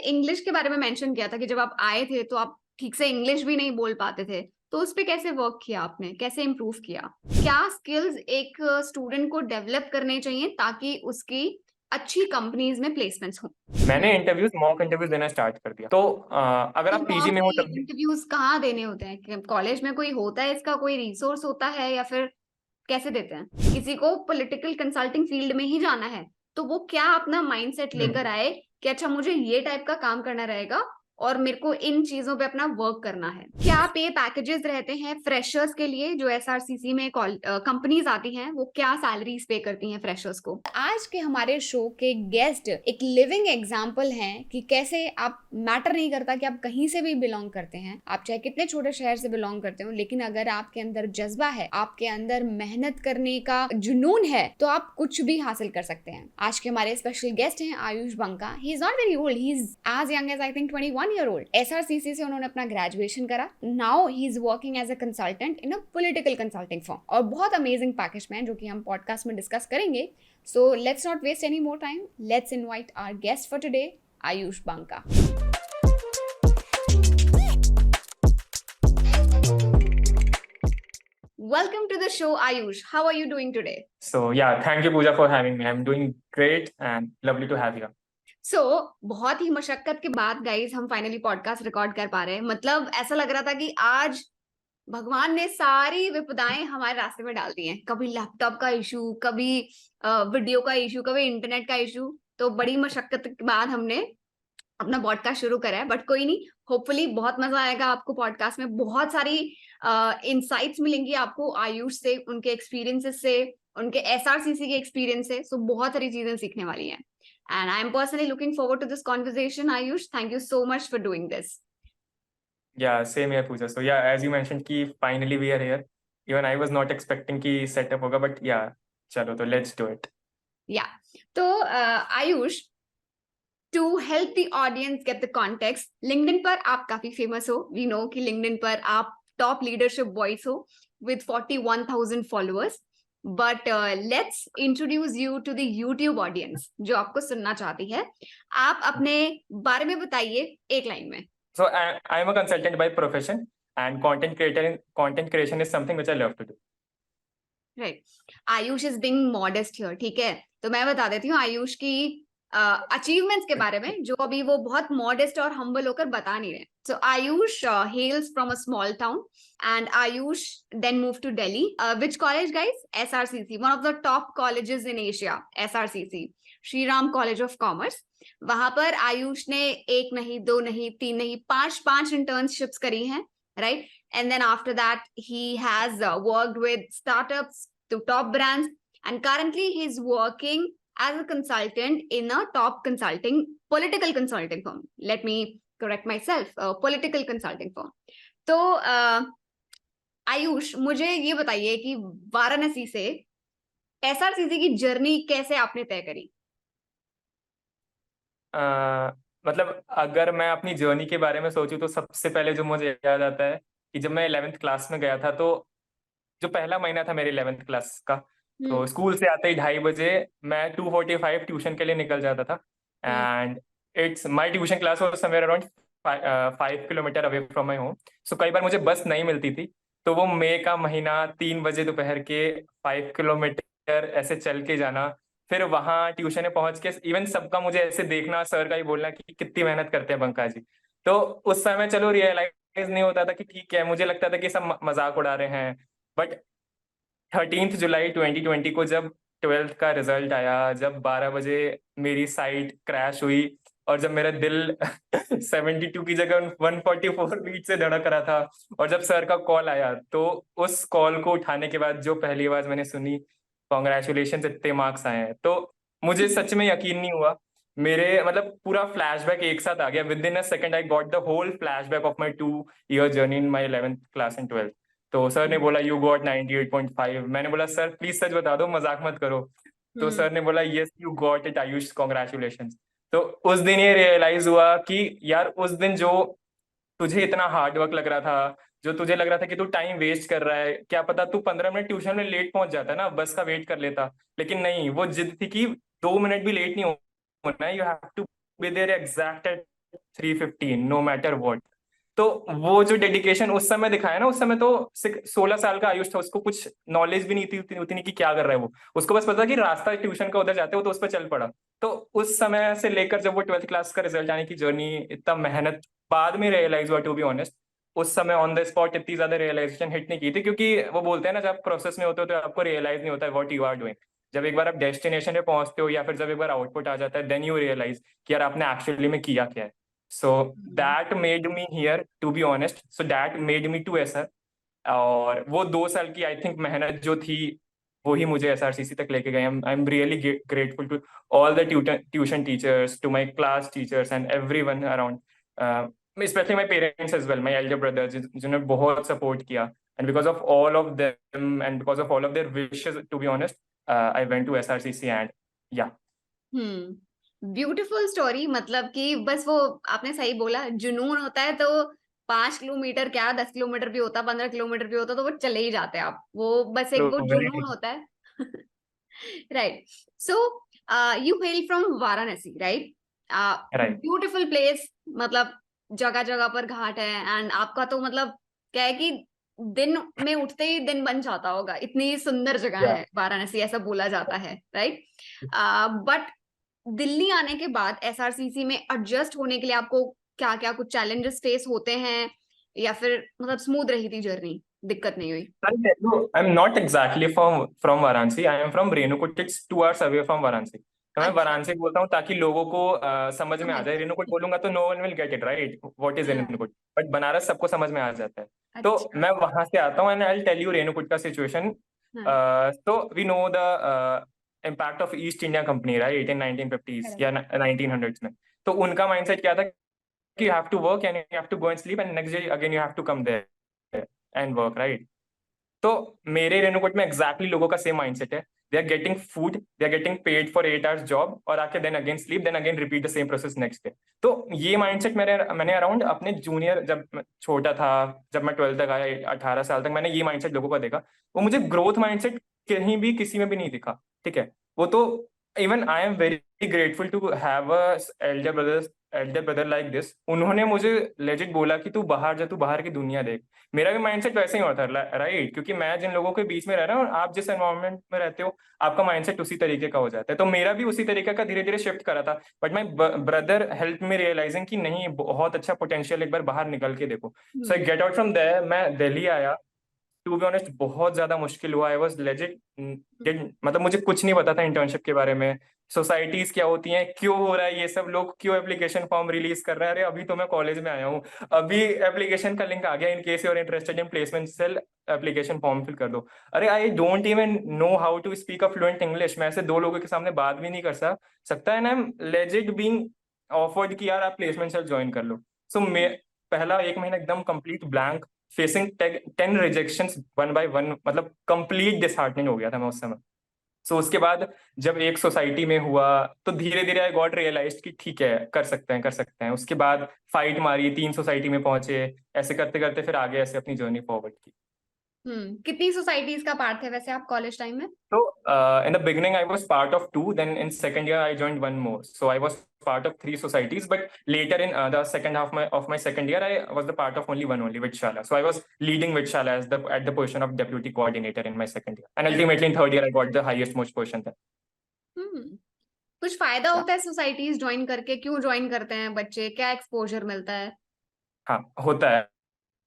English के बारे में मेंशन किया था कि जब आप आए थे तो आप ठीक से इंग्लिश भी नहीं बोल पाते थे, तो उस पे कैसे वर्क किया आपने, कैसे इम्प्रूव किया? क्या स्किल्स एक स्टूडेंट को डेवलप करने चाहिए ताकि उसकी अच्छी कंपनीज में प्लेसमेंट्स हो? मैंने मॉक इंटरव्यूज देना स्टार्ट कर दिया। तो अगर तो आप पीजी मॉक में हो तब भी इंटरव्यूज कहाँ देने होते हैं? कॉलेज में कोई होता है, इसका कोई रिसोर्स होता है, या फिर कैसे देते हैं? किसी को पॉलिटिकल कंसल्टिंग फील्ड में ही जाना है, तो वो क्या अपना माइंडसेट लेकर आए कि अच्छा मुझे ये टाइप का काम करना रहेगा और मेरे को इन चीजों पे अपना वर्क करना है। क्या पे पैकेजेस रहते हैं फ्रेशर्स के लिए? जो एसआरसीसी में कंपनीज आती हैं, वो क्या सैलरीज पे करती हैं फ्रेशर्स को? आज के हमारे शो के गेस्ट एक लिविंग एग्जांपल हैं कि कैसे आप, मैटर नहीं करता कि आप कहीं से भी बिलोंग करते हैं, आप चाहे कितने छोटे शहर से बिलोंग करते हो, लेकिन अगर आपके अंदर जज्बा है, आपके अंदर मेहनत करने का जुनून है, तो आप कुछ भी हासिल कर सकते हैं। आज के हमारे स्पेशल गेस्ट हैं Ayush Banka. He is not very old, he is as young as I think 21 year old। SRCC से उन्होंने अपना ग्रेजुएशन करा। Now he is working as a consultant in a political consulting firm, और बहुत अमेजिंग पैकेज में, जो कि हम पॉडकास्ट में डिस्कस करेंगे। So let's not waste any more time, let's invite our guest for today, Ayush Banka. Welcome to the show, Ayush. How are you doing today? So yeah, thank you Pooja for having me. I'm doing great and lovely to have you. So, बहुत ही मशक्कत के बाद guys हम finally podcast record कर पा रहे हैं। मतलब ऐसा लग रहा था कि आज भगवान ने सारी विपदाएं हमारे रास्ते में डाल दी हैं। कभी लैपटॉप का इशू, कभी वीडियो का इशू, कभी इंटरनेट का इशू। तो बड़ी मशक्कत के बाद हमने अपना पॉडकास्ट शुरू करा है, बट कोई नहीं, होपफुली बहुत मजा आएगा आपको। पॉडकास्ट में बहुत सारी इंसाइट्स मिलेंगी आपको आयुष से, उनके एक्सपीरियंसेस से, उनके एसआरसीसी के एक्सपीरियंस से। सो बहुत सारी चीजें सीखने वाली हैं, and I am personally looking forward to this conversation. Ayush, thank you so much for doing this. Yeah, same here Pooja. So yeah, as you mentioned कि finally we are here. Even I was not expecting कि setup होगा, but yeah, चलो तो let's do it. Yeah. तो Ayush, to help the audience get the context, LinkedIn पर आप काफी famous हो। वी नो कि लिंक्डइन पर आप टॉप लीडरशिप वॉइस हो with 41,000 followers. But let's introduce you to the YouTube audience जो आपको सुनना चाहती है। आप अपने बारे में बताइए एक लाइन में। So I am a consultant by profession and content creation is something which I love to do. Right. Ayush is being modest here, ठीक है? तो मैं बता देती हूँ आयुष की अचीवमेंट्स के बारे में, जो अभी वो बहुत मॉडेस्ट और हम्बल होकर बता नहीं रहे। So Ayush hails from a small town, and Ayush then move to Delhi. Which college guys? SRCC, one of the top colleges in Asia. SRCC, Shri Ram college of commerce. वहां पर आयुष ने एक नहीं, दो नहीं, तीन नहीं, पांच इंटर्नशिप्स करी हैं, right? And then after that, he has worked with startups to top brands, and currently he's working as a consultant in a top political consulting firm. Let me correct myself, political consulting firm. तो आयुष, मुझे ये बताइए कि वाराणसी से SRCC की journey कैसे आपने तय करी? मतलब अगर मैं अपनी जर्नी के बारे में सोचूं तो सबसे पहले जो मुझे याद आता है कि जब मैं 11th क्लास में गया था, तो जो पहला महीना था मेरे 11th क्लास का, तो स्कूल से आते ही 2:30 बजे मैं 2:45 ट्यूशन के लिए निकल जाता था। And it's my tuition class was somewhere around 5 kilometre away from my home. So कई बार मुझे बस नहीं मिलती थी, तो वो मई का महीना 3 बजे दोपहर के 5 किलोमीटर ऐसे चल के जाना, फिर वहां ट्यूशन में पहुंच के इवन सबका मुझे ऐसे देखना, सर का ही बोलना कि कितनी मेहनत करते हैं बंका जी। तो उस समय चलो रियलाइज नहीं होता था कि ठीक है, मुझे लगता था कि सब मजाक उड़ा रहे हैं। बट 13 जुलाई 2020 को जब 12th का रिजल्ट आया, जब 12 बजे मेरी साइट क्रैश हुई और जब मेरा दिल 72 की जगह 144 बीट से धड़क रहा था, और जब सर का कॉल आया, तो उस कॉल को उठाने के बाद जो पहली आवाज मैंने सुनी, कॉन्ग्रेचुलेशन, इतने मार्क्स आए हैं, तो मुझे सच में यकीन नहीं हुआ। मेरे मतलब पूरा फ्लैशबैक एक साथ आ गया। Within a second I got the whole flashback of my 2 year journey in my 11th class and 12th। तो सर ने बोला यू गॉट 98.5। मैंने बोला सर प्लीज सच बता दो, मजाक मत करो। तो सर ने बोला yes you got it Ayush, congratulation. तो उस दिन ये रियलाइज हुआ कि यार उस दिन जो तुझे इतना हार्ड वर्क लग रहा था, जो तुझे लग रहा था कि तू टाइम वेस्ट कर रहा है, क्या पता तू 15 मिनट ट्यूशन में लेट पहुंच जाता ना, बस का वेट कर लेता, लेकिन नहीं, वो जिद थी कि 2 मिनट भी लेट नहीं होना है, you have to be there exact at 3:15 no matter what. तो वो जो डेडिकेशन उस समय दिखाया ना, उस समय तो 16 साल का आयुष था, उसको कुछ नॉलेज भी नहीं थी उतनी कि क्या कर रहा है वो। उसको बस पता कि रास्ता ट्यूशन का उधर जाते हो, तो उस पर चल पड़ा। तो उस समय से लेकर जब वो 12th क्लास का रिजल्ट आने की जर्नी, इतना मेहनत बाद में रियलाइज हुआ, टू बी ऑनेस्ट। उस समय ऑन द स्पॉट इतनी ज्यादा रियलाइजेशन हिट नहीं की थी, क्योंकि वो बोलते हैं ना, जब प्रोसेस में होते हो तो आपको रियलाइज नहीं होता है व्हाट यू आर डूइंग। जब एक बार आप डेस्टिनेशन पे पहुंचते हो, या फिर जब एक बार आउटपुट आ जाता है, देन यू रियलाइज कि यार आपने एक्चुअली में किया क्या है। So that made me here, to be honest, so that made me to SR. और वो 2 साल की आई थिंक मेहनत जो थी, वो ही मुझे एसआरसीसी तक लेके गए। I am really grateful to all the tuition teachers, to my class teachers and every one around, especially my parents as well, my elder brother, जिन्होंने बहुत सपोर्ट किया। And because of all of them and because of all of their wishes, to be honest, I went to SRCC and yeah. Beautiful story. मतलब कि बस वो आपने सही बोला, जुनून होता है तो 5 किलोमीटर क्या 10 किलोमीटर भी होता, 15 किलोमीटर भी होता, तो वो चले ही जाते हैं आप। वो बस एक वो जुनून होता है। Right. So you hello from Varanasi, right? Right. Beautiful place, मतलब जगह जगह पर घाट है। एंड आपका तो मतलब क्या है कि दिन में उठते ही दिन बन जाता होगा, इतनी सुंदर जगह या है वाराणसी, ऐसा बोला जाता है, राइट? बट दिल्ली आने के बाद एसआरसीसी में एडजस्ट होने के लिए आपको क्या क्या कुछ चैलेंजेस फेस होते हैं, या फिर मतलब स्मूथ रही थी जर्नी, दिक्कत नहीं हुई? I'm not exactly from Varanasi. I am from Renukoot. It's 2 hours away from Varanasi. तो मैं अच्छा। वाराणसी बोलता हूँ ताकि लोगों को समझ में आ समझ जाए। गए। रेणुकूट बोलूंगा तो no one will get it, right, what is हाँ। रेणुकूट। बट बनारस सबको समझ में आ जाता है। तो अच्छा। मैं वहां से आता हूँ, and I will tell you Renukoot का सिचुएशन। हाँ। तो we know the impact of East India company, right, in 1950s correct. या 1900s में। तो उनका माइंडसेट क्या था कि you have to work and you have to go and sleep, and next day again you have to come there and work, right. तो मेरे रेणुकूट में एग्जैक्टली लोगों का सेम माइंडसेट है। They are getting food, they are getting paid for 8 hours job, और आके then again sleep, then again repeat the same process next day. तो ये माइंडसेट मैंने अराउंड अपने जूनियर, जब मैं छोटा था, जब मैं 12th तक आया, 18 साल तक, मैंने ये माइंडसेट लोगों का देखा। वो मुझे ग्रोथ माइंडसेट कहीं भी किसी में भी नहीं दिखा। ठीक है। वो तो even I am very grateful to have a elder brother like this. उन्होंने मुझे लेजिट बोला कि तू बाहर जा, तू बाहर की दुनिया देख। मेरा भी माइंडसेट वैसे ही होता है, राइट, क्योंकि मैं जिन लोगों के बीच में रह रहा हूँ, और आप जिस एनवायरनमेंट में रहते हो, आपका माइंडसेट उसी तरीके का हो जाता है। तो मेरा भी उसी तरीके का धीरे धीरे शिफ्ट करा था। But my brother help me realizing कि नहीं, बहुत अच्छा पोटेंशियल, एक बार बाहर निकल के देखो। So I get out from there, मैं दिल्ली आया। टू बी ऑनेस्ट बहुत ज्यादा मुश्किल हुआ। आई वाज लेजिट, मतलब मुझे कुछ नहीं पता था इंटर्नशिप के बारे में, सोसाइटीज क्या होती हैं, क्यों हो रहा है ये सब, लोग क्यों एप्लीकेशन फॉर्म रिलीज कर रहे हैं। अरे अभी तो मैं कॉलेज में आया हूँ, अभी एप्लीकेशन का लिंक आ गया, in case you are interested in placement cell, application form fill कर दो। अरे I don't even know how to speak a fluent English. मैं ऐसे 2 लोगों के सामने बात भी नहीं कर सकता है ना। लेजिट बीइंग ऑफर्ड कि यार आप प्लेसमेंट सेल ज्वाइन कर लो। सो मैं पहला 1 महीना एकदम complete blank, facing 10 rejections one by one, मतलब कंप्लीट डिसहार्टनिंग हो गया था मैं उस समय। सो उसके बाद जब एक सोसाइटी में हुआ, तो धीरे धीरे आई गॉट रियलाइज कि ठीक है, कर सकते हैं, कर सकते हैं। उसके बाद फाइट मारी, 3 सोसाइटी में पहुंचे, ऐसे करते करते फिर आगे ऐसे अपनी जर्नी फॉरवर्ड की। कितनी सोसाइटीज का पार्ट थे वैसे आप कॉलेज टाइम में? So, in the beginning, I was part of 2. Then in second year, I joined one more. So I was part of 3 societies. But later in the second half of my second year, I was the part of only one only, Vidshala. So I was leading Vidshala as at the position of deputy coordinator in my second year. And ultimately in third year, I got the highest most position there. हम्म कुछ फायदा Yeah. होता है societies join करके? क्यों join करते हैं बच्चे? क्या एक्सपोजर मिलता है? हाँ, होता है।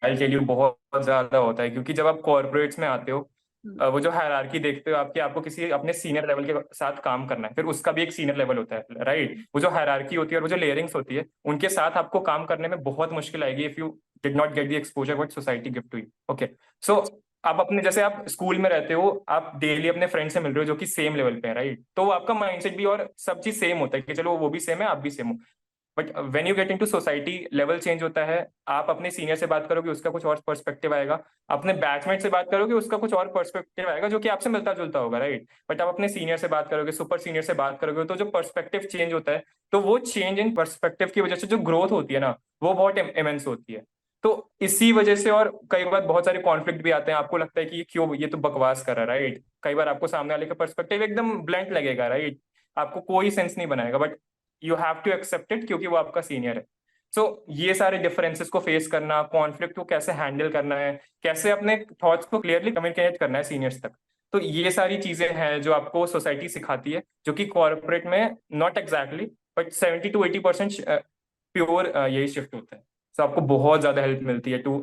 आई टेल यू, बहुत ज्यादा होता है, क्योंकि जब आप कॉर्पोरेट्स में आते हो, हम्म। वो जो हायरार्की देखते हो आपकी, आपको किसी अपने सीनियर लेवल के साथ काम करना है, फिर उसका भी एक सीनियर लेवल होता है, राइट। वो जो हायरार्की होती है और वो जो लेयरिंग्स होती है, उनके साथ आपको काम करने में बहुत मुश्किल आएगी if you did not get the exposure what society give to you. Okay. So आप अपने, जैसे आप स्कूल में रहते हो, आप डेली अपने फ्रेंड से मिल रहे हो जो कि सेम लेवल पे है, राइट, तो आपका माइंडसेट भी और सब चीज सेम होता है कि चलो वो भी सेम है, आप भी सेम हो। But when you get in to society, level change होता है। आप अपने सीनियर से बात करोगे, उसका कुछ और पर्सपेक्टिव आएगा। अपने बैचमेट से बात करोगे, उसका कुछ और पर्सपेक्टिव आएगा जो कि आपसे मिलता जुलता होगा, राइट। बट आप अपने सीनियर से बात करोगे, सुपर सीनियर से बात करोगे, तो जो पर्सपेक्टिव चेंज होता है, तो वो चेंज इन पर्सपेक्टिव की वजह से जो ग्रोथ होती है ना, वो बहुत इमेंस होती है। तो इसी वजह से, और कई बार बहुत सारे कॉन्फ्लिक्ट भी आते हैं, आपको लगता है कि ये क्यों, ये तो बकवास कर रहा है, राइट। कई बार आपको सामने वाले का पर्सपेक्टिव एकदम ब्लंट लगेगा, राइट, आपको कोई सेंस नहीं बनाएगा, but you have to accept it क्योंकि वो आपका सीनियर है। ये सारे डिफरेंसेस को फेस करना, कॉन्फ्लिक्ट को कैसे हैंडल करना है, कैसे अपने थॉट्स को क्लियरली कम्युनिकेट करना है सीनियर्स तक, तो ये सारी चीजें हैं जो आपको सोसाइटी सिखाती है, जो कि कॉर्पोरेट में not exactly but 70 to 80% pure यही शिफ्ट होता है। आपको बहुत ज्यादा हेल्प मिलती है to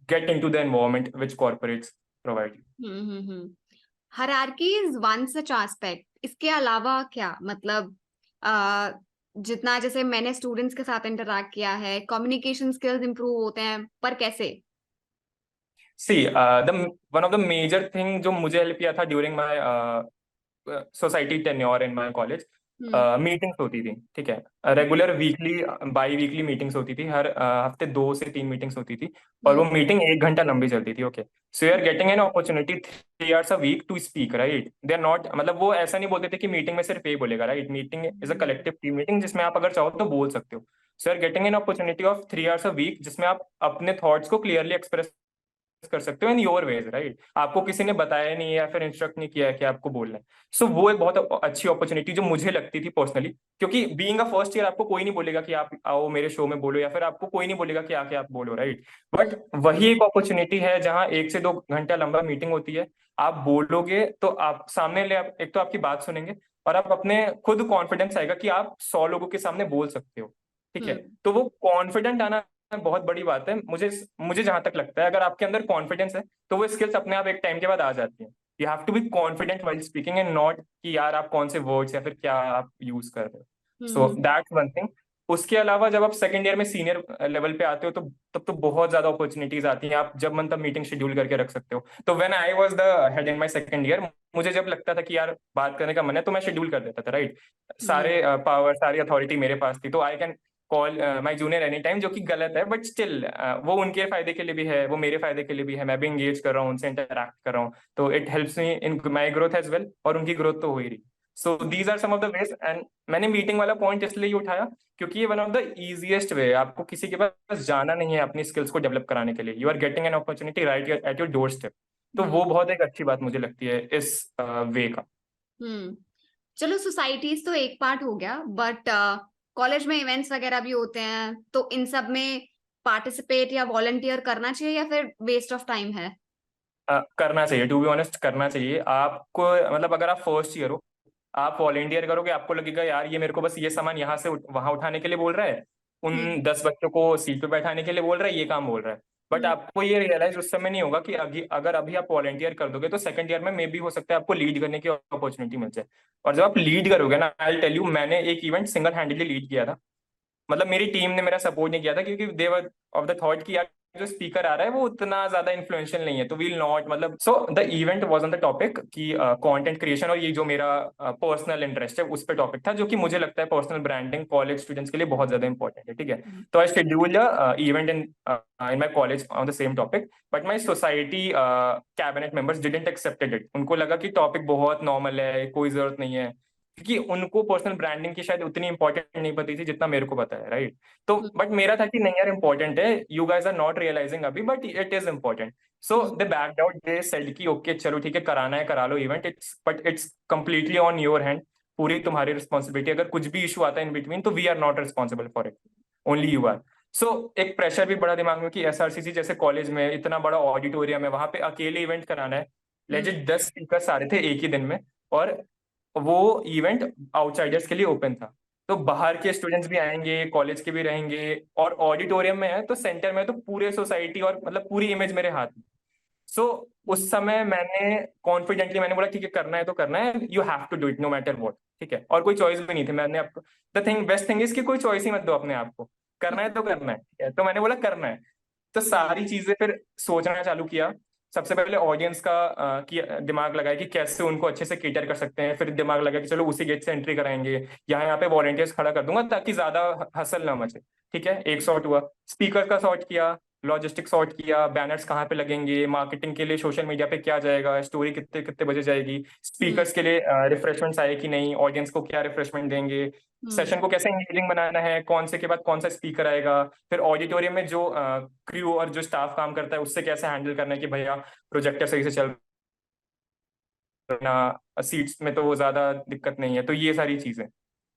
get in to the environment which corporates provide you. Hierarchy is one such aspect, इसके अलावा क्या मतलब आ, जितना जैसे मैंने स्टूडेंट्स के साथ इंटरेक्ट किया है, कम्युनिकेशन स्किल्स इंप्रूव होते हैं, पर कैसे? See the one of the major thing जो मुझे हेल्प किया था during my society tenure in my college, hmm. Meetings होती थी, ठीक है, regular weekly biweekly meetings होती थी, हर हफ्ते 2 से 3 मीटिंग्स होती थी, और वो मीटिंग 1 घंटा लंबी चलती थी। Okay, so you are getting an opportunity 3 hours a week to speak, right? They are not, मतलब वो ऐसा नहीं बोलते थे कि मीटिंग में सिर्फ ये बोलेगा, right? Meeting is a collective team meeting जिसमें आप अगर चाहो तो बोल सकते हो। So you are getting an opportunity of 3 hours a week जिसमें आप अपने थॉट्स को क्लियरली एक्सप्रेस कर सकते हो इन योर वेज, राइट? आपको किसी ने बताया नहीं है या फिर इंस्ट्रक्ट नहीं किया है कि आपको बोलना है। वो एक बहुत अच्छी अपॉर्चुनिटी जो मुझे लगती थी पर्सनली, क्योंकि बीइंग अ फर्स्ट ईयर आपको कोई नहीं बोलेगा कि आप आओ मेरे शो में बोलो, या फिर आपको कोई नहीं बोलेगा कि आके आप बोलो, राइट? बट वही एक अपॉर्चुनिटी है जहां 1 से 2 घंटा लंबा मीटिंग होती है, आप बोलोगे तो आप सामने ले एक तो आपकी बात सुनेंगे, और आप अपने खुद कॉन्फिडेंस आएगा कि आप 100 लोगों के सामने बोल सकते हो, ठीक है? हम्म। तो वो कॉन्फिडेंट आना बहुत बड़ी बात है। मुझे मुझे जहां तक लगता है, अगर आपके अंदर कॉन्फिडेंस है तो वो स्किल्स अपने आप एक टाइम के बाद आ जाती हैं। You have to be confident while speaking and not कि यार आप कौन से वर्ड्स या फिर क्या आप यूज कर रहे हो। So hmm. That's one thing. उसके अलावा जब आप सेकंड ईयर में सीनियर लेवल पे आते हो तो तब तो बहुत ज्यादा अपॉर्चुनिटीज आती हैं, आप जब मन तब मीटिंग शेड्यूल करके रख सकते हो। तो when I was the head in my second year, मुझे जब लगता था कि यार बात करने का मन है तो मैं शेड्यूल कर देता था, राइट? हम्म। सारे पावर सारी अथॉरिटी मेरे पास थी, तो I can call my junior any time, जो कि गलत है, बट स्टिल वो उनके फायदे के लिए भी है, वो मेरे फायदे के लिए भी है, मैं भी इंगेज कर रहा हूँ, उनसे इंटरैक्ट कर रहा हूँ, तो it helps me in my growth as well, और उनकी ग्रोथ तो हो ही रही। So these are some of the ways, and मैंने मीटिंग वाला पॉइंट इसलिए ही उठाया क्योंकि ये one of the easiest way, आपको किसी के पास जाना नहीं है अपनी स्किल्स को डेवलप कराने के लिए, you are getting an opportunity right at your doorstep. तो वो हम्म। बहुत एक अच्छी बात मुझे लगती है इस वे का। हम्म। चलो, सोसाइटीज तो एक पार्ट हो गया, बट कॉलेज में इवेंट्स वगैरह भी होते हैं, तो इन सब में पार्टिसिपेट या वॉलंटियर करना चाहिए या फिर वेस्ट ऑफ टाइम है? करना चाहिए, टू बी ऑनेस्ट करना चाहिए आपको। मतलब अगर आप फर्स्ट ईयर हो, आप वॉलेंटियर करोगे, आपको लगेगा यार ये मेरे को बस ये सामान यहाँ से वहां उठाने के लिए बोल रहा है, हम्म। उन 10 बच्चों को सीट पे बैठाने के लिए बोल रहा है, ये काम बोल रहा है। बट हम्म। आपको ये रियलाइज उस समय नहीं होगा कि अगर अभी आप वॉलेंटियर कर दोगे तो सेकंड ईयर में मे बी हो सकता है आपको लीड करने की अपॉर्चुनिटी मिल जाए। और जब आप लीड करोगे ना, आई टेल यू, मैंने एक इवेंट सिंगल हैंडेडली लीड किया था। मतलब मेरी टीम ने मेरा सपोर्ट नहीं किया था क्योंकि दे वर ऑफ द थॉट कि यार जो स्पीकर आ रहा है वो उतना ज्यादा इन्फ्लुएंशियल नहीं है, तो वील नॉट, मतलब so the event was on the topic कि कंटेंट क्रिएशन, और ये जो मेरा पर्सनल इंटरेस्ट है उस पे टॉपिक था, जो कि मुझे लगता है पर्सनल ब्रांडिंग कॉलेज स्टूडेंट्स के लिए बहुत ज्यादा इंपॉर्टेंट है, ठीक है? तो I schedule event in my college on the same topic, but my society cabinet members didn't accepted it. उनको लगा कि टॉपिक बहुत नॉर्मल है, कोई जरूरत नहीं है, क्योंकि उनको पर्सनल ब्रांडिंग की शायद उतनी इंपॉर्टेंट नहीं पती थी जितना मेरे को पता है, राइट? तो बट मेरा था कि नहीं यार इंपॉर्टेंट है, you guys are not realising अभी, but it is important. So they backed out, they said कि ओके चलो ठीक है, कराना है करा लो event, but it's completely on your hand, पूरी तुम्हारी रिस्पॉन्सिबिलिटी, अगर कुछ भी इशू आता है इन बिटवीन तो we are not responsible for it, only you are. एक प्रेशर भी बड़ा दिमाग में कि एसआरसीसी जैसे कॉलेज में इतना बड़ा ऑडिटोरियम है, वहां पे अकेले इवेंट कराना है, लेजिट 10 स्पीकर्स आ रहे थे एक ही दिन में, और वो इवेंट आउटसाइडर्स के लिए ओपन था, तो बाहर के स्टूडेंट्स भी आएंगे, कॉलेज के भी रहेंगे, और ऑडिटोरियम में है तो सेंटर में, तो पूरे सोसाइटी और मतलब पूरी इमेज मेरे हाथ में। सो उस समय मैंने कॉन्फिडेंटली मैंने बोला ठीक है, करना है तो करना है, you have to do it no matter what, ठीक है? और कोई चॉइस भी नहीं थी, मैंने आपको, the thing best thing is कि कोई चॉइस ही मत दो अपने आप को, करना है तो करना है, ठीक है? तो मैंने बोला करना है, तो सारी चीजें फिर सोचना चालू किया। सबसे पहले ऑडियंस का की दिमाग लगाया कि कैसे उनको अच्छे से केटर कर सकते हैं, फिर दिमाग लगा कि चलो उसी गेट से एंट्री कराएंगे, यहाँ पे वॉलंटियर्स खड़ा कर दूंगा ताकि ज्यादा हसल ना मचे, ठीक है? एक सॉर्ट हुआ, स्पीकर का सॉर्ट किया, लॉजिस्टिक सॉर्ट किया, बैनर्स कहाँ पे लगेंगे, मार्केटिंग के लिए सोशल मीडिया पे क्या जाएगा, स्टोरी कितने कितने बजे जाएगी, स्पीकर्स के लिए रिफ्रेशमेंट्स आए कि नहीं, ऑडियंस को क्या रिफ्रेशमेंट देंगे, सेशन को कैसे इंगेजिंग बनाना है, कौन से के बाद कौन सा स्पीकर आएगा, फिर ऑडिटोरियम में जो क्रू और जो स्टाफ काम करता है उससे कैसे हैंडल करना है कि भैया प्रोजेक्टर सही से चल रहा, सीट्स में तो वो ज्यादा दिक्कत नहीं है, तो ये सारी चीजें।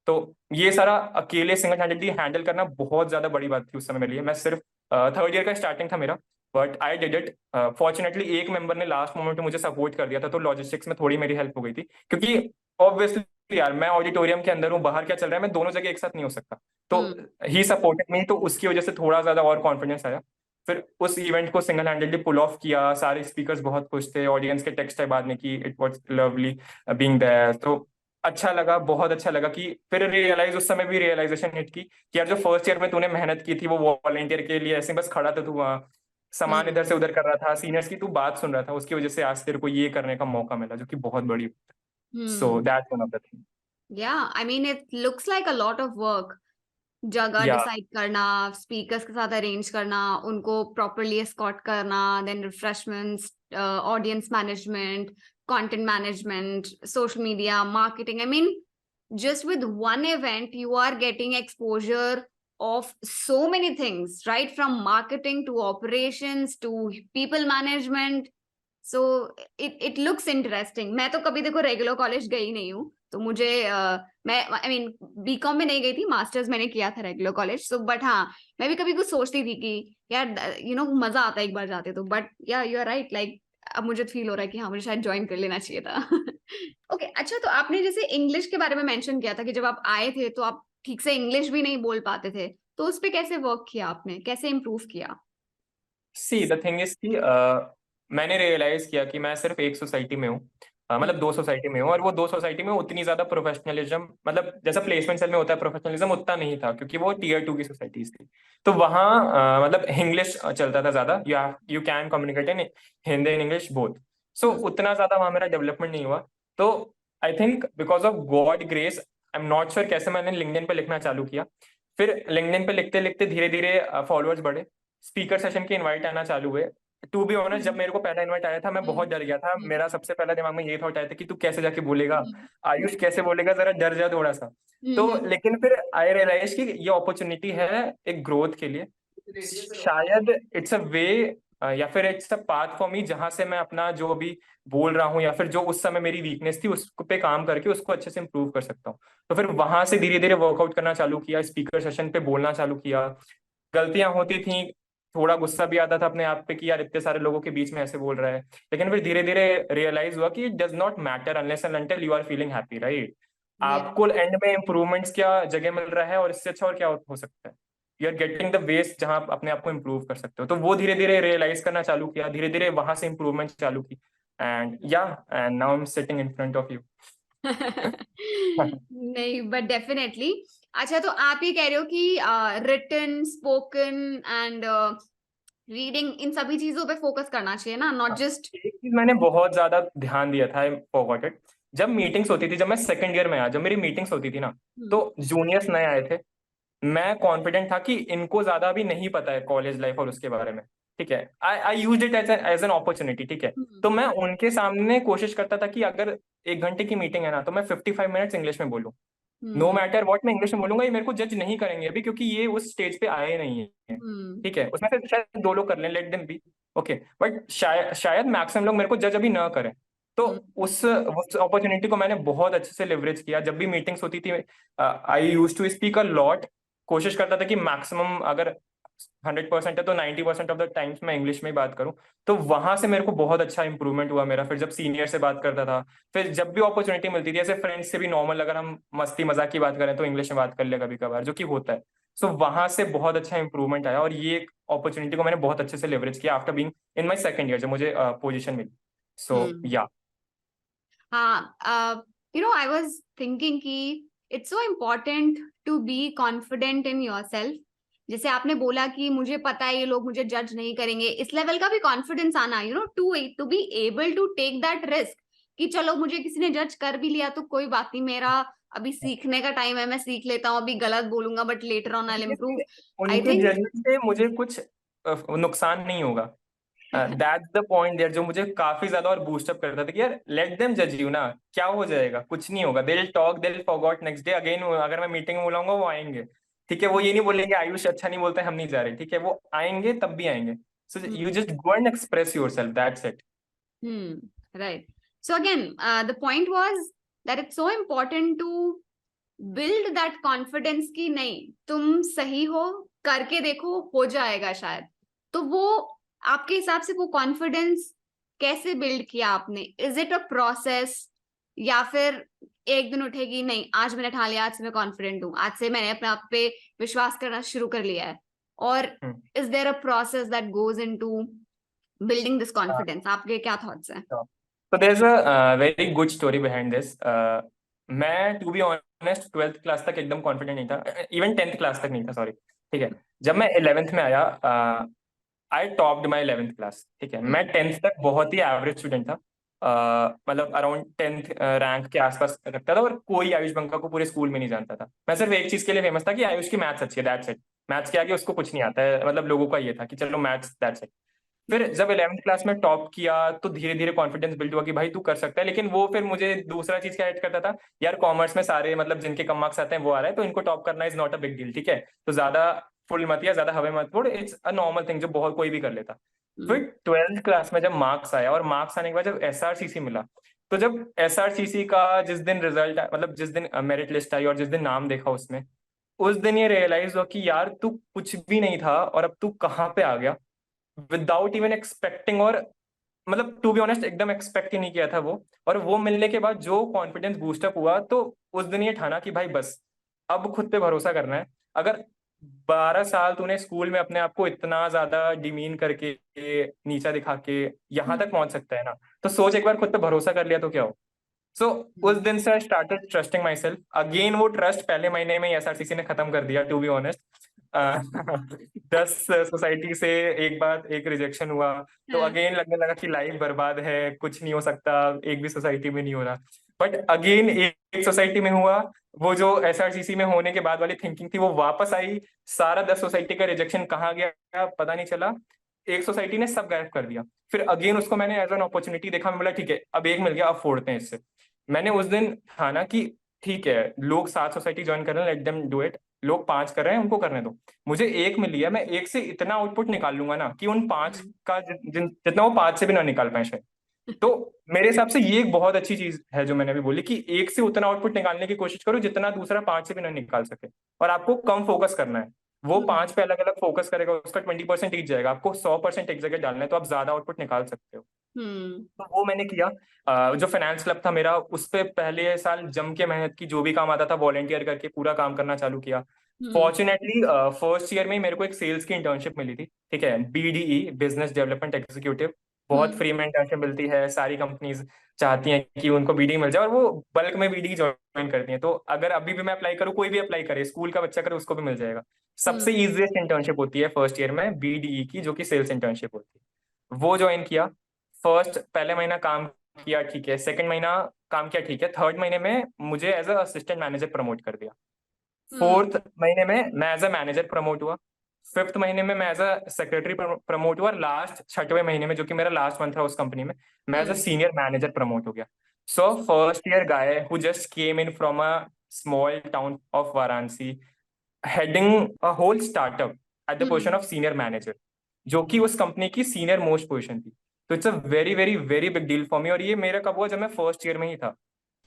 तो ये सारा अकेले सिंगल हैंडेडली हैंडल करना बहुत ज्यादा बड़ी बात थी उस समय मेरे लिए। मैं सिर्फ थर्ड ईयर का स्टार्टिंग था मेरा, but I did it. Fortunately एक मेंबर ने लास्ट मोमेंट में मुझे सपोर्ट कर दिया था, तो लॉजिस्टिक्स में थोड़ी मेरी हेल्प हो गई थी, क्योंकि ऑब्वियसली यार मैं ऑडिटोरियम के अंदर हूँ, बाहर क्या चल रहा है, मैं दोनों जगह एक साथ नहीं हो सकता। तो ही सपोर्टेड मी, तो उसकी वजह से थोड़ा ज्यादा और कॉन्फिडेंस आया। फिर उस इवेंट को सिंगल हैंडेडली पुल ऑफ किया, सारे स्पीकर्स बहुत खुश थे, ऑडियंस के टेक्स्ट है बाद में कि it was lovely being there. तो अच्छा लगा, बहुत अच्छा लगा। कि फिर रियलाइज, उस समय भी रियलाइजेशन हिट की कि यार जो फर्स्ट ईयर में तूने मेहनत की थी वो वॉलंटियर के लिए ऐसे बस खड़ा था, तू वहाँ सामान इधर से उधर कर रहा था, सीनियर्स की तू बात सुन रहा था, उसकी वजह से आज तेरे को ये करने का मौका मिला, जो कि बहुत बड़ी। सो that's one of the thing. Yeah, I mean, it looks like a lot of work. जगह या डिसाइड करना, स्पीकर्स के साथ अरेंज करना, उनको प्रॉपरली एस्कॉर्ट करना, then refreshments, audience management, content management, social media marketing. I mean, just with one event you are getting exposure of so many things, right from marketing to operations to people management. So it looks interesting. मैं तो कभी देखो regular college गई नहीं हूँ, तो मुझे मैं आई मीन बीकॉम में नहीं गई थी, मास्टर्स मैंने किया था रेगुलर कॉलेज। सो बट हाँ, मैं भी कभी कुछ सोचती थी कि यार मजा आता है एक बार जाते तो, बट या यू आर राइट, लाइक अब मुझे फील हो रहा है कि हाँ मुझे शायद ज्वाइन कर लेना चाहिए था। ओके अच्छा, तो आपने जैसे इंग्लिश के बारे में मेंशन किया था कि जब आप आए थे तो आप ठीक से इंग्लिश भी नहीं बोल पाते थे, तो उस पर कैसे वर्क किया आपने, कैसे इम्प्रूव किया? सी द थिंग इज कि मैंने रियलाइज किया कि मैं सिर्फ एक सोसाइटी में हूँ, मतलब दो सोसाइटी में हूँ, और वो दो सोसाइटी में उतनी ज्यादा प्रोफेशनलिज्म, मतलब जैसा प्लेसमेंट सेल में होता है प्रोफेशनलिज्म, उतना नहीं था, क्योंकि वो टीयर 2 की सोसाइटीज थी। तो वहाँ मतलब इंग्लिश चलता था ज्यादा, you can communicate in Hindi and English both. So उतना ज्यादा वहाँ मेरा डेवलपमेंट नहीं हुआ। तो I think because of God grace, I am not sure कैसे मैंने लिंक्डइन पे लिखना चालू किया। फिर लिंक्डइन पे लिखते लिखते धीरे धीरे फॉलोअर्स बढ़े, स्पीकर सेशन के इनवाइट आना चालू हुए। टू बी ऑनेस्ट, जब मेरे को पहला इनवाइट आया था मैं बहुत डर गया था। मेरा सबसे पहला दिमाग में ये थॉट आया था कि तू कैसे जाके बोलेगा, आयुष कैसे बोलेगा, जरा डर जा थोड़ा सा। तो लेकिन फिर आई रियलाइज कि ये अपॉर्चुनिटी है एक ग्रोथ के लिए, शायद इट्स अ वे, या फिर it's a path for me, जहां से मैं अपना जो अभी बोल रहा हूँ या फिर जो उस समय मेरी वीकनेस थी उस पे काम करके उसको अच्छे से इंप्रूव कर सकता हूँ। तो फिर वहां से धीरे धीरे वर्कआउट करना चालू किया, स्पीकर सेशन पे बोलना चालू किया। गलतियां होती थी, थोड़ा गुस्सा भी आता था अपने आप पे कि यार इतने सारे लोगों के बीच में ऐसे बोल रहा है, लेकिन फिर धीरे धीरे रियलाइज हुआ कि it does not matter unless and until you are feeling happy, right? आपको एंड में इंप्रूवमेंट्स क्या जगह मिल रहा है, और इससे अच्छा और क्या हो सकता है? You are getting the waste जहां आप अपने आप को इम्प्रूव कर सकते हो। तो वो धीरे धीरे रियलाइज करना चालू किया, धीरे धीरे वहां से इंप्रूवमेंट चालू की, एंड या and now I am sitting in front of you. नहीं, बट डेफिनेटली। अच्छा, तो आप ये कह रहे हो कि रिटन, स्पोकन एंड रीडिंग, इन सभी चीजों पे फोकस करना चाहिए ना, नॉट जस्ट। एक चीज मैंने बहुत ज्यादा ध्यान दिया था, आई फॉरगॉट इट। जब मीटिंग्स होती थी, जब मैं सेकंड ईयर में आया, जब मेरी मीटिंग्स होती थी ना, तो जूनियर्स नए आए थे, मैं कॉन्फिडेंट था कि इनको ज्यादा भी नहीं पता है कॉलेज लाइफ और उसके बारे में, ठीक है। I use it as an opportunity, ठीक है। तो मैं उनके सामने कोशिश करता था कि अगर 1 घंटे की मीटिंग है ना, तो मैं 55 मिनट्स इंग्लिश में बोलूँ, नो मैटर व्हाट, मैं इंग्लिश में बोलूंगा, ये मेरे को जज नहीं करेंगे अभी, क्योंकि ये उस स्टेज पे आए नहीं है, ठीक है। उसमें से शायद 2 लोग कर लें, let them be, okay, but शायद मैक्सिमम लोग मेरे को जज अभी ना करें। तो उस अपॉर्चुनिटी को मैंने बहुत अच्छे से लिवरेज किया। जब भी मीटिंग्स होती थी, I use to speak a lot, कोशिश करता था कि मैक्सिमम अगर 100% है तो 90% ऑफ द टाइम्स मैं इंग्लिश में ही बात करूं। तो वहां से मेरे को बहुत अच्छा इंप्रूवमेंट हुआ मेरा। फिर जब सीनियर से बात करता था, फिर जब भी अपॉर्चुनिटी मिलती थी, ऐसे फ्रेंड्स से भी नॉर्मल अगर हम मस्ती मजाक की बात करें तो इंग्लिश में बात कर लिया कभी कभार, जो कि होता है। सो वहां से बहुत अच्छा इंप्रूवमेंट आया, और ये एक अपॉर्चुनिटी को मैंने बहुत अच्छे से लेवरेज किया after being in my second year, जब मुझे पोजीशन मिली। सो या हाँ, आई वाज थिंकिंग कि it's so important to be confident in yourself. जैसे आपने बोला कि मुझे पता है ये लोग मुझे जज नहीं करेंगे, इस लेवल का भी कॉन्फिडेंस आना, to be able to take that risk कि चलो मुझे किसी ने जज कर भी लिया तो कोई बात नहीं, मेरा अभी सीखने का टाइम है, मैं सीख लेता हूँ, अभी गलत बोलूंगा but later on I will improve. I उनके थिंक जजमेंट से मुझे कुछ नुकसान नहीं होगा। दैट्स द पॉइंट देयर, जो मुझे काफी ज्यादा और बूस्टअप करता था कि यार लेट देम जज यू ना, क्या हो जाएगा, कुछ नहीं होगा, they will talk, they will forgot next day again. अगर मैं मीटिंग में बुलाऊंगा वो आएंगे, ठीक है। वो ये नहीं बोलेंगे आयुष अच्छा नहीं बोलता है, हम नहीं जा रहे, ठीक है। वो आएंगे तब भी आएंगे। So you just go and express yourself, that's it. right. So again, the point was that it's so important to build that confidence की नहीं, तुम सही हो, करके देखो, हो जाएगा शायद। तो वो आपके हिसाब से वो कॉन्फिडेंस कैसे बिल्ड किया आपने? इज इट अ प्रोसेस, या फिर एक दिन उठेगी नहीं आज मैंने ठा लिया, आज से मैं कॉन्फिडेंट हूँ, आज से मैंने अपने आप पे विश्वास करना शुरू कर लिया है? और hmm. Is there a process that goes into building this confidence? आपके क्या थॉट्स हैं? तो there is a very good story behind this. मैं to be honest 12th class तक एकदम कॉन्फिडेंट नहीं था, इवन 10th क्लास तक नहीं था, सॉरी। ठीक है, जब मैं 11th में आया, आई टॉप्ड माई 11th क्लास। ठीक है, मैं 10th तक बहुत ही एवरेज स्टूडेंट था। मतलब अराउंड 10th रैंक के आसपास रखता था, और कोई आयुष बंका को पूरे स्कूल में नहीं जानता था। मैं सिर्फ एक चीज के लिए फेमस था कि आयुष की मैथ्स अच्छी है, दैट्स इट। मैथ्स के आगे उसको कुछ नहीं आता है, मतलब लोगों का ये था कि चलो मैथ्स, दैट्स इट। फिर जब 11th क्लास में टॉप किया तो धीरे धीरे कॉन्फिडेंस बिल्ड हुआ कि भाई तू कर सकता है। लेकिन वो फिर मुझे दूसरा चीज क्या ऐड करता था, यार कॉमर्स में सारे मतलब जिनके कम मार्क्स आते हैं वो आ रहा है, तो इनको टॉप करना is not a big deal. ठीक है, तो ज्यादा फुल मत या ज्यादा हवे मत उड़, इट्स अ नॉर्मल थिंग जो बहुत कोई भी कर लेता। फिर 12th क्लास में जब मार्क्स आया, और मार्क्स आने के बाद जब एसआरसीसी मिला, तो जब एसआरसीसी का जिस दिन रिजल्ट, मतलब जिस दिन मेरिट लिस्ट आई और जिस दिन नाम देखा उसमें, उस दिन ये रियलाइज हुआ कि यार तू कुछ भी नहीं था और अब तू कहाँ पे आ गया, विदाउट इवन एक्सपेक्टिंग। और मतलब टू बी ऑनेस्ट एकदम एक्सपेक्ट ही नहीं किया था वो। और वो मिलने के बाद जो कॉन्फिडेंस बूस्टअप हुआ, तो उस दिन ये ठाना कि भाई बस अब खुद पे भरोसा करना है। अगर 12 साल तूने स्कूल में अपने आप को इतना ज्यादा डिमीन करके, नीचा दिखा के यहाँ तक पहुंच सकता है ना, तो सोच एक बार खुद पे भरोसा कर लिया तो क्या हो। सो उस दिन से I started trusting my self again. वो ट्रस्ट पहले महीने में एसआरसीसी ने खत्म कर दिया, टू बी ऑनेस्ट। 10 सोसाइटी से एक बार एक रिजेक्शन हुआ, तो हाँ। अगेन लगने लगा कि लाइफ बर्बाद है, कुछ नहीं हो सकता, एक भी सोसाइटी में नहीं हो रहा। बट अगेन एक सोसाइटी में हुआ, वो जो एसआरसीसी में होने के बाद वाली थिंकिंग थी वो वापस आई। सारा 10 सोसाइटी का रिजेक्शन कहाँ गया पता नहीं चला, एक सोसाइटी ने सब गायब कर दिया। फिर अगेन उसको मैंने एज एन अपॉर्चुनिटी देखा, मैं बोला ठीक है अब एक मिल गया, अब फोड़ते हैं इससे। मैंने उस दिन ठाना कि ठीक है, लोग 7 सोसाइटी ज्वाइन कर रहे हैं, लेट देम डू इट। लोग 5 कर रहे हैं, उनको करने दो। मुझे एक मिली है, मैं एक से इतना आउटपुट निकाल लूंगा ना कि उन 5 का जितना वो 5 से भी ना निकाल पाए शायद। तो मेरे हिसाब से ये एक बहुत अच्छी चीज है जो मैंने अभी बोली, कि एक से उतना आउटपुट निकालने की कोशिश करो जितना दूसरा 5 से भी ना निकाल सके। और आपको कम फोकस करना है। वो 5 पे अलग अलग फोकस करेगा, उसका 20% ईच जाएगा, आपको 100% एक जगह डालना है, तो आप ज्यादा आउटपुट निकाल सकते हो। हम्म। तो वो मैंने किया। जो फाइनेंस क्लब था मेरा, उस पे पहले साल जम के मेहनत की, जो भी काम आता था वॉलेंटियर करके पूरा काम करना चालू किया। हम्म। फॉर्चुनेटली फर्स्ट ईयर में ही मेरे को एक सेल्स की इंटर्नशिप मिली थी। ठीक है, बीडीई, बिजनेस डेवलपमेंट एग्जीक्यूटिव। बहुत हम्म। फ्री में इंटर्नशिप मिलती है, सारी कंपनीज चाहती हैं कि उनको बीडी मिल जाए, और वो बल्क में बीडी ज्वाइन करती हैं। तो अगर अभी भी मैं अप्लाई करूँ, कोई भी अप्लाई करे, स्कूल का बच्चा करे, उसको भी मिल जाएगा। सबसे हम्म। इजीएस्ट इंटर्नशिप होती है फर्स्ट ईयर में बीडीई की, जो कि सेल्स इंटर्नशिप होती है। वो ज्वाइन किया। फर्स्ट पहले महीना काम किया, ठीक है। सेकंड महीना काम किया, ठीक है। थर्ड महीने में मुझे as a assistant manager promote कर दिया। हम्म। फोर्थ महीने में मैं एज अ मैनेजर प्रमोट हुआ। फिफ्थ महीने में मैं एज अ सेक्रेटरी प्रमोट हुआ। लास्ट छठवें महीने में, जो कि मेरा लास्ट मंथ था उस कंपनी में, मैं as a hmm. Senior manager promote हो गया। So first year guy who just came in from a small town of Varanasi, heading a whole startup at the position hmm. Of senior manager, जो कि उस company की senior most position थी। तो it's a very very very big deal for me. और ये मेरा कब हुआ, जब मैं फर्स्ट ईयर में ही था।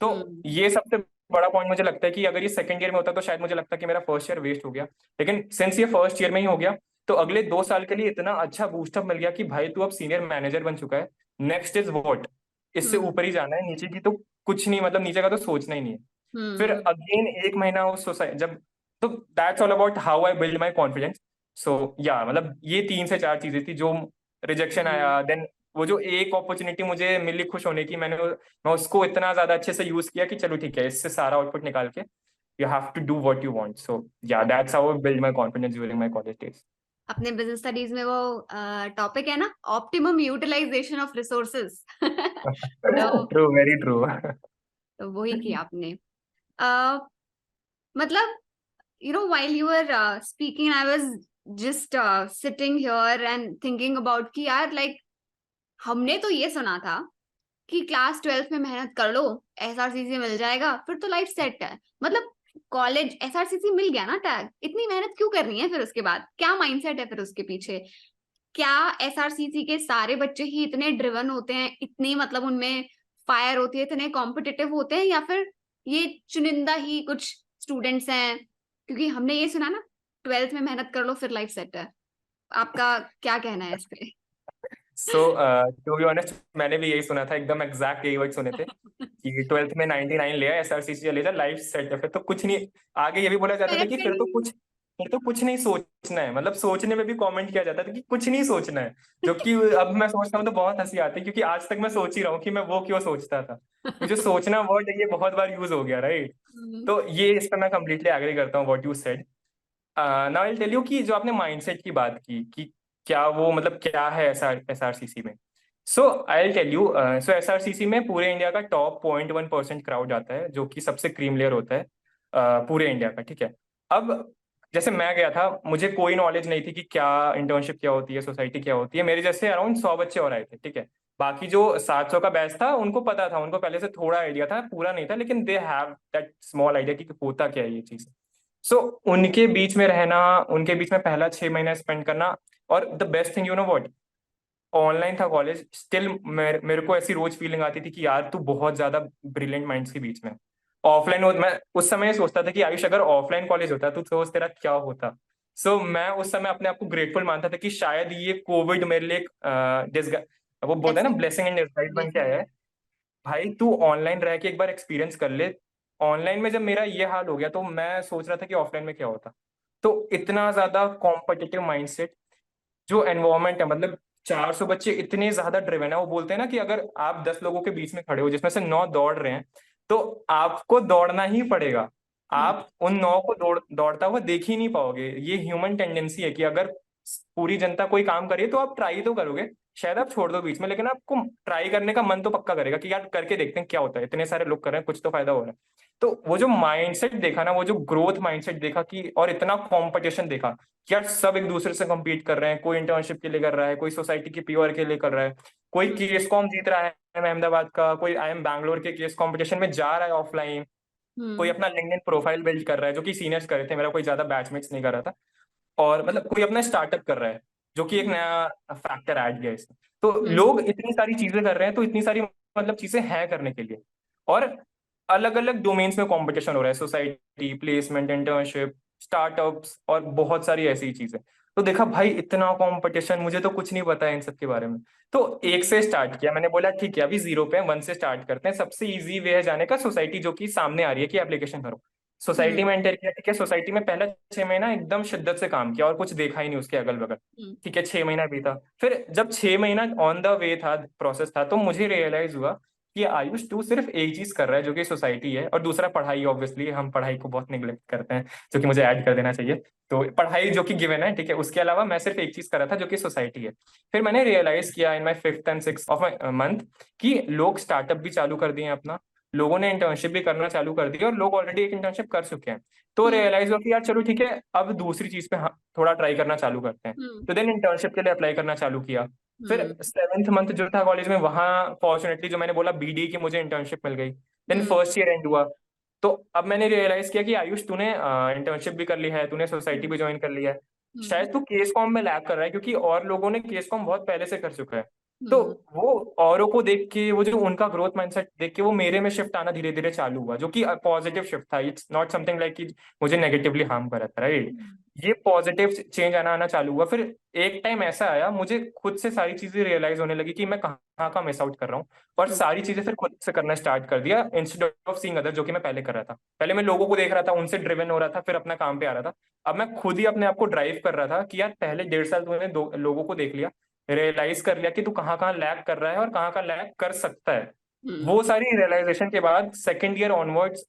तो हम्म। ये सबसे बड़ा पॉइंट मुझे लगता है कि अगर ये सेकंड ईयर में होता तो शायद मुझे लगता कि मेरा फर्स्ट ईयर वेस्ट हो गया। लेकिन सिंस ये फर्स्ट ईयर में ही हो गया, तो अगले 2 साल के लिए इतना अच्छा बूस्टअप मिल गया कि भाई तू अब सीनियर मैनेजर बन चुका है। नेक्स्ट इज व्हाट, इससे हम्म। ऊपर ही जाना है, नीचे की तो कुछ नहीं, मतलब नीचे का तो सोचना ही नहीं है। फिर हम्म। अगेन एक महीना उस सोसाइटी जब, तो that's all about how I build my confidence. So yeah मतलब ये 3 से 4 चीजें थी जो, रिजेक्शन हम्म। आया, देन वो जो एक अपॉर्चुनिटी मुझे मिली खुश होने की, मैं उसको इतना ज्यादा अच्छे से यूज किया कि चलो ठीक है, इससे सारा आउटपुट निकाल के you have to do what you want. So yeah that's how I build my confidence during my college days. अपने बिजनेस स्टडीज में वो टॉपिक है ना, ऑप्टिमम यूटिलाइजेशन ऑफ रिसोर्सेज। तो ट्रू, वेरी ट्रू। वही किया आपने। अ, मतलब while you were speaking, I was just sitting here and thinking about कि यार like हमने तो ये सुना था कि क्लास 12th में मेहनत कर लो, एसआरसीसी मिल जाएगा, फिर तो लाइफ सेट है। मतलब कॉलेज एसआरसीसी मिल गया ना टैग, इतनी मेहनत क्यों करनी है? फिर उसके बाद क्या माइंडसेट है फिर उसके पीछे? क्या एसआरसीसी के सारे बच्चे ही इतने ड्रिवन होते हैं, इतनी उनमें फायर होती है, इतने कॉम्पिटिटिव होते हैं, या फिर ये चुनिंदा ही कुछ स्टूडेंट्स हैं, क्योंकि हमने ये सुना ना, 12th में मेहनत कर लो फिर लाइफ सेट है। आपका क्या कहना है इस पे? सो टू बी ऑनेस्ट, मैंने भी यही सुना था, एकदम एग्जैक्ट यही वर्ड सुने थे कि 12th में 99 ले आया, एसआरसीसी ले जा, लाइफ सेट है, फिर तो कुछ नहीं। आगे ये भी बोला जाता था मेहनत कि करनी नहीं। फिर तो कुछ नहीं सोचना है, मतलब सोचने में भी कमेंट किया जाता था कि कुछ नहीं सोचना है। जो कि अब मैं सोचता हूँ तो बहुत हंसी आती है, क्योंकि आज तक मैं सोच ही रहा हूँ कि मैं वो क्यों सोचता था। ये जो सोचना वर्ड है, ये बहुत बार यूज हो गया, राइट? हम्म, तो ये इस पर मैं कंप्लीटली एग्री करता हूँ what you said. Now I tell you कि जो आपने माइंडसेट की बात की कि क्या वो मतलब क्या है एसआरसीसी में। So I tell you, so SRCC में पूरे इंडिया का टॉप 0.1% क्राउड आता है, जो कि सबसे क्रीम लेयर होता है पूरे इंडिया का, ठीक है। अब जैसे मैं गया था, मुझे कोई नॉलेज नहीं थी कि क्या इंटर्नशिप क्या होती है, सोसाइटी क्या होती है। मेरे जैसे अराउंड 100 बच्चे और आए थे, ठीक है। बाकी जो 700 का बैच था, उनको पता था, उनको पहले से थोड़ा आइडिया था, पूरा नहीं था, लेकिन they have that small idea कि होता क्या है ये चीज। सो उनके बीच में रहना, उनके बीच में पहला 6 महीने स्पेंड करना, और the best thing, you know what, online था कॉलेज, स्टिल मेरे को ऐसी रोज फीलिंग आती थी कि यार तू बहुत ज्यादा ब्रिलियंट माइंड्स के बीच में। ऑफलाइन हो, मैं उस समय सोचता था कि आयुष अगर ऑफलाइन कॉलेज होता तो सोच तेरा क्या होता। सो मैं उस समय अपने आप को ग्रेटफुल मानता था कि शायद ये कोविड मेरे लिए एक वो बोलते हैं ना, blessing, ब्लेसिंग एंड डिसगाइज बन के blessing आया है। है। भाई तू ऑनलाइन रह के एक बार एक्सपीरियंस कर ले। ऑनलाइन में जब मेरा ये हाल हो गया, तो मैं सोच रहा था कि ऑफलाइन में क्या होता। तो इतना ज्यादा कॉम्पिटिटिव माइंडसेट, जो एनवायरमेंट है, मतलब 400 बच्चे इतने ज्यादा ड्रिवन है। वो बोलते हैं ना कि अगर आप 10 लोगों के बीच में खड़े हो जिसमें से 9 दौड़ रहे हैं, तो आपको दौड़ना ही पड़ेगा। हम्म, आप उन 9 को दौड़ता हुआ देख ही नहीं पाओगे। ये ह्यूमन टेंडेंसी है कि अगर पूरी जनता कोई काम करे तो आप ट्राई तो करोगे, शायद आप छोड़ दो बीच में, लेकिन आपको ट्राई करने का मन तो पक्का करेगा कि यार करके देखते हैं क्या होता है, इतने सारे लोग कर रहे हैं, कुछ तो फायदा हो रहा है। तो वो जो माइंडसेट देखा ना, वो जो ग्रोथ माइंडसेट देखा कि, और इतना कंपटीशन देखा कि यार सब एक दूसरे से compete कर रहे हैं, कोई इंटर्नशिप के लिए कर रहा है, कोई सोसाइटी की पीओआर के लिए कर रहा है, कोई हम्म, केस कॉम जीत रहा है अहमदाबाद का, कोई आई एम बैंगलोर के केस कंपटीशन में जा रहा है ऑफलाइन, कोई हम्म, अपना लिंक्डइन प्रोफाइल बिल्ड कर रहा है, जो कि सीनियर्स कर रहे थे, मेरा कोई ज्यादा बैचमेट्स नहीं कर रहा था। और मतलब कोई अपना स्टार्टअप कर रहा है, जो कि एक हम्म, नया फैक्टर ऐड किया इसमें। तो हम्म, लोग इतनी सारी चीजें कर रहे हैं, तो इतनी सारी मतलब चीजें हैं करने के लिए। और अलग अलग डोमेन्स में कंपटीशन हो रहा है, सोसाइटी, प्लेसमेंट, इंटर्नशिप, स्टार्टअप्स, और बहुत सारी ऐसी चीजें। तो देखा भाई इतना कंपटीशन, मुझे तो कुछ नहीं पता है इन सब के बारे में। तो एक से स्टार्ट किया मैंने, बोला ठीक है अभी जीरो पे 1 से स्टार्ट करते हैं। सबसे इजी वे है जाने का सोसाइटी, जो कि सामने आ रही है कि एप्लीकेशन करो। सोसाइटी हम्म, में एंटर किया, ठीक है। सोसाइटी में पहला 6 महीना एकदम शिद्दत से काम किया, और कुछ देखा ही नहीं उसके अगल बगल। हम्म, ठीक है, 6 महीना बीता। फिर जब 6 महीना ऑन द वे था, प्रोसेस था, तो मुझे रियलाइज हुआ कि आयुष तू सिर्फ एक चीज कर रहा है, जो कि सोसाइटी है, और दूसरा पढ़ाई। ऑब्वियसली हम पढ़ाई को बहुत निग्लेक्ट करते हैं, जो कि मुझे ऐड कर देना चाहिए। तो पढ़ाई जो कि गिवन है, ठीक है, उसके अलावा मैं सिर्फ एक चीज कर रहा था, जो कि सोसाइटी है। फिर मैंने रियलाइज किया इन माई 5th and 6th of month कि लोग स्टार्टअप भी चालू कर दिए हैं अपना, लोगों ने इंटर्नशिप भी करना चालू कर दी, और लोग ऑलरेडी एक इंटर्नशिप कर चुके हैं। तो हम्म, रियलाइज हुआ कि यार चलो ठीक है, अब दूसरी चीज पे थोड़ा ट्राई करना चालू करते हैं। हम्म, तो देन इंटर्नशिप के लिए अप्लाई करना चालू किया। फिर हम्म, 7th मंथ जो था कॉलेज में, वहां फॉर्चुनेटली जो मैंने बोला बीडी की मुझे इंटर्नशिप मिल गई। Then hmm, first year end हुआ। तो अब मैंने रियलाइज किया कि आयुष तूने इंटर्नशिप भी कर ली है, तूने सोसाइटी हम्म, भी ज्वाइन कर लिया है। हम्म, शायद तू केस कॉम में लैग कर रहा है, क्योंकि और लोगों ने केस कॉम बहुत पहले से कर चुका है। तो हम्म, वो औरों को देख के, वो जो उनका ग्रोथ माइंडसेट देख के, वो मेरे में शिफ्ट आना धीरे धीरे चालू हुआ, जो कि पॉजिटिव शिफ्ट था। इट्स नॉट समथिंग लाइक कि मुझे नेगेटिवली हार्म कर रहा था, राइट? हम्म, ये पॉजिटिव चेंज आना आना चालू हुआ। फिर एक टाइम ऐसा आया, मुझे खुद से सारी चीजें रियलाइज होने लगी कि मैं कहाँ कहाँ मिस आउट कर रहा हूँ, और हम्म, सारी चीजें फिर खुद से करना स्टार्ट कर दिया, इंस्टेड ऑफ सीइंग अदर, जो कि मैं पहले कर रहा था। पहले मैं लोगों को देख रहा था, उनसे ड्रिवन हो रहा था, फिर अपना काम पे आ रहा था। अब मैं खुद ही अपने आप को ड्राइव कर रहा था कि यार पहले 1.5 साल तूने लोगों को देख लिया, रियलाइज कर लिया कि तू कहाँ कहाँ लैग कर रहा है और कहाँ कहाँ लैग कर सकता है। हम्म, वो सारी रियलाइजेशन के बाद सेकेंड ईयर ऑनवर्ड्स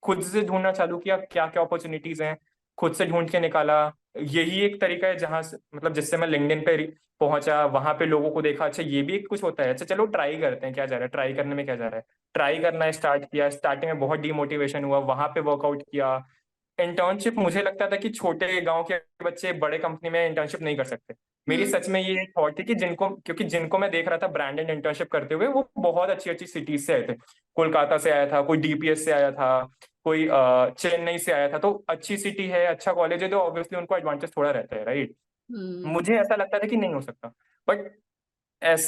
खुद से ढूंढना चालू किया, क्या क्या अपॉर्चुनिटीज हैं, खुद से ढूंढ के निकाला। यही एक तरीका है जहां से, मतलब जिससे मैं लिंक्डइन पे पहुंचा, वहां पे लोगों को देखा, अच्छा ये भी एक कुछ होता है, अच्छा चलो ट्राई करते हैं क्या जा रहा है, ट्राई करने में क्या जा रहा है। ट्राई करना स्टार्ट किया, स्टार्टिंग में बहुत डिमोटिवेशन हुआ, वहां पे वर्कआउट किया। इंटर्नशिप, मुझे लगता था कि छोटे गांव के बच्चे बड़े कंपनी में इंटर्नशिप नहीं कर सकते। मेरी हम्म, सच में ये थॉट थी कि जिनको मैं देख रहा था ब्रांडेड इंटर्नशिप करते हुए, वो बहुत अच्छी अच्छी सिटीज से आए थे। कोलकाता से आया था कोई, डीपीएस से आया था कोई, चेन्नई से आया था। तो अच्छी सिटी है, अच्छा कॉलेज है, तो ऑब्वियसली उनको एडवांटेज थोड़ा रहता है, राइट? हम्म, मुझे ऐसा लगता था कि नहीं हो सकता। बट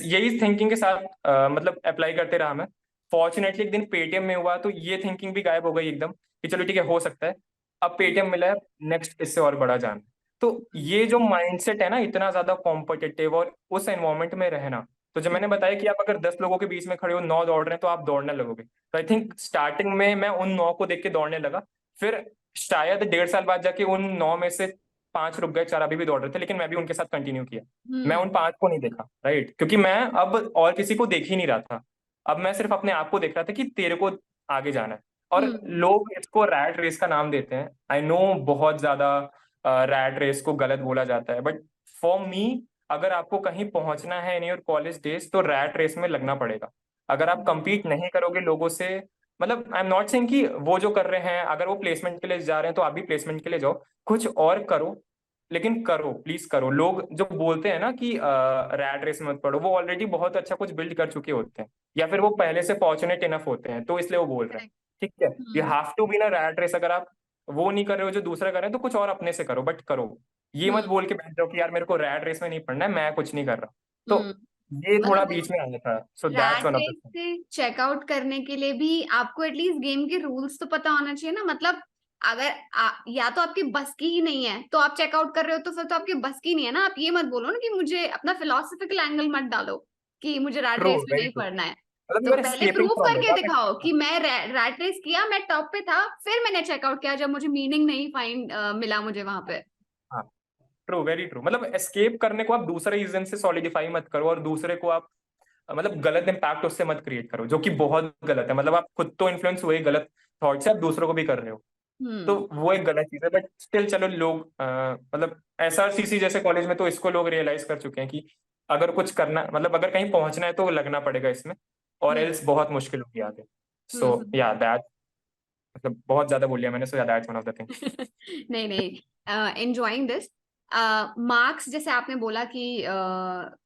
यही थिंकिंग के साथ मतलब अप्लाई करते रहा मैं। फॉर्चुनेटली एक दिन पेटीएम में हुआ तो ये थिंकिंग भी गायब हो गई एकदम कि चलो ठीक है हो सकता है, अब पेटीएम मिला है, नेक्स्ट इससे और बड़ा जान। तो ये जो माइंडसेट है ना, इतना ज्यादा कॉम्पिटिटिव और उस एनवायरमेंट में रहना, तो जब मैंने बताया कि आप अगर 10 लोगों के बीच में खड़े हो, 9 दौड़ रहे हैं, तो आप दौड़ने लगोगे। तो आई थिंक स्टार्टिंग में मैं उन 9 को देख के दौड़ने लगा, फिर शायद 1.5 साल बाद जाके उन 9 में से 5 रुक गए, 4 अभी भी दौड़ रहे थे, लेकिन मैं भी उनके साथ कंटिन्यू किया। मैं उन 5 को नहीं देखा, राइट, क्योंकि मैं अब और किसी को देख ही नहीं रहा था। अब मैं सिर्फ अपने आप को देख रहा था कि तेरे को आगे जाना है। और लोग इसको रैट रेस का नाम देते हैं, आई नो बहुत ज्यादा रैट रेस को गलत बोला जाता है, बट फॉर मी अगर आपको कहीं पहुंचना है इन योर कॉलेज डेज तो रैट रेस में लगना पड़ेगा। अगर आप compete नहीं करोगे लोगों से, मतलब आई एम नॉट सेइंग कि वो जो कर रहे हैं अगर वो प्लेसमेंट के लिए जा रहे हैं तो आप भी प्लेसमेंट के लिए जाओ, कुछ और करो, लेकिन करो, प्लीज करो। लोग जो बोलते हैं ना कि रैट रेस मत पढ़ो, वो ऑलरेडी बहुत अच्छा कुछ बिल्ड कर चुके होते हैं, या फिर वो पहले से फॉर्चुनेट इनफ होते हैं, तो इसलिए वो बोल रहे हैं। करेक्ट। ठीक है, यू हैव टू बी ना रैट रेस। अगर आप वो नहीं कर रहे हो जो दूसरा कर रहे हैं तो कुछ और अपने से करो, बट करो। ये मत बोल के बैठ जाओ कि यार मेरे को रैट रेस में नहीं पढ़ना है, मैं कुछ नहीं कर रहा। तो ये थोड़ा मतलब बीच में आया था, so that's rat one of the race thing. से चेकआउट करने के लिए भी आपको एटलीस्ट गेम के रूल्स तो पता होना चाहिए ना। मतलब अगर या तो आपकी बस की ही नहीं है तो आप चेकआउट कर रहे हो, तो फिर तो आपकी बस की नहीं है ना। आप ये मत बोलो ना कि मुझे अपना फिलोसफिकल एंगल मत डालो कि मुझे रैट ट्रू, रेस में वेरी नहीं ट्रू। पढ़ना है। मतलब तो यू आर पहले एस्केपिंग प्रूव फ्रॉम करके इट। दिखाओ कि मैं रैट रेस किया, मैं टॉप पे था, फिर मैंने चेकआउट किया जब मुझे मीनिंग नहीं फाइंड मिला मुझे वहां पे। हाँ, ट्रू, वेरी ट्रू। मतलब एस्केप करने को आप दूसरे रीजन से सॉलिडिफाई मत करो, और दूसरे को आप मतलब गलत इंपैक्ट उससे मत क्रिएट करो, जो कि बहुत गलत है। मतलब आप खुद तो इन्फ्लुएंस हुए गलत थॉट से, आप दूसरों को भी कर रहे हो, तो हम्म। वो एक गलत चीज है। बट स्टिल चलो लोग मतलब एसआरसीसी जैसे कॉलेज में तो इसको लोग रियलाइज कर चुके हैं कि अगर कुछ करना, मतलब अगर कहीं पहुंचना है तो लगना पड़ेगा इसमें, और हम्म। एल्स बहुत मुश्किल होगी आगे। सो हम्म। या दैट, मतलब बहुत ज्यादा बोल लिया मैंने, सो yeah that's one of the thing. नहीं नहीं, एंजॉइंग दिस। मार्क्स जैसे आपने बोला कि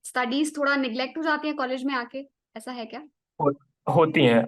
स्टडीज थोड़ा निग्लेक्ट हो जाती है कॉलेज में आके, ऐसा है क्या? हो, होती हैं,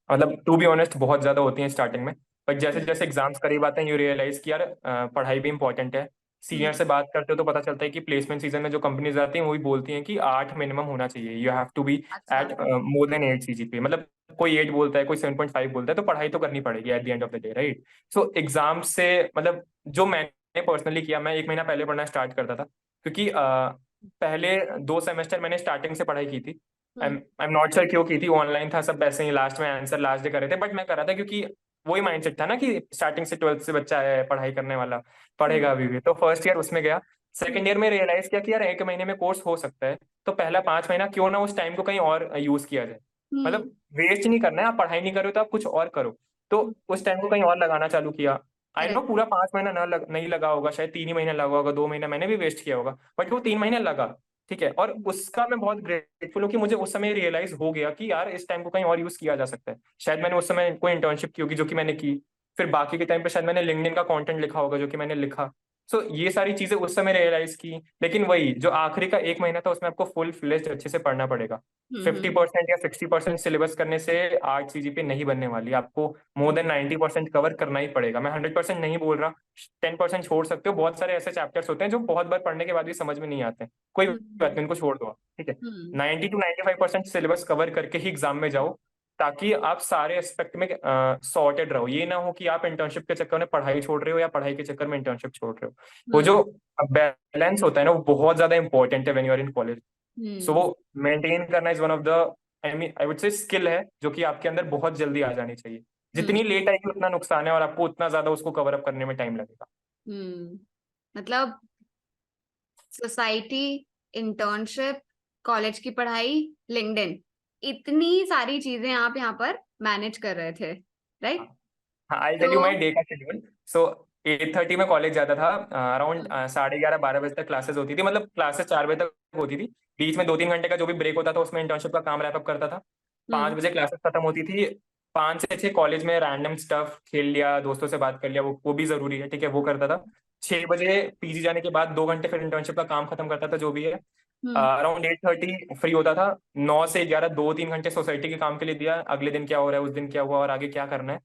मतलब टू बी ऑनेस्ट बहुत ज्यादा होती हैं स्टार्टिंग में। बट जैसे हम्म। जैसे एग्जाम्स करीब आते हैं यू रियलाइज कि यार पढ़ाई भी इंपॉर्टेंट है। हम्म। सीनियर से बात करते हो तो पता चलता है कि प्लेसमेंट सीजन में जो कंपनीज आती हैं वो भी बोलती हैं कि 8 मिनिमम होना चाहिए, यू हैव टू बी अच्छा। At more than 8 CGPA. मतलब कोई 8 बोलता है, कोई 7.5 बोलता है, तो पढ़ाई तो करनी पड़ेगी eight the end of the day, right. So exam से मतलब जो मैंने पर्सनली किया, मैं 1 महीना पहले पढ़ना स्टार्ट करता था, क्योंकि पहले 2 सेमेस्टर मैंने स्टार्टिंग से पढ़ाई की थी। आई हम्म। एम नॉट श्योर क्यों की थी, ऑनलाइन था सब, ऐसे ही लास्ट में आंसर लास्ट डे कर रहे थे, बट मैं कर रहा था क्योंकि वही माइंडसेट था ना कि स्टार्टिंग से 12th से बच्चा है पढ़ाई करने वाला, हम्म। पढ़ेगा अभी भी। तो फर्स्ट ईयर उसमें गया। हम्म। सेकंड ईयर में रियलाइज किया कि यार 1 महीने में कोर्स हो सकता है, तो पहला 5 महीना क्यों ना उस टाइम को कहीं और यूज किया जाए। हम्म। मतलब वेस्ट नहीं करना है, आप पढ़ाई नहीं कर रहे हो तो आप कुछ और करो। तो उस टाइम को कहीं और लगाना चालू किया। I know correct. पूरा 5 महीना नहीं लगा होगा, शायद 3 ही महीने लगा होगा, 2 महीना मैंने भी वेस्ट किया होगा, बट वो 3 महीने लगा। ठीक है, और उसका मैं बहुत ग्रेटफुल हूँ कि मुझे उस समय रियलाइज हो गया कि यार इस टाइम को कहीं और यूज किया जा सकता है। शायद मैंने उस समय कोई इंटर्नशिप की होगी जो कि मैंने की, फिर बाकी के टाइम पे शायद मैंने लिंक्डइन का कंटेंट लिखा होगा जो कि मैंने लिखा। सो ये सारी चीजें उस समय रियलाइज की। लेकिन वही जो आखिरी का 1 महीना था उसमें आपको फुल फ्लेज्ड अच्छे से पढ़ना पड़ेगा। हम्म। 50% या 60% सिलेबस करने से 8 सीजीपीए नहीं बनने वाली, आपको मोर देन 90% कवर करना ही पड़ेगा। मैं 100% नहीं बोल रहा, 10% छोड़ सकते हो। बहुत सारे ऐसे चैप्टर्स होते हैं जो बहुत बार पढ़ने के बाद भी समझ में नहीं आते हैं, कोई बात हम्म। नहीं, उनको छोड़ दो आप, ठीक है। हम्म। 90 to 95% सिलेबस कवर करके ही एग्जाम में जाओ, ताकि आप सारे एस्पेक्ट में सॉर्टेड रहो। ये ना हो कि आप इंटर्नशिप के चक्कर में पढ़ाई छोड़ रहे हो या पढ़ाई के चक्कर में इंटर्नशिप छोड़ रहे हो। वो हम्म। जो बैलेंस होता है ना, वो बहुत ज्यादा इंपॉर्टेंट है when you are in college. So hmm. वो मेंटेन करना is one of the, I mean I would say skill है जो कि आपके अंदर बहुत जल्दी आ जानी चाहिए। हम्म। जितनी लेट आएगी उतना नुकसान है, और आपको उतना ज्यादा उसको कवर अप करने में टाइम लगेगा। मतलब सोसाइटी, इंटर्नशिप, कॉलेज की पढ़ाई, लिंक्डइन, इतनी सारी चीजें आप यहाँ पर मैनेज कर रहे थे, राइट? हाँ, आई टेल तो यू माई डे का शेड्यूल। सो 8:30 में कॉलेज जाता था, अराउंड 11:30-12 बजे तक क्लासेस होती थी। मतलब क्लासेस 4 बजे तक होती थी, बीच में 2-3 घंटे का जो भी ब्रेक होता था उसमें इंटर्नशिप का काम रैप अप करता था। पाँच हम्म। बजे क्लासेस खत्म होती थी। 5 से 6 कॉलेज में रैंडम स्टफ खेल लिया, दोस्तों से बात कर लिया, वो भी जरूरी है, ठीक है, वो करता था। 6 बजे पीजी जाने के बाद 2 घंटे फिर इंटर्नशिप का काम खत्म करता था जो भी है। हम्म। अराउंड 8:30 फ्री होता था। 9 से 11 2-3 घंटे सोसाइटी के काम के लिए दिया, अगले दिन क्या हो रहा है, उस दिन क्या हुआ और आगे क्या करना है।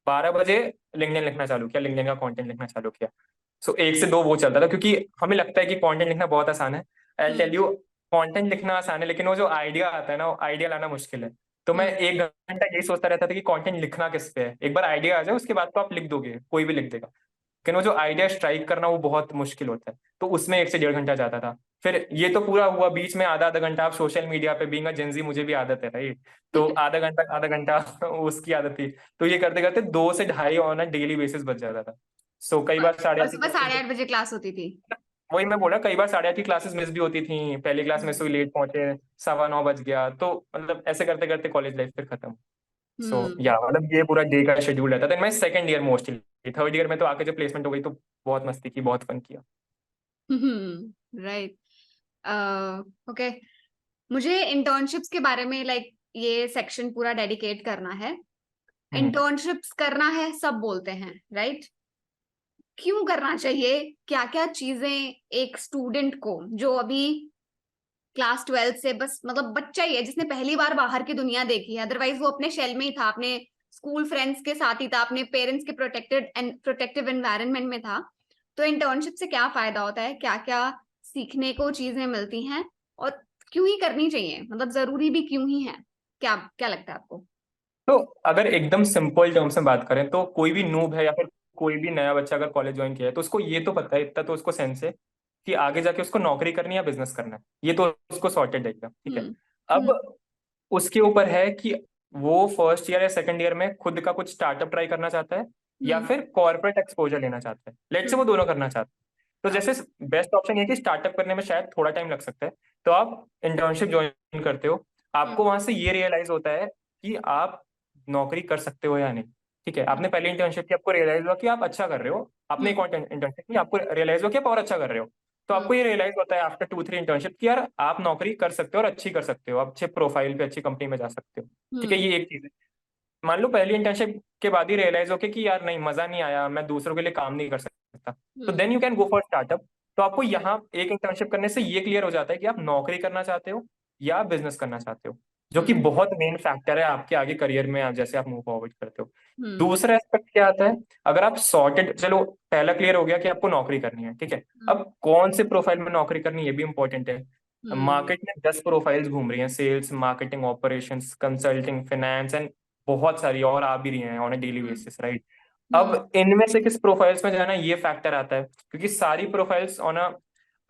12 बजे लिंक्डइन लिखना चालू किया, लिंक्डइन का कंटेंट लिखना चालू किया। सो 1 से 2 वो चलता था, क्योंकि हमें लगता है कि कंटेंट लिखना बहुत आसान है। I tell hmm. You, content लिखना आसान है, लेकिन वो जो आइडिया आता है ना, वो आइडिया लाना मुश्किल है। तो मैं 1 घंटा यही सोचता रहता था कि कंटेंट लिखना किस पे है। एक बार आइडिया आ जाए उसके बाद तो आप लिख दोगे, कोई भी लिख देगा, लेकिन वो जो आइडिया स्ट्राइक करना वो बहुत मुश्किल होता है। तो उसमें 1 से 1.5 घंटा जाता था। फिर ये तो पूरा हुआ, बीच में आधा आधा घंटा आप सोशल मीडिया पे, बीइंग अ जेंजी मुझे भी आदत है राइट, तो आधा घंटा उसकी आदत थी। तो ये करते करते 2 से 2.5 ऑन अ डेली बेसिस बच जाता था। सो कई बार साढ़े और आठ की सुबह क्लासेस, 8:30 बजे क्लास होती थी। वही मैं बोला, कई बार 8:30 की क्लासेस मिस भी होती थी, पहली क्लास में से लेट पहुंचे, 9:15 बज गया, तो मतलब ऐसे करते करते कॉलेज लाइफ फिर खत्म। सो हम्म। या मतलब ये पूरा डे का शेड्यूल रहता था। मैं second year mostly, third year में तो आके जब प्लेसमेंट हो गई तो बहुत मस्ती की, बहुत फन किया। राइट। ओके, मुझे इंटर्नशिप्स के बारे में लाइक ये सेक्शन पूरा डेडिकेट करना है। हम्म इंटर्नशिप्स करना है सब बोलते हैं, राइट? क्यों करना चाहिए? क्या क्या चीजें एक स्टूडेंट को जो अभी क्लास 12 से बस मतलब बच्चा ही है जिसने पहली बार बाहर की दुनिया देखी है, अदरवाइज वो अपने शेल में ही था, अपने स्कूल फ्रेंड्स के साथ ही था, अपने पेरेंट्स के प्रोटेक्टेड एंड प्रोटेक्टिव एनवायरनमेंट में था। तो इंटर्नशिप से क्या फायदा होता है, क्या क्या सीखने को चीजें मिलती हैं, और क्यों ही करनी चाहिए, मतलब जरूरी भी क्यों ही है? क्या क्या लगता है आपको? तो अगर एकदम सिंपल टर्म्स में बात करें तो कोई भी नूब है या फिर कोई भी नया बच्चा अगर कॉलेज ज्वाइन किया है तो उसको ये तो पता है, इतना तो उसको सेंस है कि आगे जाके उसको नौकरी करनी है या बिजनेस करना है, ये तो उसको सॉर्टेड है एकदम, ठीक है। हम्म। अब उसके ऊपर है कि वो फर्स्ट ईयर या सेकंड ईयर में खुद का कुछ स्टार्टअप ट्राई करना चाहता है या हम्म। फिर कॉर्पोरेट एक्सपोजर लेना चाहता है, लेट से वो दोनों करना चाहता है। तो जैसे बेस्ट ऑप्शन ये है कि स्टार्टअप करने में शायद थोड़ा टाइम लग सकता है, तो आप इंटर्नशिप ज्वाइन करते हो, आपको वहां से ये रियलाइज होता है कि आप नौकरी कर सकते हो या नहीं। ठीक है, आपने पहले इंटर्नशिप की, आपको रियलाइज हुआ कि आप अच्छा कर रहे हो, आपने एक और इंटर्नशिप की, आपको रियलाइज हुआ कि आप और अच्छा कर रहे हो, तो आपको ये रियलाइज होता है आफ्टर 2-3 इंटर्नशिप कि यार आप नौकरी कर सकते हो और अच्छी कर सकते हो, आप अच्छे प्रोफाइल पे अच्छी कंपनी में जा सकते हो। ठीक है, ये एक चीज है। मान लो पहली इंटर्नशिप के बाद ही रियलाइज हो कि यार नहीं, मजा नहीं आया, मैं दूसरों के लिए काम नहीं कर सकता, तो then you can go for startup. तो आपको यहाँ एक इंटर्नशिप करने से ये क्लियर हो जाता है कि आप नौकरी करना चाहते हो या बिजनेस करना चाहते हो, जो कि बहुत मेन फैक्टर है आपके आगे करियर में, जैसे आप मूव फॉरवर्ड करते हो। दूसरा एस्पेक्ट क्या आता है, अगर आप सॉर्टेड, चलो पहला क्लियर हो गया कि आपको नौकरी करनी है, ठीक है। अब कौन से प्रोफाइल में नौकरी करनी है ये भी इंपॉर्टेंट है। मार्केट में 10 प्रोफाइल्स घूम रही हैं, sales, marketing, operations, consulting, finance and बहुत सारी और आ भी रही हैं on a daily basis, right. अब इनमें से किस प्रोफाइल्स में जाना, ये फैक्टर आता है, क्योंकि सारी प्रोफाइल्स ऑन अ,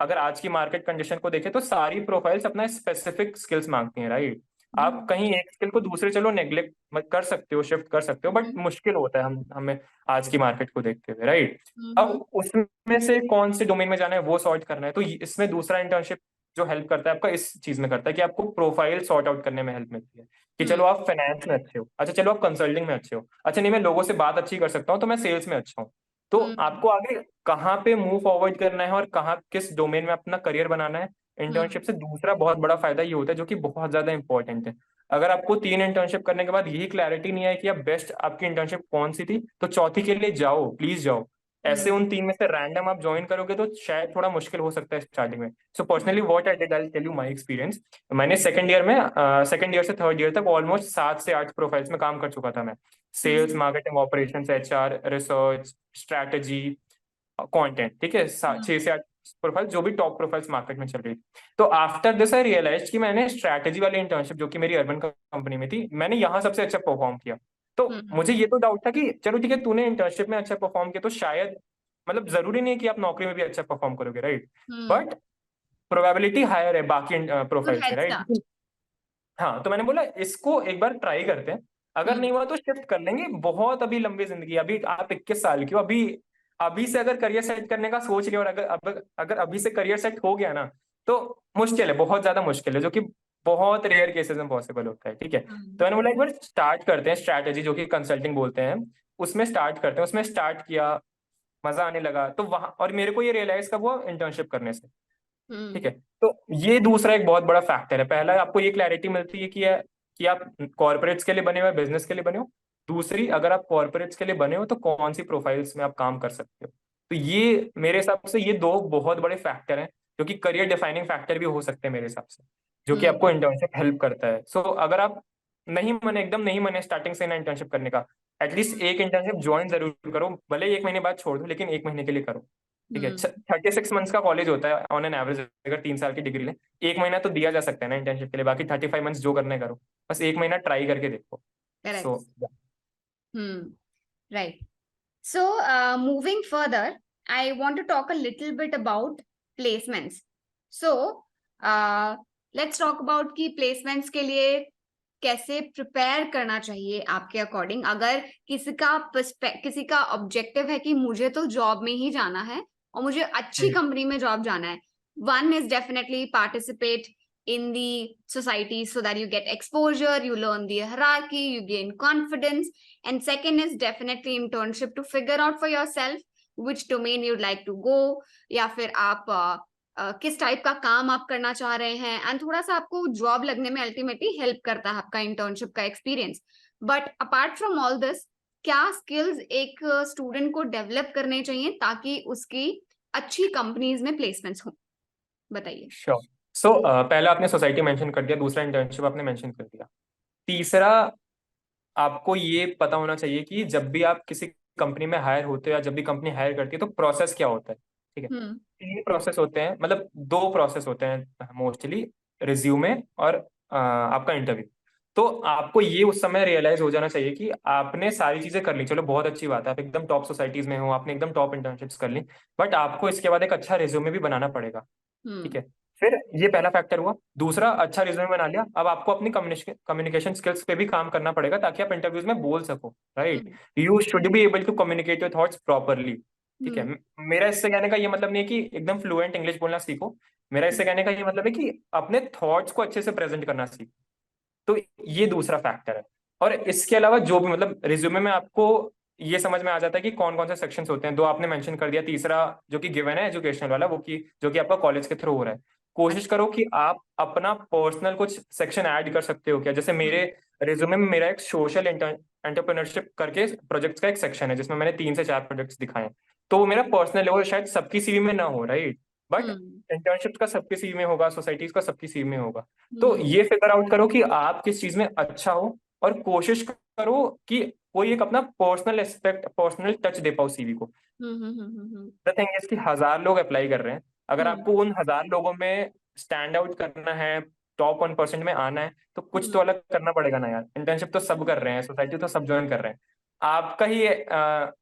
अगर आज की मार्केट कंडीशन को देखें तो सारी प्रोफाइल्स अपना स्पेसिफिक स्किल्स मांगती हैं, राइट। आप कहीं एक स्किल को दूसरे चलो नेग्लेक्ट मत कर सकते हो, शिफ्ट कर सकते हो, बट मुश्किल होता है हम हमें आज की मार्केट को देखते हुए, राइट। अब उसमें से कौन से डोमेन में जाना है वो सॉर्ट करना है, तो इसमें दूसरा इंटर्नशिप जो हेल्प करता है आपका इस चीज में करता है कि आपको प्रोफाइल सॉर्ट आउट करने में हेल्प मिलती है कि चलो आप फाइनेंस में अच्छे हो, अच्छा चलो आप कंसल्टिंग में अच्छे हो, अच्छा नहीं मैं लोगों से बात अच्छी कर सकता हूँ तो मैं सेल्स में अच्छा हूँ। तो आपको आगे कहाँ पे मूव फॉरवर्ड करना है और कहाँ किस डोमेन में अपना करियर बनाना है, इंटर्नशिप से दूसरा बहुत बड़ा फायदा ये होता है, जो कि बहुत ज्यादा इंपॉर्टेंट है। अगर आपको 3 इंटर्नशिप करने के बाद यही क्लैरिटी नहीं है कि आप बेस्ट आपकी इंटर्नशिप कौन सी थी, तो चौथी के लिए जाओ, प्लीज जाओ। ऐसे उन 3 में से रैंडम आप ज्वाइन करोगे तो शायद थोड़ा मुश्किल हो सकता है स्टार्टिंग में। So personally what I did, I tell you my experience. मैंने सेकंड ईयर से थर्ड ईयर तक ऑलमोस्ट 7 से 8 प्रोफाइल्स में काम कर चुका था मैं। Sales, marketing, operations, HR, research, strategy, content, ठीक है, 6 से 8 प्रोफाइल, जो भी टॉप प्रोफाइल्स मार्केट में चल रही। तो आफ्टर दिस आई रियलाइज कि मैंने स्ट्रैटेजी वाली इंटर्नशिप जो कि मेरी अर्बन कंपनी में थी, मैंने यहाँ सबसे अच्छा परफॉर्म किया। तो मुझे ये तो डाउट था कि चलो ठीक है, तूने इंटर्नशिप में अच्छा परफॉर्म किया तो शायद, मतलब जरूरी नहीं है कि आप नौकरी में भी अच्छा परफॉर्म करोगे, राइट, बट प्रोबेबिलिटी हायर है बाकी गुड प्रोफाइल से, हेड राइट। स्टार्ट। हाँ, तो मैंने बोला इसको एक बार ट्राई करते हैं, अगर नहीं हुआ तो शिफ्ट कर लेंगे, बहुत अभी लंबी जिंदगी है। अभी आप 21 साल की हो, अभी अभी से अगर करियर सेट करने का सोच रहे हो और अगर अभी से करियर सेट हो गया ना, तो मुश्किल है, बहुत ज्यादा मुश्किल है, जो कि बहुत रेयर केसेस में पॉसिबल होता है, ठीक है। तो मैंने बोला एक बार स्टार्ट करते हैं स्ट्रैटेजी, जो कि कंसल्टिंग बोलते हैं, उसमें स्टार्ट करते हैं। उसमें स्टार्ट किया, मजा आने लगा, तो वहां और मेरे को ये रियलाइज कब हुआ, इंटर्नशिप करने से, ठीक है। तो ये दूसरा एक बहुत बड़ा फैक्टर है। पहला, आपको ये क्लैरिटी मिलती है कि आप कॉर्पोरेट्स के लिए बने हो, बिजनेस के लिए बने हो। दूसरी, अगर आप कॉर्पोरेट्स के लिए बने हो तो कौन सी प्रोफाइल्स में आप काम कर सकते हो। तो ये मेरे हिसाब से ये दो बहुत बड़े फैक्टर हैं, जो कि करियर डिफाइनिंग फैक्टर भी हो सकते हैं मेरे हिसाब से, जो कि आपको इंटर्नशिप हेल्प करता है। सो अगर आप एकदम नहीं मने स्टार्टिंग से ना इंटर्नशिप करने का, एटलीस्ट एक इंटर्नशिप ज्वाइन जरूर करो, भले ही 1 महीने बाद छोड़ दो, लेकिन 1 महीने के लिए करो। ठीक है, हम्म 36 मंथ्स का कॉलेज होता है ऑन एन एवरेज। अगर 3 साल की डिग्री ले, 1 महीना तो दिया जा सकता है ना इंटर्नशिप के लिए, बाकी 35 मंथ्स जो करने करो, बस 1 महीना ट्राई करके देखो। Correct so right So, moving further, I want to talk a little bit about placements. So, uh, let's talk about कि placements के लिए कैसे प्रिपेयर करना चाहिए आपके अकॉर्डिंग, अगर किसी का ऑब्जेक्टिव है कि मुझे तो जॉब में ही जाना है और मुझे अच्छी कंपनी में जॉब जाना है. One is definitely participate in the society so that you get exposure, you learn the hierarchy, you gain confidence. And second is definitely internship to figure out for yourself which domain you'd like to go, या फिर आप किस type का काम आप करना चाह रहे हैं, एंड थोड़ा सा आपको जॉब लगने में अल्टीमेटली हेल्प करता है आपका इंटर्नशिप का experience. But apart from all this, क्या स्किल्स एक स्टूडेंट को डेवलप करने चाहिए ताकि उसकी अच्छी कंपनीज में प्लेसमेंट्स हो? बताइए. श्योर. सो पहला आपने सोसाइटी मेंशन कर दिया, दूसरा इंटर्नशिप आपने मेंशन कर दिया, तीसरा आपको ये पता होना चाहिए कि जब भी आप किसी कंपनी में हायर होते हो या जब भी कंपनी हायर करती है तो प्रोसेस क्या होता है. ठीक है, हम्म 3 प्रोसेस होते हैं, मतलब 2 प्रोसेस होते हैं मोस्टली, रिज्यूमे और आपका इंटरव्यू. तो आपको ये उस समय रियलाइज हो जाना चाहिए कि आपने सारी चीजें कर ली, चलो बहुत अच्छी बात है, आप एकदम टॉप सोसाइटीज में हो, आपने एकदम टॉप इंटर्नशिप्स कर ली, बट आपको इसके बाद एक अच्छा रिज्यूमे भी बनाना पड़ेगा. ठीक हम्म है, फिर ये पहला फैक्टर हुआ. दूसरा, अच्छा रिज्यूमे बना लिया, अब आपको अपनी कम्युनिकेशन स्किल्स पे भी काम करना पड़ेगा ताकि आप इंटरव्यूज में बोल सको. Right, hmm you should be able to communicate your thoughts properly. ठीक है, हम्म मेरा इससे कहने का ये मतलब नहीं है कि एकदम फ्लुएंट इंग्लिश बोलना सीखो, मेरा इससे कहने का ये मतलब है कि अपने थॉट्स को अच्छे से प्रेजेंट करना सीखो. तो ये दूसरा फैक्टर है. और इसके अलावा जो भी, मतलब रिज्यूमे में आपको ये समझ में आ जाता है कि कौन कौन से सेक्शंस होते हैं. दो आपने मेंशन कर दिया, तीसरा जो कि गिवन है एजुकेशनल वाला, वो कि जो कि आपका कॉलेज के थ्रू हो रहा है. कोशिश करो कि आप अपना पर्सनल कुछ सेक्शन ऐड कर सकते हो क्या. जैसे मेरे रिज्यूमे में मेरा एक सोशल एंटरप्रेन्योरशिप करके प्रोजेक्ट्स का एक सेक्शन है जिसमें मैंने 3 से 4 प्रोजेक्ट्स दिखाए हैं. तो वो मेरा पर्सनल लेवल शायद सबकी सीवी में ना हो, राइट, बट हम्म इंटर्नशिप का सबकी सीवी में होगा, सोसाइटीज का सबकी सीवी में होगा. तो हम्म ये फिगर आउट करो कि आप किस चीज में अच्छा हो, और कोशिश करो कि कोई एक अपना पर्सनल एस्पेक्ट, पर्सनल टच दे पाओ सीवी को. हम्म द थिंग इज कि 1,000 लोग अप्लाई कर रहे हैं, अगर हम्म आपको उन 1,000 लोगों में स्टैंड आउट करना है, टॉप 1% में आना है, तो कुछ तो हम्म अलग करना पड़ेगा ना यार. इंटर्नशिप तो सब कर रहे हैं, सोसाइटी तो सब ज्वाइन कर रहे हैं, आपका ही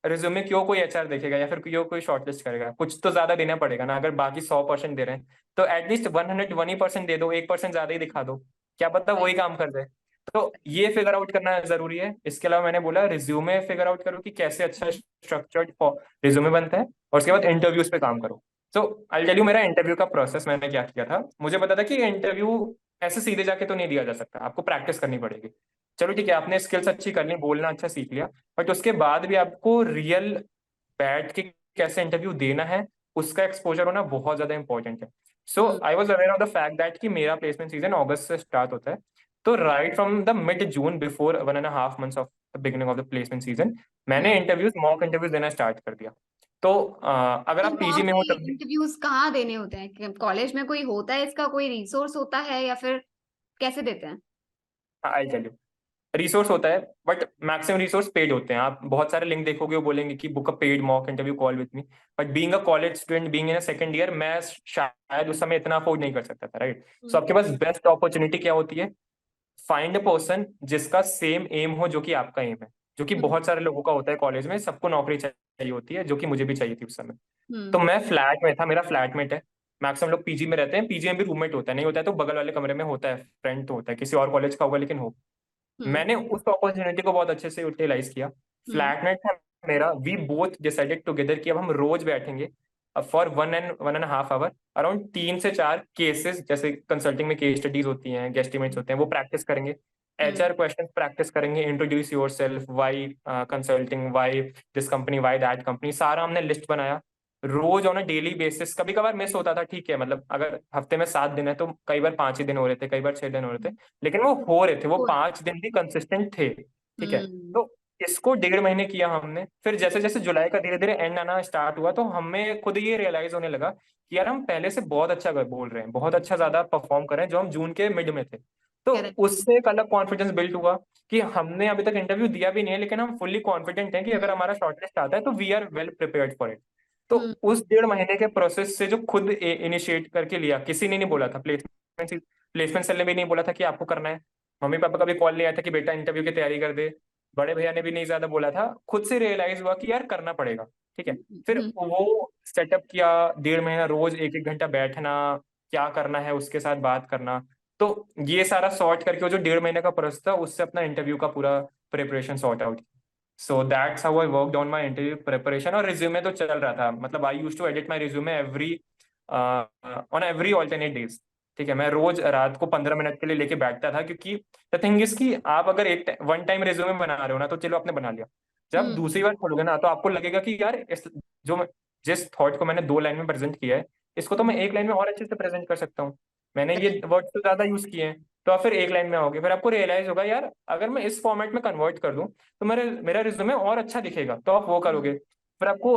रिज्यूमे क्यों कोई एचआर देखेगा या फिर क्यों कोई शॉर्टलिस्ट करेगा. कुछ तो ज्यादा देना पड़ेगा ना. अगर बाकी 100% दे रहे हैं तो एटलीस्ट 101% दे दो, 1% ज्यादा ही दिखा दो, क्या पता वही राइट काम कर दे. तो ये फिगर आउट करना जरूरी है. इसके अलावा मैंने बोला रिज्यूमे फिगर आउट करो कि कैसे अच्छा स्ट्रक्चर्ड रिज्यूमे बनता है, और उसके बाद इंटरव्यूज पे काम करो. सो आई टेल यू मेरा इंटरव्यू का प्रोसेस मैंने क्या किया था. मुझे पता था कि इंटरव्यू ऐसे सीधे जाके तो नहीं दिया जा सकता, आपको प्रैक्टिस करनी पड़ेगी. चलो ठीक है, आपने स्किल्स अच्छी कर ली, बोलना अच्छा सीख लिया, बट उसके बाद भी आपको रियल बैठ के कैसे इंटरव्यू देना है उसका एक्सपोजर होना बहुत ज्यादा इंपॉर्टेंट है. So hmm I was aware of the fact that कि मेरा प्लेसमेंट सीजन अगस्त से स्टार्ट होता है. तो right from the mid June, before 1.5 months of the beginning of the placement season, मैंने इंटरव्यूज, मॉक इंटरव्यूज देना स्टार्ट कर दिया. तो अगर तो आप पीजी मॉक में हो तब भी, इंटरव्यूज कहाँ देने होते हैं? कॉलेज में कोई होता है, इसका कोई रिसोर्स होता है, या फिर कैसे देते हैं? आई टेल यू, रिसोर्स होता है, बट मैक्सिमम रिसोर्स पेड होते हैं. आप बहुत सारे लिंक देखोगे वो बोलेंगे कि book a paid mock interview call with me, but being a college student, being in a second year, मैं शायद उस समय इतना अफोर्ड नहीं कर सकता था. राइट, सो हम्म आपके पास बेस्ट अपॉर्चुनिटी क्या होती है, फाइंड अ पर्सन जिसका सेम एम हो जो कि आपका एम है, जो कि हम्म बहुत सारे लोगों का होता है. कॉलेज में सबको नौकरी चाहिए होती है, जो कि मुझे भी चाहिए थी उस समय. तो हम्म मैं फ्लैट में था, मेरा फ्लैटमेट है. मैक्सिमम लोग पीजी में रहते हैं, पीजी में भी रूममेट होता है, नहीं होता है तो बगल वाले कमरे में होता है, फ्रेंड तो होता है, किसी और कॉलेज का होगा लेकिन हो. हम्म मैंने उस अपॉर्चुनिटी को बहुत अच्छे से यूटिलाइज किया. हम्म फ्लैटमेट था मेरा, वी बोथ डिसाइडेड टुगेदर कि अब हम रोज बैठेंगे फॉर 1 and 1.5 आवर, अराउंड 3 से 4 केसेस, जैसे कंसल्टिंग में केस स्टडीज होती हैं, गेस्टिमेट्स होते हैं, वो प्रैक्टिस करेंगे. हम्म एचआर क्वेश्चन प्रैक्टिस करेंगे, introduce yourself, why consulting, why this company, why that company, सारा हमने लिस्ट बनाया. रोज ऑन अ डेली बेसिस, कभी कभार मिस होता था, ठीक है, मतलब अगर हफ्ते में 7 दिन है तो कई बार 5 ही दिन हो रहे थे, कई बार 6 दिन हो रहे थे, लेकिन वो हो रहे थे, वो हो रहा है. 5 दिन भी कंसिस्टेंट थे. ठीक है, हम्म तो इसको 1.5 महीने किया हमने. फिर जैसे जैसे जुलाई का धीरे धीरे एंड आना स्टार्ट हुआ तो हमें खुद ये रियलाइज होने लगा कि यार हम पहले से बहुत अच्छा बोल रहे हैं, बहुत अच्छा ज्यादा परफॉर्म कर रहे हैं जो हम जून के मिड में थे. तो करेक्ट. उससे एक अलग कॉन्फिडेंस बिल्ड हुआ कि हमने अभी तक इंटरव्यू दिया भी नहीं है, लेकिन हम फुल्ली कॉन्फिडेंट हैं कि अगर हमारा शॉर्टलिस्ट आता है तो we are well prepared for it. तो हम्म उस 1.5 महीने के प्रोसेस से जो खुद इनिशिएट करके लिया, किसी ने नहीं बोला था, प्लेसमेंट सेल ने भी नहीं बोला था कि आपको करना है, मम्मी पापा का भी कॉल नहीं आया था कि बेटा इंटरव्यू की तैयारी कर दे, बड़े भैया ने भी नहीं ज्यादा बोला था, खुद से रियलाइज हुआ कि यार करना पड़ेगा। ठीक है, फिर हम्म वो सेटअप किया, 1.5 महीना रोज 1-1 घंटा बैठना, क्या करना है उसके साथ बात करना। तो ये सारा सॉर्ट करके वो जो 1.5 महीने का प्रोसेस था, उससे अपना इंटरव्यू का पूरा preparation sort out. So that's how I worked on my interview preparation. और रिज्यूमे तो चल रहा था, मतलब I used to edit my resume every on every alternate days. ठीक है, मैं रोज रात को 15 मिनट के लिए लेके बैठता था, क्योंकि द थिंग इज कि आप अगर वन टाइम रिज्यूमे बना रहे हो ना, तो चलो आपने बना लिया, जब हम्म दूसरी बार खोलोगे ना, तो आपको लगेगा कि यार जिस थॉट को मैंने 2 लाइन में प्रेजेंट किया है, इसको तो मैं 1 लाइन में और अच्छे से प्रेजेंट कर सकता हूँ। मैंने ये राइट वर्ड तो ज्यादा यूज किए हैं, तो आप फिर 1 लाइन में आओगे, फिर आपको रियलाइज होगा यार अगर मैं इस फॉर्मेट में कन्वर्ट कर दूं, तो मेरा रिज्यूमे और अच्छा दिखेगा, तो आप वो करोगे। फिर आपको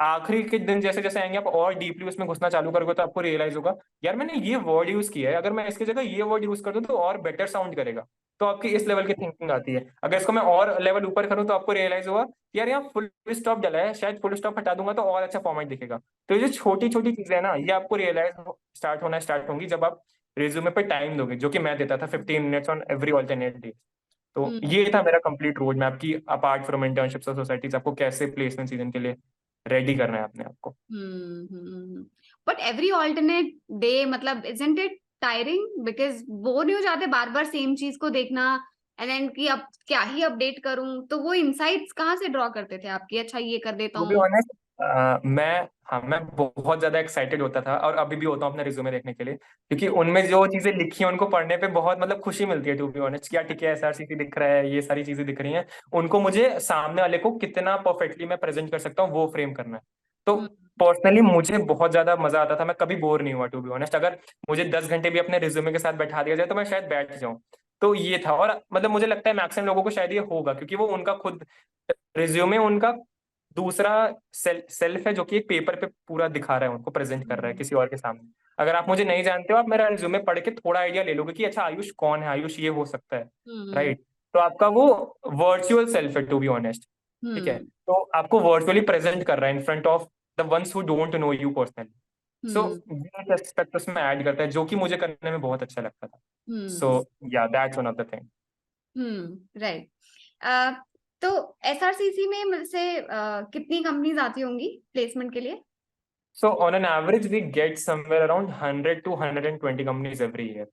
आखिरी के दिन जैसे जैसे आएंगे, आप और डीपली उसमें घुसना चालू करोगे, तो आपको रियलाइज होगा यार मैंने ये वर्ड यूज किया है, अगर मैं इसकी जगह ये वर्ड यूज कर दूं तो और बेटर साउंड करेगा। तो आपकी इस लेवल की थिंकिंग आती है। अगर इसको मैं और लेवल ऊपर करूं, तो आपको रियलाइज होगा कि यार यहाँ फुल स्टॉप डला है, शायद फुल स्टॉप हटा दूंगा तो और अच्छा फॉर्मेट दिखेगा। तो ये जो छोटी छोटी चीजें है ना, ये आपको रियलाइज स्टार्ट होंगी जब आप रिज्यूमे पे टाइम दोगे, जो कि मैं देता था 15 minutes on every alternate day. तो हम्म ये था मेरा कंप्लीट रोड मैप की, अपार्ट फ्रॉम इंटर्नशिप्स और सोसाइटीज, आपको कैसे प्लेसमेंट सीजन के लिए रेडी करना है अपने आप को। बट एवरी ऑल्टरनेट डे मतलब isn't it tiring, because bore नहीं हो जाते बार बार सेम चीज को देखना, एंड देन कि अब क्या ही अपडेट करूं? तो वो इनसाइट्स कहाँ से ड्रॉ करते थे आपकी, अच्छा ये कर देता टू बी हूँ? ऑनेस्ट, मैं बहुत ज्यादा एक्साइटेड होता था, और अभी भी होता हूँ अपने रिज्यूमे देखने के लिए, क्योंकि उनमें जो चीजें लिखी हैं उनको पढ़ने पे बहुत मतलब खुशी मिलती है। टू बी ऑनेस्ट, क्या ठीक है, एसआरसीसी दिख रहा है, ये सारी चीजें दिख रही हैं, उनको मुझे सामने वाले को कितना परफेक्टली मैं प्रेजेंट कर सकता हूँ वो फ्रेम करना है। तो हम्म पर्सनली मुझे बहुत ज्यादा मजा आता था, मैं कभी बोर नहीं हुआ। टू बी ऑनेस्ट, अगर मुझे 10 घंटे भी अपने रिज्यूमे के साथ बैठा दिया जाए, तो मैं शायद बैठ जाऊं। तो ये था, और मतलब मुझे लगता है मैक्सिमम लोगों को शायद ये होगा, क्योंकि वो उनका खुद रिज्यूमे उनका दूसरा सेल्फ है, जो कि एक पेपर पे पूरा दिखा रहा है, उनको प्रेजेंट कर रहा है किसी और के सामने। अगर आप मुझे नहीं जानते हो, आप मेरा रिज्यूमे पढ़ के थोड़ा आइडिया ले लोगे कि अच्छा आयुष कौन है, आयुष ये हो सकता है, हम्म राइट। तो आपका वो वर्चुअल सेल्फ है, टू बी ऑनेस्ट। ठीक है, हम्म तो आपको वर्चुअली प्रेजेंट कर रहा है in front of the ones who don't know you personally. So hmm ये एस्पेक्ट उसमें ऐड करता है, जो कि मुझे करने में बहुत अच्छा लगता था। सो हम्म या that's one of the thing. Right. तो एसआरसीसी में से कितनी कंपनीज आती होंगी प्लेसमेंट के लिए? So on an average, we get somewhere around 100 to 120 companies every year.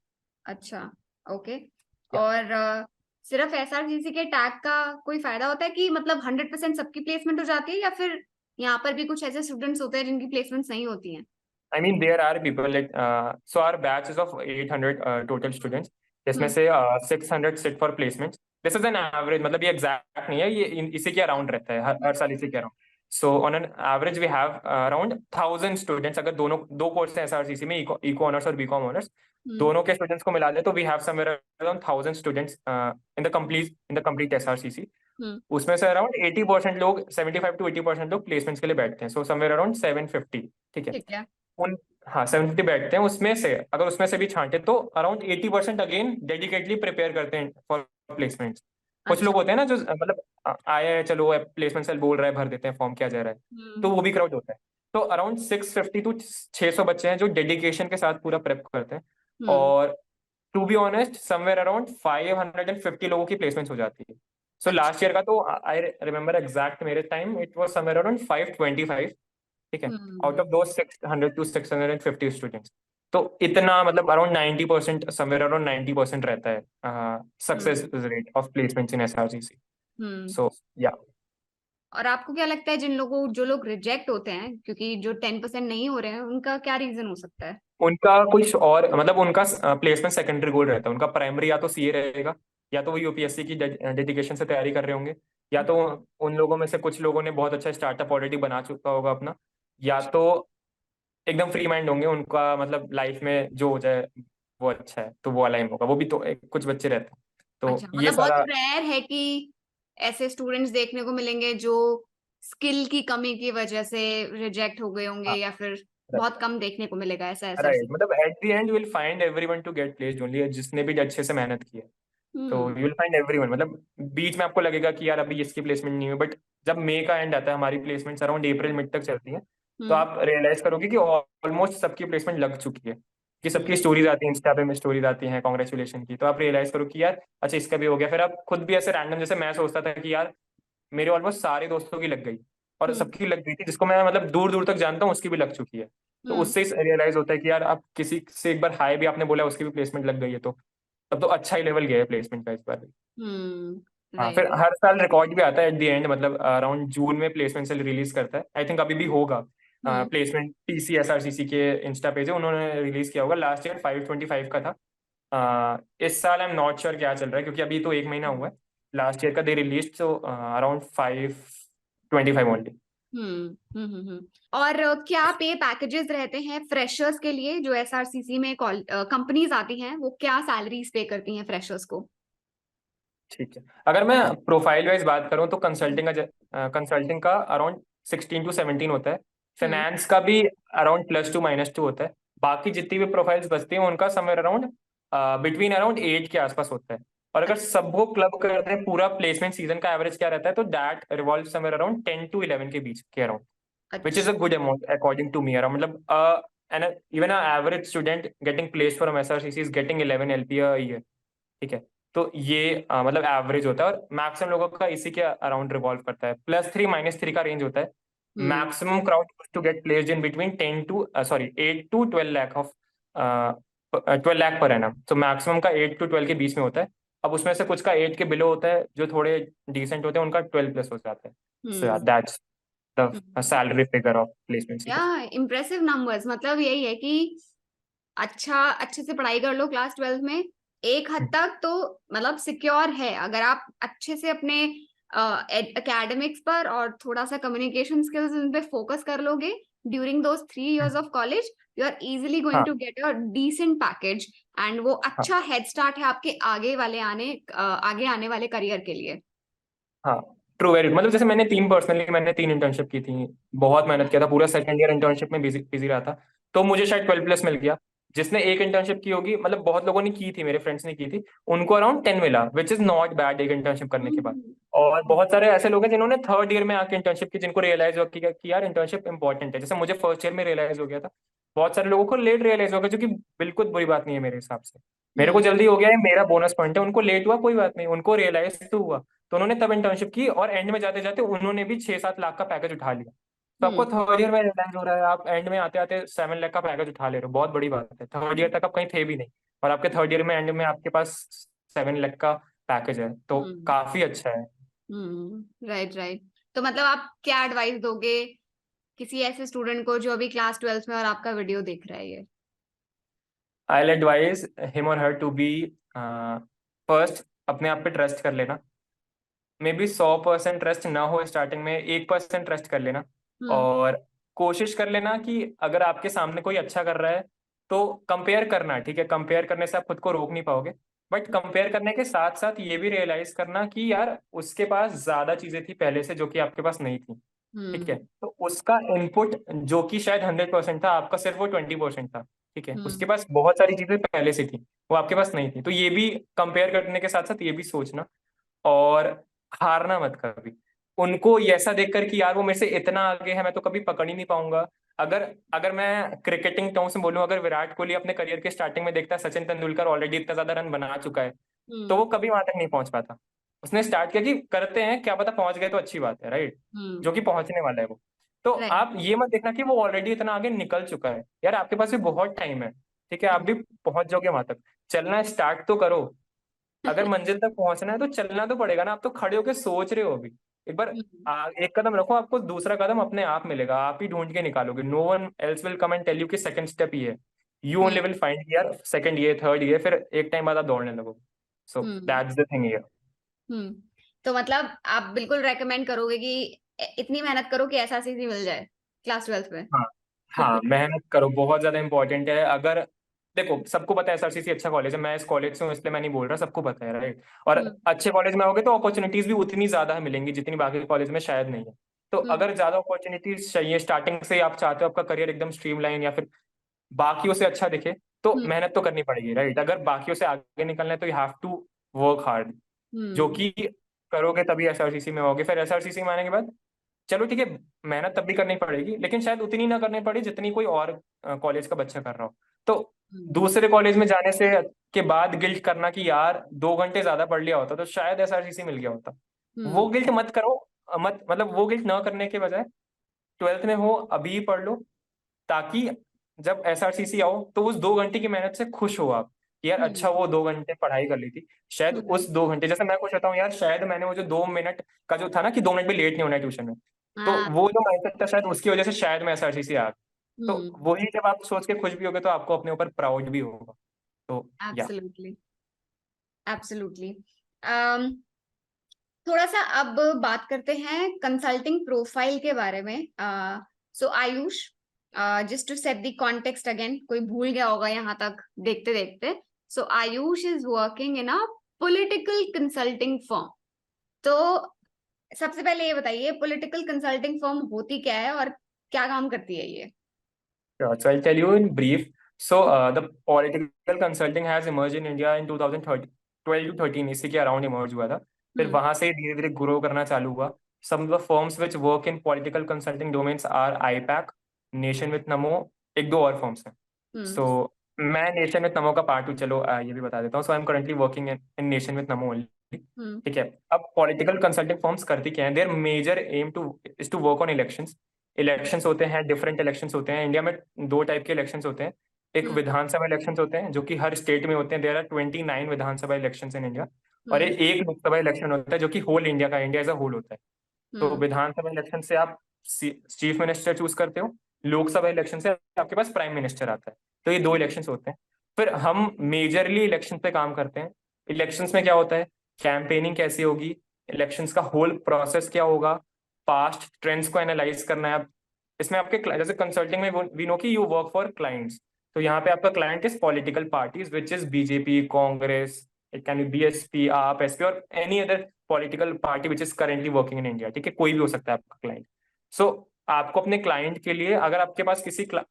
अच्छा, ओके। Yeah. और सिर्फ एसआरसीसी के टैग का कोई फायदा होता है कि मतलब 100% सबकी प्लेसमेंट हो जाती है, या फिर यहाँ पर भी कुछ ऐसे स्टूडेंट्स होते हैं जिनकी प्लेसमेंट नहीं होती हैं? I mean, there are people like, so our batch is of 800 total students, जिसमें हम्म से 600 sit for placements. This is an average, मतलब ये exact नहीं है, ये इसी के अराउंड रहता है, हर साल इसी के around. So on an average we have around 1000 students, अगर दोनों दो कोर्स हैं एसआरसीसी में, इको ऑनर्स और बीकॉम ऑनर्स, हम्म दोनों के स्टूडेंट्स को मिला दे तो we have somewhere around 1000 students in the complete SRCC. Hmm उसमें से अराउंड 80% लोग, 75 to 80% लोग प्लेसमेंट्स के लिए बैठते हैं, सो समवेयर अराउंड 750। ठीक है, ठीक है। उन हाँ 750 बैठते हैं, उसमें से अगर उसमें से भी छांटे तो अराउंड 80% अगेन डेडिकेटली प्रिपेयर करते हैं फॉर प्लेसमेंट्स। कुछ लोग अच्छा। होते हैं ना जो मतलब आए हैं, चलो प्लेसमेंट सेल बोल रहा है, भर देते हैं फॉर्म, किया जा रहा है, तो हम्म वो भी क्राउड होता है। तो अराउंड 650 to 600 बच्चे हैं जो डेडिकेशन के साथ पूरा प्रेप करते हैं। हम्म और to be honest, somewhere around 550 लोगों की प्लेसमेंट्स हो जाती है। सो अच्छा। लास्ट ईयर का तो आई रिमेम्बर एग्जैक्ट, मेरे time it was somewhere around 525। ठीक है, आउट हम्म ऑफ दो 600 to 650 स्टूडेंट्स। तो इतना मतलब अराउंड 90%, समवेयर अराउंड 90% रहता है hmm success rate of placements in SRCC. Hmm so yeah और आपको क्या लगता है जिन लोगों जो लोग रिजेक्ट होते हैं क्योंकि जो 10% नहीं हो रहे हैं, उनका क्या रीजन हो सकता है? उनका कुछ और मतलब उनका प्लेसमेंट सेकेंडरी गोल रहता है, उनका प्राइमरी या तो सीए रहेगा, या तो वो यूपीएससी की डेडिकेशन से तैयारी कर रहे होंगे, या तो उन लोगों में से कुछ लोगों ने बहुत अच्छा स्टार्टअप ऑलरेडी बना चुका होगा अपना, या तो एकदम फ्री माइंड होंगे, उनका मतलब लाइफ में जो हो जाए वो अच्छा है, तो वो अलाइन होगा, वो भी तो कुछ बच्चे रहते हैं। अच्छा, तो ये मतलब बहुत सारा रेयर है कि ऐसे स्टूडेंट्स देखने को मिलेंगे जो स्किल की कमी की वजह से रिजेक्ट हो गए होंगे, या फिर बहुत कम देखने को मिलेगा ऐसा राइट, एसआरसी? मतलब at the end will find everyone to get placed only, जिसने भी अच्छे से मेहनत की है। तो यू विल फाइंड एवरीवन, मतलब बीच में आपको लगेगा कि यार अभी इसकी प्लेसमेंट नहीं हुई, बट जब मई का एंड आता है, हमारी प्लेसमेंट्स अराउंड अप्रैल मिड तक चलती हैं, तो आप रियलाइज करोगे कि ऑलमोस्ट सबकी प्लेसमेंट लग चुकी है, कि सबकी स्टोरीज आती हैं इंस्टा पे, स्टोरीज आती हैं कॉन्ग्रेचुलेशन की, तो आप रियलाइज करो कि यार अच्छा इसका भी हो गया। फिर आप खुद भी ऐसे रैंडम, जैसे मैं सोचता था कि यार मेरे ऑलमोस्ट सारे दोस्तों की लग गई, और सबकी लग गई थी, जिसको मैं मतलब दूर दूर तक जानता हूँ उसकी भी लग चुकी है। तो उससे रियलाइज होता है कि यार आप किसी से एक बार हाय भी आपने बोला, उसकी भी प्लेसमेंट लग गई है, तो तब तो अच्छा ही लेवल गया है प्लेसमेंट का इस बार भी। हाँ, फिर राइट। हर साल रिकॉर्ड भी आता है एट द एंड, मतलब अराउंड जून में प्लेसमेंट सेल रिलीज करता है, आई थिंक अभी भी होगा। प्लेसमेंट TCSRCC के इंस्टा पेज है, उन्होंने रिलीज किया होगा, लास्ट ईयर 525 का था। इस साल आई एम नॉट श्योर क्या चल रहा है, क्योंकि अभी तो एक महीना हुआ है लास्ट ईयर का, दे रिलीज तो अराउंड 525 ओनली। और क्या पे पैकेजेस रहते हैं फ्रेशर्स के लिए? जो SRCC में कंपनीज आती हैं, वो क्या सैलरीज पे करती हैं फ्रेशर्स को? ठीक है, अगर मैं प्रोफाइल वाइज बात करूं तो कंसल्टिंग का अराउंड 16 to 17 होता है, हम्म फाइनेंस का भी अराउंड +2 - 2 होता है, बाकी जितनी भी प्रोफाइल्स बचती हैं उनका समवेयर अराउंड बिटवीन अराउंड 8 के आसपास होता है। और अगर सबको क्लब करते हैं, पूरा प्लेसमेंट सीजन का एवरेज क्या रहता है, तो that revolve somewhere around 10 to 11 के बीच के अराउंड, विच इज अच्छा। A good amount according to me, around मतलब an even a average student getting placed from SRCC is getting 11 LP a year. ठीक है, तो ये मतलब एवरेज होता है, और मैक्सिमम लोगों का इसी के अराउंड रिवॉल्व करता है, +3 -3 का रेंज होता है। Hmm maximum crowd to get placed in between 8 to 12 lakh of 12 lakh per annum, तो मैक्सिमम का 8 to 12 के बीच में होता है। अब उसमें से कुछ का 8 के बिलो होता है, जो थोड़े डिसेंट होते हैं उनका 12+ हो जाता है। So hmm that's the salary figure of placement या सीरीज। Impressive numbers. मतलब यही है कि अच्छे से पढ़ाई कर लो क्लास 12 में, एक हद तक तो मतलब सिक्योर है। अगर आप अच्छे से अपने एकेडमिक्स पर और थोड़ा सा कम्युनिकेशन स्किल्स इन पे फोकस कर लोगे during those 3 years of college, you are easily going हाँ to get a decent package. And वो हाँ अच्छा हेड स्टार्ट है आपके आगे आने वाले करियर के लिए। हाँ, ट्रू वेरी, मतलब जैसे मैंने 3 इंटर्नशिप की थी, बहुत मेहनत किया था, पूरा सेकंड ईयर इंटर्नशिप में बिजी बिजी रहा था, तो मुझे शायद 12+ मिल गया। जिसने एक इंटर्नशिप की होगी, मतलब बहुत लोगों ने की थी, मेरे फ्रेंड्स ने की थी, उनको अराउंड 10 मिला, विच इज नॉट बैड एक इंटर्नशिप करने के बाद। हम्म और बहुत सारे ऐसे लोग हैं जिन्होंने थर्ड ईयर में आके इंटर्नशिप की, जिनको रियलाइज हो कि यार इंटर्नशिप इंपॉर्टेंट है, जैसे मुझे फर्स्ट ईयर में रियलाइज हो गया था। बहुत सारे लोगों को लेट रियलाइज होगा, जो कि बिल्कुल बुरी बात नहीं है मेरे हिसाब से। मेरे को हम्म जल्दी हो गया है, मेरा बोनस पॉइंट है, उनको लेट हुआ कोई बात नहीं, उनको रियलाइज तो हुआ, तो उन्होंने तब इंटर्नशिप की, और एंड में जाते जाते उन्होंने भी 6-7 लाख का पैकेज उठा लिया। तो आपको हम्म थर्ड ईयर में रियलाइज हो रहा है, आप एंड में आते आते 7 लाख का पैकेज उठा ले रहे हो, बहुत बड़ी बात है। थर्ड ईयर तक आप कहीं थे भी नहीं, और आपके थर्ड ईयर में एंड में आपके पास 7 लाख का पैकेज है, तो हम्म काफी अच्छा है। Right right. तो मतलब आप क्या एडवाइस दोगे किसी ऐसे स्टूडेंट को जो अभी क्लास 12 में और आपका वीडियो देख रहा है ये? आई विल एडवाइज हिम और हर टू बी फर्स्ट, अपने आप पे ट्रस्ट कर लेना। मे बी 100% ट्रस्ट ना हो स्टार्टिंग में, 1% ट्रस्ट कर लेना। हम्म और कोशिश कर लेना कि अगर आपके सामने कोई अच्छा कर रहा है, तो कंपेयर करना, ठीक है, कंपेयर करने से आप खुद को रोक नहीं पाओगे, बट कंपेयर करने के साथ साथ ये भी रियलाइज करना कि यार उसके पास ज्यादा चीजें थी पहले से, जो कि आपके पास नहीं थी। ठीक है, हम्म तो उसका इनपुट जो कि शायद 100% था, आपका सिर्फ वो 20% था। ठीक है, उसके हम्म पास बहुत सारी चीजें पहले से थी, वो आपके पास नहीं थी, तो ये भी कंपेयर करने के साथ साथ ये भी सोचना। और हारना मत कभी, उनको ये ऐसा देखकर कि यार वो मेरे से इतना आगे है, मैं तो कभी पकड़ ही नहीं पाऊंगा। अगर अगर मैं क्रिकेटिंग टर्म्स में बोलूं, अगर विराट कोहली अपने करियर के स्टार्टिंग में देखता है सचिन तेंदुलकर ऑलरेडी इतना ज्यादा रन बना चुका है, तो हम्म वो कभी वहां तक नहीं पहुंच पाता। उसने स्टार्ट किया कि करते हैं, क्या पता पहुंच गए तो अच्छी बात है, राइट, हम्म जो कि पहुंचने वाला है वो। तो राइट। आप ये मत देखना कि वो ऑलरेडी इतना आगे निकल चुका है, यार आपके पास भी बहुत टाइम है। ठीक है, आप भी पहुंच जाओगे वहां तक, चलना स्टार्ट तो करो। अगर मंजिल तक पहुंचना है तो चलना तो पड़ेगा ना, आप तो खड़े होके सोच रहे हो अभी। एक बार एक कदम रखो, आपको दूसरा कदम अपने आप मिलेगा, आप ही ढूंढ के निकालोगे, no one else will come and tell you कि सेकंड स्टेप ये है। यू ओनली विल फाइंड यार सेकंड ये, थर्ड ये, फिर एक टाइम बाद आप दौड़ने लगोगे। So hmm that's the thing here. हम्म तो मतलब आप बिल्कुल रेकमेंड करोगे कि इतनी मेहनत करो कि SRCC मिल जाए क्लास 12 में? हाँ हाँ, मेहनत करो, बहुत ज्यादा इंपॉर्टेंट है। अगर देखो, सबको पता है SRCC अच्छा कॉलेज है, मैं इस कॉलेज से हूँ इसलिए मैं नहीं बोल रहा, सबको पता है, राइट। और हम्म अच्छे कॉलेज में आओगे तो अपॉर्चुनिटीज भी उतनी ज्यादा मिलेंगी जितनी बाकी कॉलेज में शायद नहीं है। तो हम्म अगर ज्यादा अपॉर्चुनिटीज चाहिए, स्टार्टिंग से आप चाहते हो आपका करियर एकदम स्ट्रीमलाइन या फिर बाकियों से अच्छा दिखे, तो हम्म मेहनत तो करनी पड़ेगी, राइट। अगर बाकियों से आगे निकलना है तो you have to work hard, जो कि करोगे तभी एसआरसीसी में होगे। फिर एसआरसीसी में आने के बाद चलो ठीक है, मेहनत तब भी करनी पड़ेगी, लेकिन शायद उतनी ना करनी पड़े जितनी कोई और कॉलेज का बच्चा कर रहा हो। तो दूसरे कॉलेज में जाने से के बाद गिल्ट करना कि यार 2 घंटे ज्यादा पढ़ लिया होता तो शायद एसआरसीसी मिल गया होता, वो गिल्ट मत करो। मत मतलब वो गिल्ट ना करने के बजाय 12th में हो अभी पढ़ लो, ताकि जब एसआरसीसी आओ तो उस 2 घंटे की मेहनत से खुश हो आप कि यार अच्छा वो 2 घंटे पढ़ाई कर ली थी। शायद उस 2 घंटे, जैसे मैं खुश होता हूँ यार, शायद मैंने वो जो 2 मिनट का जो था ना कि 2 मिनट भी लेट नहीं होना है ट्यूशन में, तो हाँ। वो जो माइंडसेट था शायद उसकी वजह से शायद मैं एसआरसीसी आ गया। तो वही जब आप सोच के खुश भी होगे तो आपको अपने ऊपर प्राउड भी होगा। तो या एब्सोल्युटली, एब्सोल्युटली। थोड़ा सा अब बात करते हैं कंसल्टिंग प्रोफाइल के बारे में। So Ayush, just to set the context again, कोई भूल गया होगा यहाँ तक देखते देखते। So Ayush is working in a political consulting firm. तो सबसे पहले ये बताइए, पॉलिटिकल कंसल्टिंग फर्म होती क्या है और क्या काम करती है ये? sure. So I'll tell you in brief. So the political consulting has emerged in India in 2013, 12 to 13, इसी के अराउंड इमर्ज हुआ था। फिर वहां से धीरे धीरे ग्रो करना चालू हुआ। Some of the firms which work in political consulting domains are IPAC, Nation with Namo, एक दो और फर्म्स हैं। So मैं नेशन विथ नमो का पार्ट हूँ, चलो ये भी बता देता हूँ। So I am currently working in nation with NaMo only. ठीक है, अब पॉलिटिकल कंसल्टिंग फर्म्स करती क्या है? Their major aim to is to work on elections. Elections होते हैं, डिफरेंट इलेक्शंस होते हैं इंडिया में। 2 टाइप के इलेक्शंस होते हैं। एक विधानसभा इलेक्शंस होते हैं जो कि हर स्टेट में होते हैं, there are 29 Vidhan Sabha elections in India. और एक लोकसभा इलेक्शन होता है जो कि होल इंडिया का, इंडिया एज अ होल होता है। तो विधानसभा इलेक्शन से आप चीफ मिनिस्टर चूज करते हो, लोकसभा इलेक्शन से आपके पास प्राइम मिनिस्टर आता है। तो ये 2 इलेक्शंस होते हैं। फिर हम मेजरली इलेक्शन पे काम करते हैं। इलेक्शंस में क्या होता है, कैंपेनिंग कैसी होगी, इलेक्शंस का होल प्रोसेस क्या होगा, पास्ट ट्रेंड्स को एनालाइज करना है। इसमें आपके जैसे कंसल्टिंग में वी नो कि यू वर्क फॉर क्लाइंट्स, तो यहाँ पे आपका client is political parties which is BJP, Congress, it can be BSP, आप, एसपी और any other political party which is currently working in India. ठीक है, कोई भी हो सकता है आपका क्लाइंट। सो आपको अपने क्लाइंट के लिए, अगर आपके पास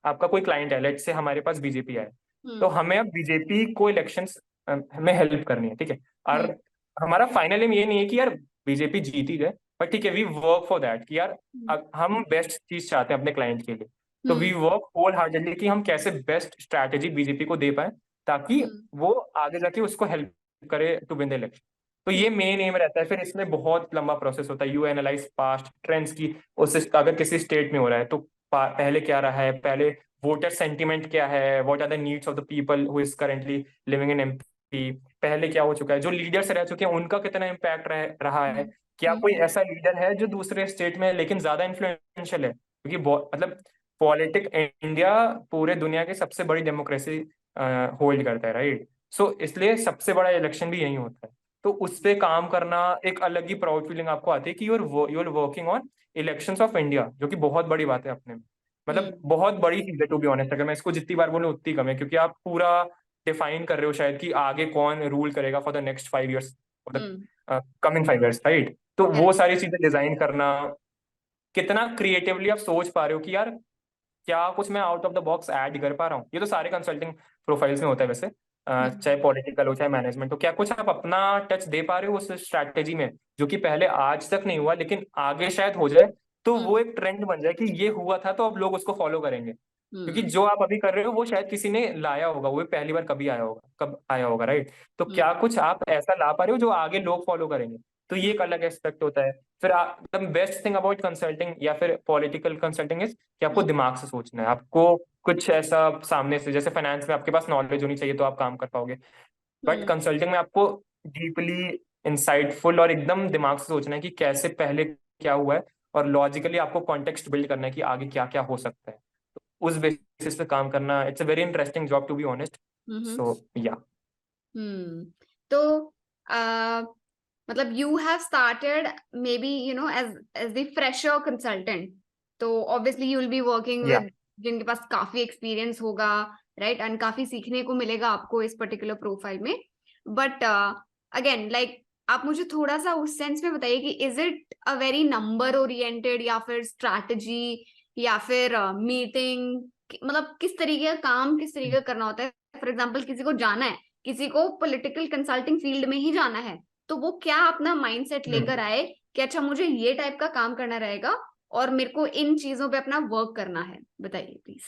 आपका कोई क्लाइंट है, लेट्स से हमारे पास बीजेपी है, तो हमें अब बीजेपी को इलेक्शंस में हेल्प करनी है। ठीक है, और हमारा फाइनल एम ये नहीं है कि यार बीजेपी जीत ही जाए, बट ठीक है वी वर्क फॉर दैट कि यार हम बेस्ट चीज चाहते हैं अपने क्लाइंट के लिए। तो वी वर्क होल हार्टेडली कि हम कैसे बेस्ट स्ट्रैटेजी बीजेपी को दे पाए ताकि वो आगे जाके उसको हेल्प करे टू विन द इलेक्शन। तो ये मेन एम रहता है। फिर इसमें बहुत लंबा प्रोसेस होता है। यू एनालाइज पास्ट ट्रेंड्स की, उस अगर किसी स्टेट में हो रहा है तो पहले क्या रहा है, पहले वोटर सेंटिमेंट क्या है, what are the needs of the people who is currently living in MP, पहले क्या हो चुका है, जो लीडर्स रह चुके हैं उनका कितना इम्पैक्ट रहा है, क्या कोई ऐसा लीडर है जो दूसरे स्टेट में है लेकिन ज्यादा इन्फ्लुएंशियल है, क्योंकि मतलब पॉलिटिक इंडिया पूरे दुनिया की सबसे बड़ी डेमोक्रेसी होल्ड करता है, राइट। सो इसलिए सबसे बड़ा इलेक्शन भी यही होता है। तो उस पे काम करना एक अलग ही प्राउड फीलिंग आपको आती है कि you're working on elections of India, जो कि बहुत बड़ी बात है अपने में। मतलब बहुत बड़ी चीज है टू बी ऑनेस्ट। अगर मैं इसको जितनी बार बोलूं उतनी कम है, क्योंकि आप पूरा डिफाइन कर रहे हो शायद कि आगे कौन रूल करेगा for the next 5 years, for the coming 5 years, right. तो वो सारी चीजें डिजाइन करना, कितना क्रिएटिवली आप सोच पा रहे हो कि यार क्या कुछ मैं out of the box add कर पा रहा हूँ। ये तो सारे कंसल्टिंग प्रोफाइल्स में होता है वैसे, चाहे पॉलिटिकल हो चाहे मैनेजमेंट हो। क्या कुछ आप अपना टच दे पा रहे हो उस स्ट्रैटेजी में, जो कि पहले आज तक नहीं हुआ लेकिन आगे शायद हो जाए, तो वो एक ट्रेंड बन जाए कि ये हुआ था तो अब लोग उसको फॉलो करेंगे। क्योंकि जो आप अभी कर रहे हो वो शायद किसी ने लाया होगा, वो पहली बार कभी आया होगा, कब आया होगा, राइट। तो क्या कुछ आप ऐसा ला पा रहे हो जो आगे लोग फॉलो करेंगे, तो ये एक अलग एस्पेक्ट होता है। फिर the best thing about consulting या फिर पॉलिटिकल कंसल्टिंग इज कि आपको दिमाग से सोचना है। आपको कुछ ऐसा सामने से, जैसे फाइनेंस में आपके पास नॉलेज होनी चाहिए तो आप काम कर पाओगे, बट कंसल्टिंग में आपको डीपली इंसाइटफुल और एकदम दिमाग से सोचना है कि कैसे पहले क्या हुआ है, और लॉजिकली आपको कॉन्टेक्स्ट बिल्ड करना है कि आगे क्या क्या हो सकता है। तो उस बेसिस पे काम करना, it's a very interesting job to be honest. So yeah तो मतलब you have started maybe as the fresher consultant, तो obviously you will be working या with जिनके पास काफी एक्सपीरियंस होगा, राइट, एंड काफी सीखने को मिलेगा आपको इस पर्टिकुलर प्रोफाइल में। बट अगेन लाइक आप मुझे थोड़ा सा उस सेंस में बताइए कि is it a very number oriented या फिर स्ट्रैटेजी या फिर मीटिंग, मतलब किस तरीके का काम किस तरीके का करना होता है? फॉर एग्जाम्पल किसी को जाना है, किसी को पॉलिटिकल कंसल्टिंग फील्ड में ही जाना है, तो वो क्या अपना माइंडसेट लेकर आए कि अच्छा मुझे ये टाइप का काम करना रहेगा और मेरे को इन चीजों पे अपना वर्क करना है? बताइए प्लीज।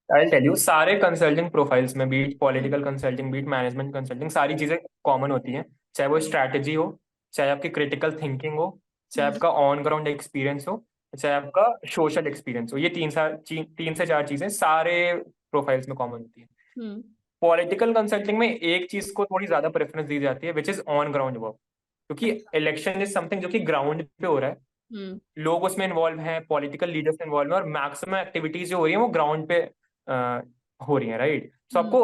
आई टेल यू, सारे कंसल्टिंग प्रोफाइल्स में, be it political consulting, be it management consulting, सारी चीजें कॉमन होती हैं। चाहे वो स्ट्रैटेजी हो, चाहे आपकी क्रिटिकल थिंकिंग हो, चाहे आपका ऑन ग्राउंड एक्सपीरियंस हो, चाहे आपका सोशल एक्सपीरियंस हो, ये तीन से चार चीजें सारे प्रोफाइल्स में कॉमन होती हैं। पॉलिटिकल कंसल्टिंग में एक चीज को थोड़ी ज्यादा प्रेफरेंस दी जाती है, which is on ground work, क्योंकि इलेक्शन इज समथिंग जो कि ग्राउंड पे हो रहा है, लोग उसमें इन्वॉल्व हैं, पॉलिटिकल लीडर्स इन्वॉल्व हैं, और मैक्सिमम एक्टिविटीज जो हो रही है वो ग्राउंड पे हो रही है, राइट। सो आपको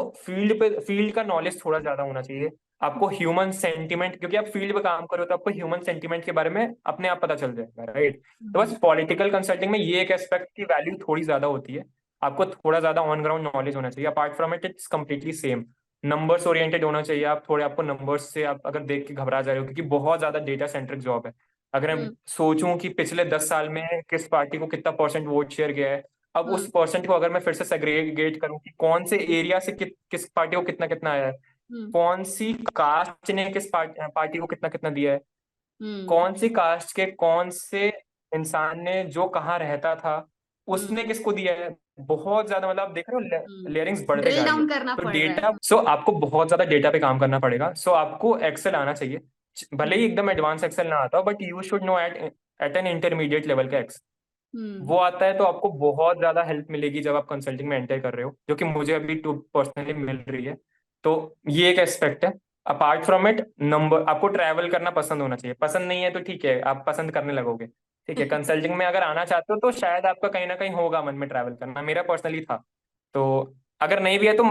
फील्ड का नॉलेज थोड़ा ज्यादा होना चाहिए। आपको ह्यूमन सेंटिमेंट, क्योंकि आप फील्ड पे काम करो तो आपको ह्यूमन सेंटिमेंट के बारे में अपने आप पता चल जाएगा, राइट। तो बस पॉलिटिकल कंसल्टिंग में ये एक एस्पेक्ट की वैल्यू थोड़ी ज्यादा होती है। आपको थोड़ा ज्यादा ऑन ग्राउंड नॉलेज होना चाहिए। Apart from it, it's completely same. Numbers oriented होना चाहिए। आप थोड़े, आपको नंबर्स से आप अगर देख के घबरा जा रहे हो, क्योंकि बहुत ज्यादा डेटा सेंट्रिक जॉब है। अगर मैं सोचूं कि पिछले 10 साल में किस पार्टी को कितना परसेंट वोट शेयर गया है, अब उस परसेंट को अगर मैं फिर से सेग्रीगेट करूं कि कौन से एरिया से किस पार्टी को कितना कितना आया है, कौन सी कास्ट ने किस पार्टी को कितना कितना दिया है, कौन सी कास्ट के कौन से इंसान ने जो कहाँ रहता था उसने किसको दिया है, बहुत ज्यादा, मतलब आप देख रहे हो लेयरिंग्स बढ़ते ड्रिल जा रही डाउन है। करना तो पड़ रहा है। डेटा, आपको बहुत ज्यादा डेटा पे काम करना पड़ेगा। आपको एक्सेल आना चाहिए, भले ही एकदम एडवांस एक्सेल ना आता हो, but you should know at an intermediate level का एक्सेल। वो आता है तो आपको बहुत ज्यादा हेल्प मिलेगी जब आप कंसल्टिंग में एंटर कर रहे हो, जो कि मुझे अभी टू पर्सनली मिल रही है। तो ये एक एस्पेक्ट है। अपार्ट फ्रॉम इट, नंबर, आपको ट्रैवल करना पसंद होना चाहिए। पसंद नहीं है तो ठीक है, आप पसंद करने लगोगे, ठीक है। कंसल्टिंग में अगर आना चाहते हो तो शायद आपका कहीं ना कहीं होगा मन में ट्रैवल करना, मेरा पर्सनली था। तो अगर नहीं भी है तो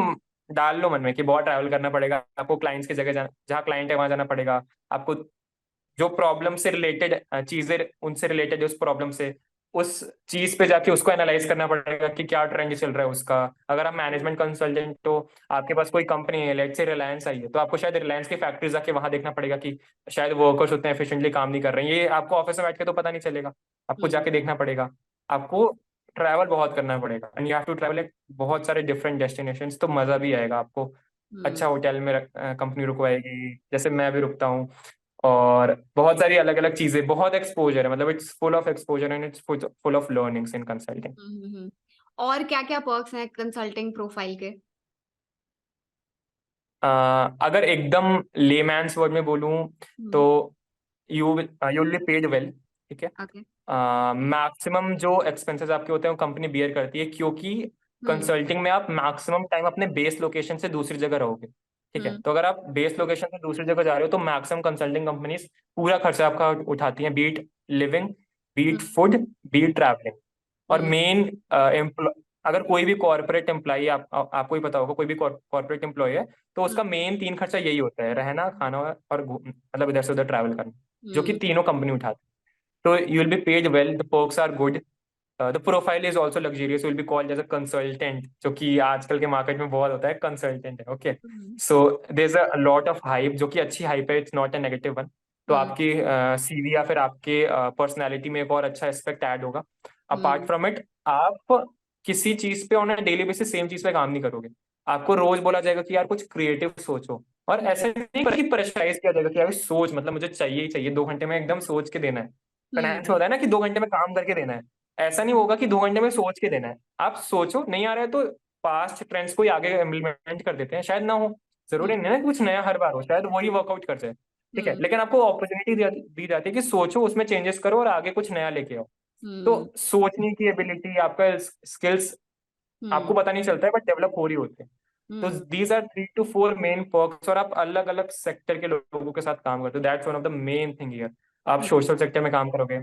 डाल लो मन में कि बहुत ट्रैवल करना पड़ेगा आपको, क्लाइंट्स की जगह जाना, जहाँ क्लाइंट है वहां जाना पड़ेगा आपको, जो प्रॉब्लम से रिलेटेड चीजें, उनसे रिलेटेड उस प्रॉब्लम से, उस चीज पे जाके उसको एनालाइज करना पड़ेगा कि क्या ट्रेंड चल रहा है उसका। अगर आप मैनेजमेंट कंसल्टेंट तो आपके पास कोई कंपनी है, लेट्स से रिलायंस आई है, तो आपको शायद रिलायंस की फैक्ट्री जाके वहां देखना पड़ेगा कि शायद वर्कर्स उतने एफिशिएंटली काम नहीं कर रहे हैं। ये आपको ऑफिस में बैठ के तो पता नहीं चलेगा, आपको जाके देखना पड़ेगा। आपको ट्रैवल बहुत करना पड़ेगा, and you have to travel at बहुत सारे डिफरेंट डेस्टिनेशंस, तो मजा भी आएगा आपको। अच्छा होटल में कंपनी रुकवाएगी, जैसे मैं भी रुकता हूँ, और बहुत सारी अलग अलग चीजें, बहुत एक्सपोजर है, मतलब it's full of exposure and it's full of learnings in consulting. और क्या क्या पर्क्स हैं कंसल्टिंग प्रोफाइल के? अगर एकदम लेमैन्स वर्ड में बोलूं तो you you will be paid well, ठीक है। ओके। मैक्सिमम जो एक्सपेंसेस आपके होते हैं वो कंपनी बियर करती है, क्योंकि कंसल्टिंग में आप मैक्सिमम टाइम अपने बेस लोकेशन से दूसरी जगह रहोगे, ठीक है। तो अगर आप बेस लोकेशन से दूसरी जगह जा रहे हो तो मैक्सिमम कंसल्टिंग कंपनीज पूरा खर्चा आपका उठाती हैं, be it living, be it food, be it travelling. और मेन अगर कोई भी कॉर्पोरेट एम्प्लॉय, आपको ही पता होगा, कोई भी कॉर्पोरेट एम्प्लॉय है तो उसका मेन 3 खर्चा यही होता है, रहना, खाना और मतलब इधर से उधर ट्रैवल करना, जो कि तीनों कंपनी उठाती है। तो you will be paid well, the perks are good, the profile is also luxurious, will be called as a consultant, जो कि आजकल के मार्केट में बहुत होता है, कंसल्टेंट है, okay. So there is a lot of hype, जो कि अच्छी हाइप है, it's not a negative one. तो आपकी सीवी या फिर आपके पर्सनैलिटी में एक और अच्छा एस्पेक्ट ऐड होगा। अपार्ट फ्रॉम इट, आप किसी चीज पे on a daily basis same चीज पे काम नहीं करोगे। आपको रोज बोला जाएगा कि यार कुछ क्रिएटिव सोचो, और ऐसे नहीं कि प्रेशराइज किया जाएगा कि यार सोच, मतलब मुझे चाहिए ही चाहिए, 2 घंटे में एकदम सोच के देना है। फाइनेंस में होता है ना कि 2 घंटे में काम करके देना है, ऐसा नहीं होगा कि 2 घंटे में सोच के देना है। आप सोचो, नहीं आ रहा है तो पास्ट ट्रेंड्स को ही आगे इम्प्लीमेंट कर देते हैं, शायद ना हो, जरूरी नहीं है ना कि कुछ नया हर बार हो, शायद वही वर्कआउट कर जाए, ठीक है। लेकिन आपको अपॉर्चुनिटी दी जाती है कि सोचो, उसमें चेंजेस करो और आगे कुछ नया लेके आओ। तो सोचने की एबिलिटी, आपका स्किल्स, आपको पता नहीं चलता है बट डेवलप हो रही होती है। तो these are 3 to 4 main perks, और आप अलग अलग सेक्टर के लोगों के साथ काम करते हो, that's one of the main thing here. आप सोशल सेक्टर में काम करोगे,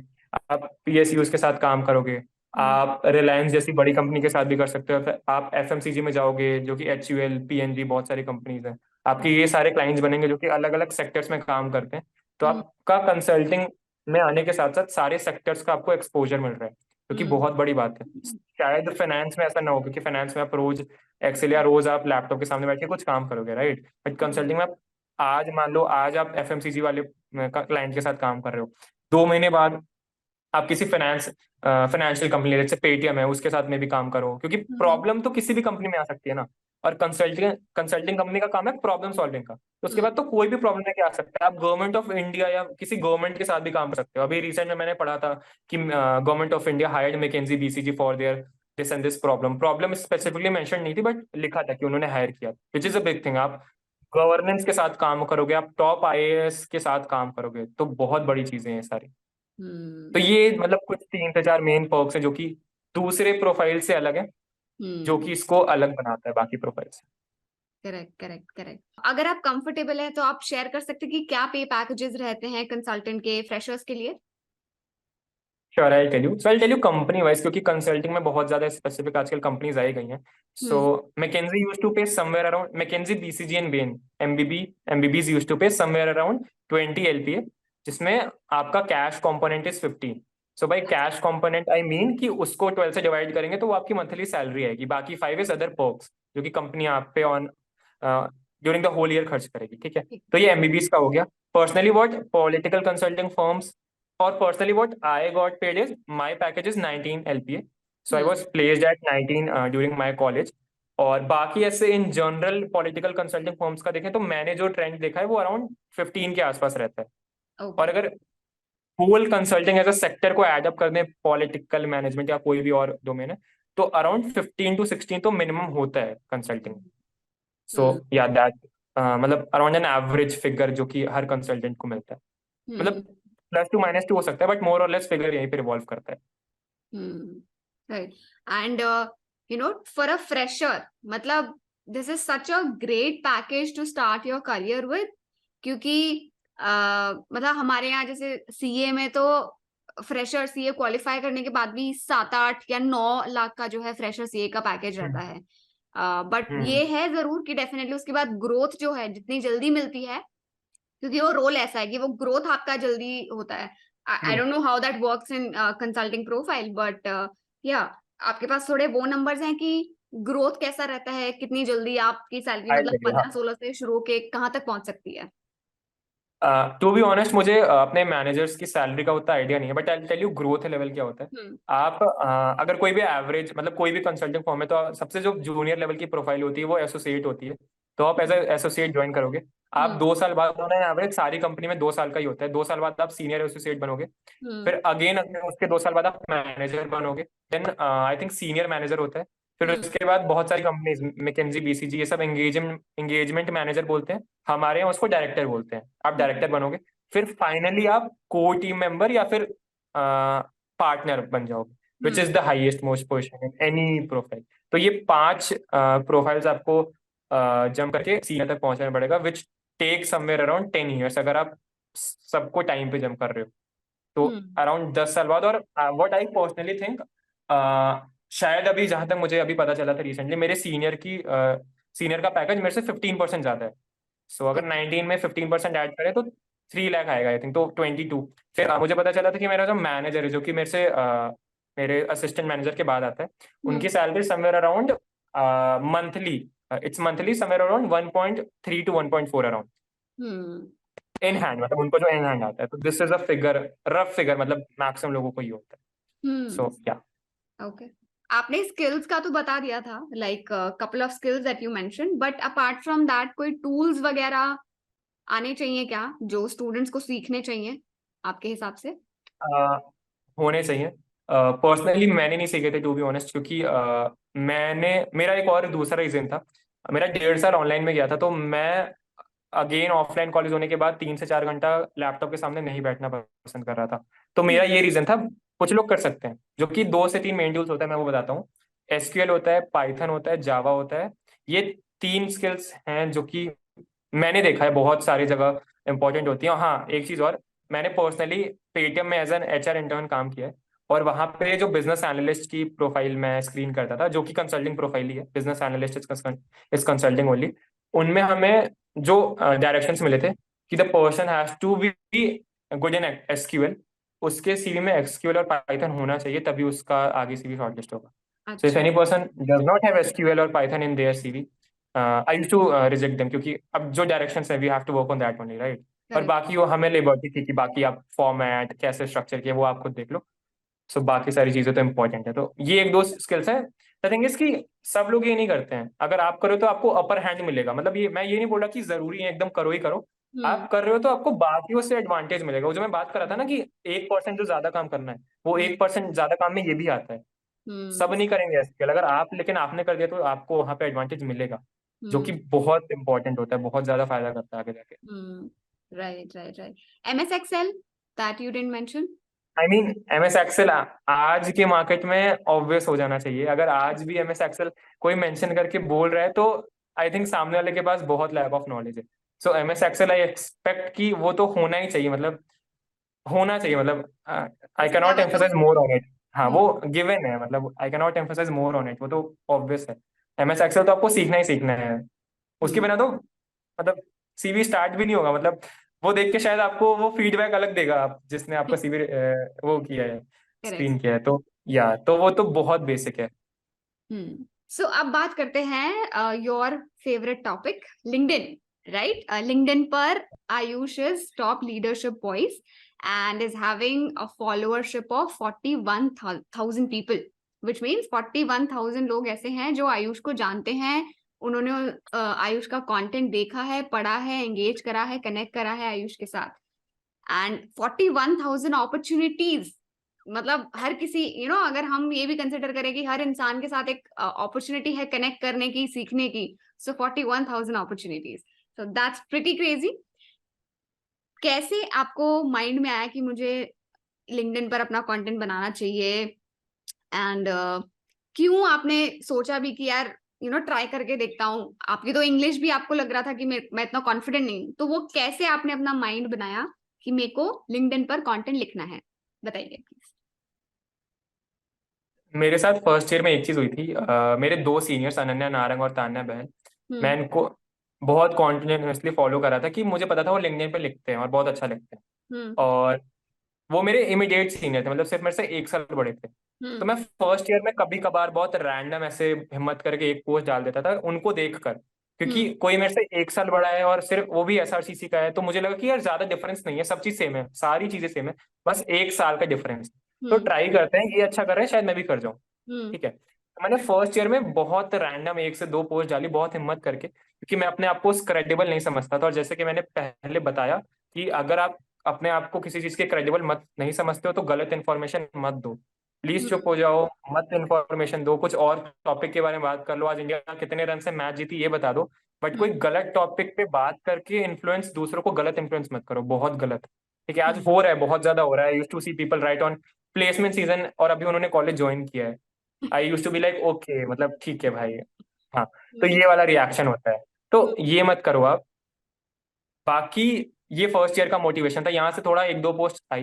आप पीएसयूज के साथ काम करोगे, आप रिलायंस जैसी बड़ी कंपनी के साथ भी कर सकते हो, फिर आप एफएमसीजी में जाओगे, जो कि एचयूएल, पीएनजी, बहुत सारी कंपनीज हैं, आपके ये सारे क्लाइंट्स बनेंगे जो कि अलग अलग सेक्टर्स में काम करते हैं। तो आपका कंसल्टिंग में आने के साथ साथ सारे सेक्टर्स का आपको एक्सपोजर मिल रहा है, जो कि बहुत बड़ी बात है। शायद फाइनेंस में ऐसा ना हो, क्योंकि फाइनेंस में आप रोज एक्सेल या रोज आप लैपटॉप के सामने बैठ के कुछ काम करोगे, राइट। बट कंसल्टिंग में आप आज, मान लो आज आप एफएमसीजी वाले क्लाइंट के साथ काम कर रहे हो, 2 महीने बाद आप किसी फाइनेंशियल कंपनी, जैसे पेटीएम है, उसके साथ में भी काम करो, क्योंकि प्रॉब्लम तो किसी भी कंपनी में आ सकती है ना। और कंसल्टिंग कंपनी का काम है प्रॉब्लम सॉल्विंग का। तो उसके हम्म बाद तो कोई भी प्रॉब्लम लेके आ सकता है। आप गवर्नमेंट ऑफ इंडिया या किसी गवर्नमेंट के साथ भी काम कर सकते हो। अभी रिसेंट में मैंने पढ़ा था कि government of India hired McKinsey BCG for their this and this problem specifically mention नहीं थी, बट लिखा था कि उन्होंने हायर किया, which is a big thing. आप गवर्नेंस के साथ काम करोगे, आप टॉप आईएएस के साथ काम करोगे, तो बहुत बड़ी चीजें हैं सारी। तो हम्म ये मतलब कुछ 3 से 4 मेन पर्क्स हैं जो कि दूसरे प्रोफाइल से अलग है, जो हम्म कि इसको अलग बनाता है बाकी प्रोफाइल से। Correct correct correct. अगर आप कंफर्टेबल है तो आप शेयर कर सकते हैं कि क्या पे पैकेजेस रहते हैं कंसल्टेंट के फ्रेशर्स के लिए। Sure, I tell you. So I tell you company wise, क्योंकि कंसल्टिंग में बहुत ज्यादा स्पेसिफिक आजकल कंपनीज आई गई हैं। So hmm McKinsey used to pay somewhere around, McKinsey BCG and Bain MBBs used to pay somewhere around 20 LPA, जिसमें आपका cash component is 15। So by cash component I mean कि उसको 12 से डिवाइड करेंगे तो वो आपकी मंथली सैलरी आएगी। बाकी 5 इज अदर पर्क्स जो कि कंपनी आप पे on during the whole year खर्च करेगी, ठीक है। ठीक। तो ये एमबीबीज का हो गया। Personally what political consulting firms, or personally what I got paid is my package is 19 LPA. So I hmm was placed at 19 during my college. और बाकी ऐसे in general political consulting firms का देखें तो मैंने जो ट्रेंड देखा है वो अराउंड 15 के आसपास रहता है। और ओके। अगर whole consulting as a sector को एड अप कर दें, पॉलिटिकल मैनेजमेंट या कोई भी और डोमेन है, तो अराउंड 15 to 16 तो मिनिमम होता है कंसल्टिंग। सो हम्म या दैट मतलब अराउंड एन एवरेज फिगर जो कि हर कंसल्टेंट को मिलता है। मतलब हम्म +2 - 2 हो सकता है, बट मोर और लेस फिगर यहीं पे रिवॉल्व करता है। Right. And for a fresher, मतलब this is such a great package to start your career with. क्योंकि मतलब हमारे यहाँ जैसे सीए में तो फ्रेशर सीए क्वालिफाई करने के बाद भी 7 8 या 9 लाख का जो है फ्रेशर सीए का पैकेज रहता हम्म है। बट हम्म ये है जरूर कि डेफिनेटली उसके बाद ग्रोथ जो है जितनी जल्दी मिलती है, क्योंकि वो रोल ऐसा है कि वो ग्रोथ आपका जल्दी होता है। I hmm don't know how that works in consulting profile, but yeah आपके पास थोड़े वो नंबर्स हैं कि ग्रोथ कैसा रहता है, कितनी जल्दी आपकी सैलरी आई मतलब टेल यू। 15 16 से शुरू होके कहाँ तक पहुंच सकती है। टू बी ऑनेस्ट मुझे अपने मैनेजर्स की सैलरी का उतना आइडिया नहीं है, but I tell you growth level क्या होता है। हम्म आप अगर कोई भी एवरेज मतलब कोई भी कंसल्टिंग फॉर्म है, तो सबसे जो जूनियर लेवल की प्रोफाइल होती है वो एसोसिएट होती है। तो आप एज एसोसिएट ज्वाइन करोगे। आप हम्म 2 साल बाद होना है, एवरेज सारी कंपनी में 2 साल का ही होता है। 2 साल बाद आप सीनियर एसोसिएट बनोगे। हम्म फिर अगेन उसके 2 साल बाद आप मैनेजर बनोगे। Then I think senior manager होता है। फिर हम्म उसके बाद बहुत सारी कंपनीज मैकेंजी बीसीजी ये सब एंगेजमेंट मैनेजर बोलते हैं। हमारे यहाँ उसको डायरेक्टर बोलते हैं। आप हम्म डायरेक्टर बनोगे। फिर फाइनली आप को टीम मेंबर या फिर पार्टनर बन जाओगे, which hmm is the highest most position in any profile. तो ये 5 प्रोफाइल्स आपको जंप करके सीनियर तक पहुंचना पड़ेगा, which take somewhere around 10 years अगर आप सबको टाइम पे जंप कर रहे हो। तो हम्म अराउंड 10 साल बाद। और व्हाट आई पर्सनली थिंक, शायद अभी जहां तक मुझे अभी पता चला था रिसेंटली, मेरे सीनियर का पैकेज मेरे से 15% ज्यादा है। सो अगर 19 में 15% ऐड करें तो 3 लाख आएगा आई थिंक, तो 22। फिर मुझे पता चला था कि मेरा जो मैनेजर है, जो कि मेरे असिस्टेंट मैनेजर के बाद आता है, हम्म उनकी salary somewhere around monthly, it's monthly somewhere around 1.3 to 1.4 around hmm in hand. मतलब उनको जो इन हैंड आता है, तो this is a figure, rough figure, मतलब मैक्सिमम लोगों को ही होता है। हम्म सो या ओके। आपने स्किल्स का तो बता दिया था, like couple of skills that you mention, but apart from that कोई टूल्स वगैरह आने चाहिए क्या जो स्टूडेंट्स को सीखने चाहिए आपके हिसाब से। होने चाहिए। पर्सनली मैंने नहीं सीखे थे टू बी ऑनेस्ट, क्योंकि मैंने मेरा एक और दूसरा रीजन था। मेरा 1.5 साल ऑनलाइन में गया था, तो मैं अगेन ऑफलाइन कॉलेज होने के बाद 3 से 4 घंटा लैपटॉप के सामने नहीं बैठना पसंद कर रहा था। तो मेरा हम्म ये रीजन था। कुछ लोग कर सकते हैं, जो कि 2 से 3 मेन टूल्स होता है, मैं वो बताता हूँ। एसक्यूएल होता है, पाइथन होता है, जावा होता है। ये 3 स्किल्स हैं जो कि मैंने देखा है बहुत सारी जगह इंपॉर्टेंट होती है। हाँ, एक चीज और, मैंने पर्सनली पेटीएम में एज एन एचआर इंटर्न काम किया है। और वहां पे जो बिजनेस एनालिस्ट की प्रोफाइल मैं स्क्रीन करता था, जो कि कंसल्टिंग प्रोफाइल ही है, business analyst is consulting only. उनमें हमें जो डायरेक्शंस मिले थे कि the person has to be good in SQL, उसके सीवी में एसक्यूएल और पाइथन होना चाहिए, तभी उसका आगे सीवी शॉर्टलिस्ट होगा। सो इफ अच्छा। Any person does not have SQL और Python in their CV, I use to reject them, क्योंकि अब जो डायरेक्शंस है we have to work on that only, right. और करेक्ट। बाकी वो हमें लिबर्टी थी कि बाकी आप फॉर्मेट कैसे स्ट्रक्चर किए वो आप खुद देख लो। सो बाकी सारी चीजें तो इंपॉर्टेंट है। तो ये एक दो स्किल्स है द थिंग इज कि सब लोग ये नहीं करते हैं। अगर आप करो तो आपको अपर हैंड मिलेगा, मतलब ये मैं ये नहीं बोल रहा कि जरूरी है एकदम करो ही करो। हम्म आप कर रहे हो तो आपको बाकियों से एडवांटेज मिलेगा। वो जो मैं बात कर रहा था ना कि 1% जो ज्यादा काम करना है, वो हम्म 1% ज्यादा काम में ये भी आता है। सब हम्म नहीं करेंगे स्किल, अगर आप लेकिन आपने कर दिया तो आपको वहां पे एडवांटेज मिलेगा, जो कि हम्म बहुत इंपॉर्टेंट होता है, बहुत ज्यादा फायदा करता है आगे जाके। Right right right. MS Excel that you didn't mention. I mean MS Excel आज के मार्केट में ऑब्वियस हो जाना चाहिए। अगर आज भी एमएस एक्सेल कोई मेंशन करके बोल रहा है तो आई थिंक सामने वाले के पास बहुत लैक ऑफ नॉलेज है। सो एमएस एक्सेल आई एक्सपेक्ट कि वो तो होना ही चाहिए, मतलब होना चाहिए, मतलब आई कैन इसके नॉट अलावा तो एम्फसाइज मोर ऑन इट। हाँ हम्म वो गिवन है, मतलब I can not emphasize more on it, वो तो ऑब्वियस है। एमएस एक्सेल तो आपको सीखना ही सीखना है, उसके हम्म बिना तो मतलब सीवी स्टार्ट भी नहीं होगा। मतलब वो देख के शायद आपको वो फीडबैक अलग देगा, आप जिसने आपका सीवी वो किया है, करेक्ट। स्क्रीन किया है, तो या तो वो तो बहुत बेसिक है। सो अब बात करते हैं your favourite topic, LinkedIn. Right, LinkedIn पर Ayush is top leadership voice and is having a followership of 41,000 people, which means 41,000 लोग ऐसे हैं जो आयुष को जानते हैं। उन्होंने आयुष का कंटेंट देखा है, पढ़ा है, एंगेज करा है, कनेक्ट करा है आयुष के साथ। एंड 41,000 अपॉर्चुनिटीज, मतलब हर किसी अगर हम ये भी कंसिडर करें कि हर इंसान के साथ एक अपॉर्चुनिटी है कनेक्ट करने की, सीखने की, सो 41,000 opportunities, so that's pretty crazy. कैसे आपको माइंड में आया कि मुझे लिंक्डइन पर अपना कंटेंट बनाना चाहिए, एंड क्यों आपने सोचा भी कि यार ट्राई करके देखता हूँ? आपकी तो इंग्लिश भी आपको लग रहा था कि मैं इतना कॉन्फिडेंट नहीं हूँ, तो वो कैसे आपने अपना माइंड बनाया कि मेरे को लिंक्डइन पर कंटेंट लिखना है? बताइए प्लीज। मेरे साथ फर्स्ट ईयर में एक चीज हुई थी। मेरे दो सीनियर्स अनन्या नारंग और तान्या बहन, हम्म मैं इनको बहुत कॉन्टिन्यूसली फॉलो कर रहा था कि मुझे पता था वो लिंक्डइन पे लिखते हैं और बहुत अच्छा लिखते हैं। हम्म और वो मेरे इमीडिएट सीनियर थे, मतलब सिर्फ मेरे से एक साल बड़े थे। तो हम्म मैं फर्स्ट ईयर में कभी कभार बहुत रैंडम ऐसे हिम्मत करके एक पोस्ट डाल देता था उनको देखकर, क्योंकि हम्म कोई मेरे से एक साल बड़ा है और सिर्फ वो भी एसआरसीसी का है, तो मुझे लगा कि यार ज्यादा डिफरेंस नहीं है, सब चीज सेम है, सारी चीजें सेम है, बस एक साल का डिफरेंस। तो हम्म ट्राई करते हैं, ये अच्छा कर रहे हैं शायद मैं भी कर जाऊँ। हम्म ठीक है, तो मैंने फर्स्ट ईयर में बहुत रैंडम एक से दो पोस्ट डाली, बहुत हिम्मत करके, क्योंकि मैं अपने आप को क्रेडिबल नहीं समझता था। और जैसे कि मैंने पहले बताया कि अगर आप अपने आप को किसी चीज के क्रेडिबल मत नहीं समझते हो तो गलत इन्फॉर्मेशन मत दो, प्लीज चुप हो जाओ, मत इन्फॉर्मेशन दो, कुछ और टॉपिक के बारे में बात कर लो, आज इंडिया कितने रन से मैच जीती ये बता दो, बट कोई हम्म गलत टॉपिक पे बात करके इन्फ्लुएंस, दूसरों को गलत इन्फ्लुएंस मत करो, बहुत गलत। ठीक है, आज हम्म हो रहा है, बहुत ज्यादा हो रहा है। Used to see people right on placement season और अभी उन्होंने कॉलेज ज्वाइन किया है, I use to be like okay, मतलब ठीक है भाई। हाँ, तो हम्म ये वाला रिएक्शन होता है, तो ये मत करो आप। बाकी ये फर्स्ट ईयर का मोटिवेशन था, यहाँ से थोड़ा एक दो पोस्ट आई।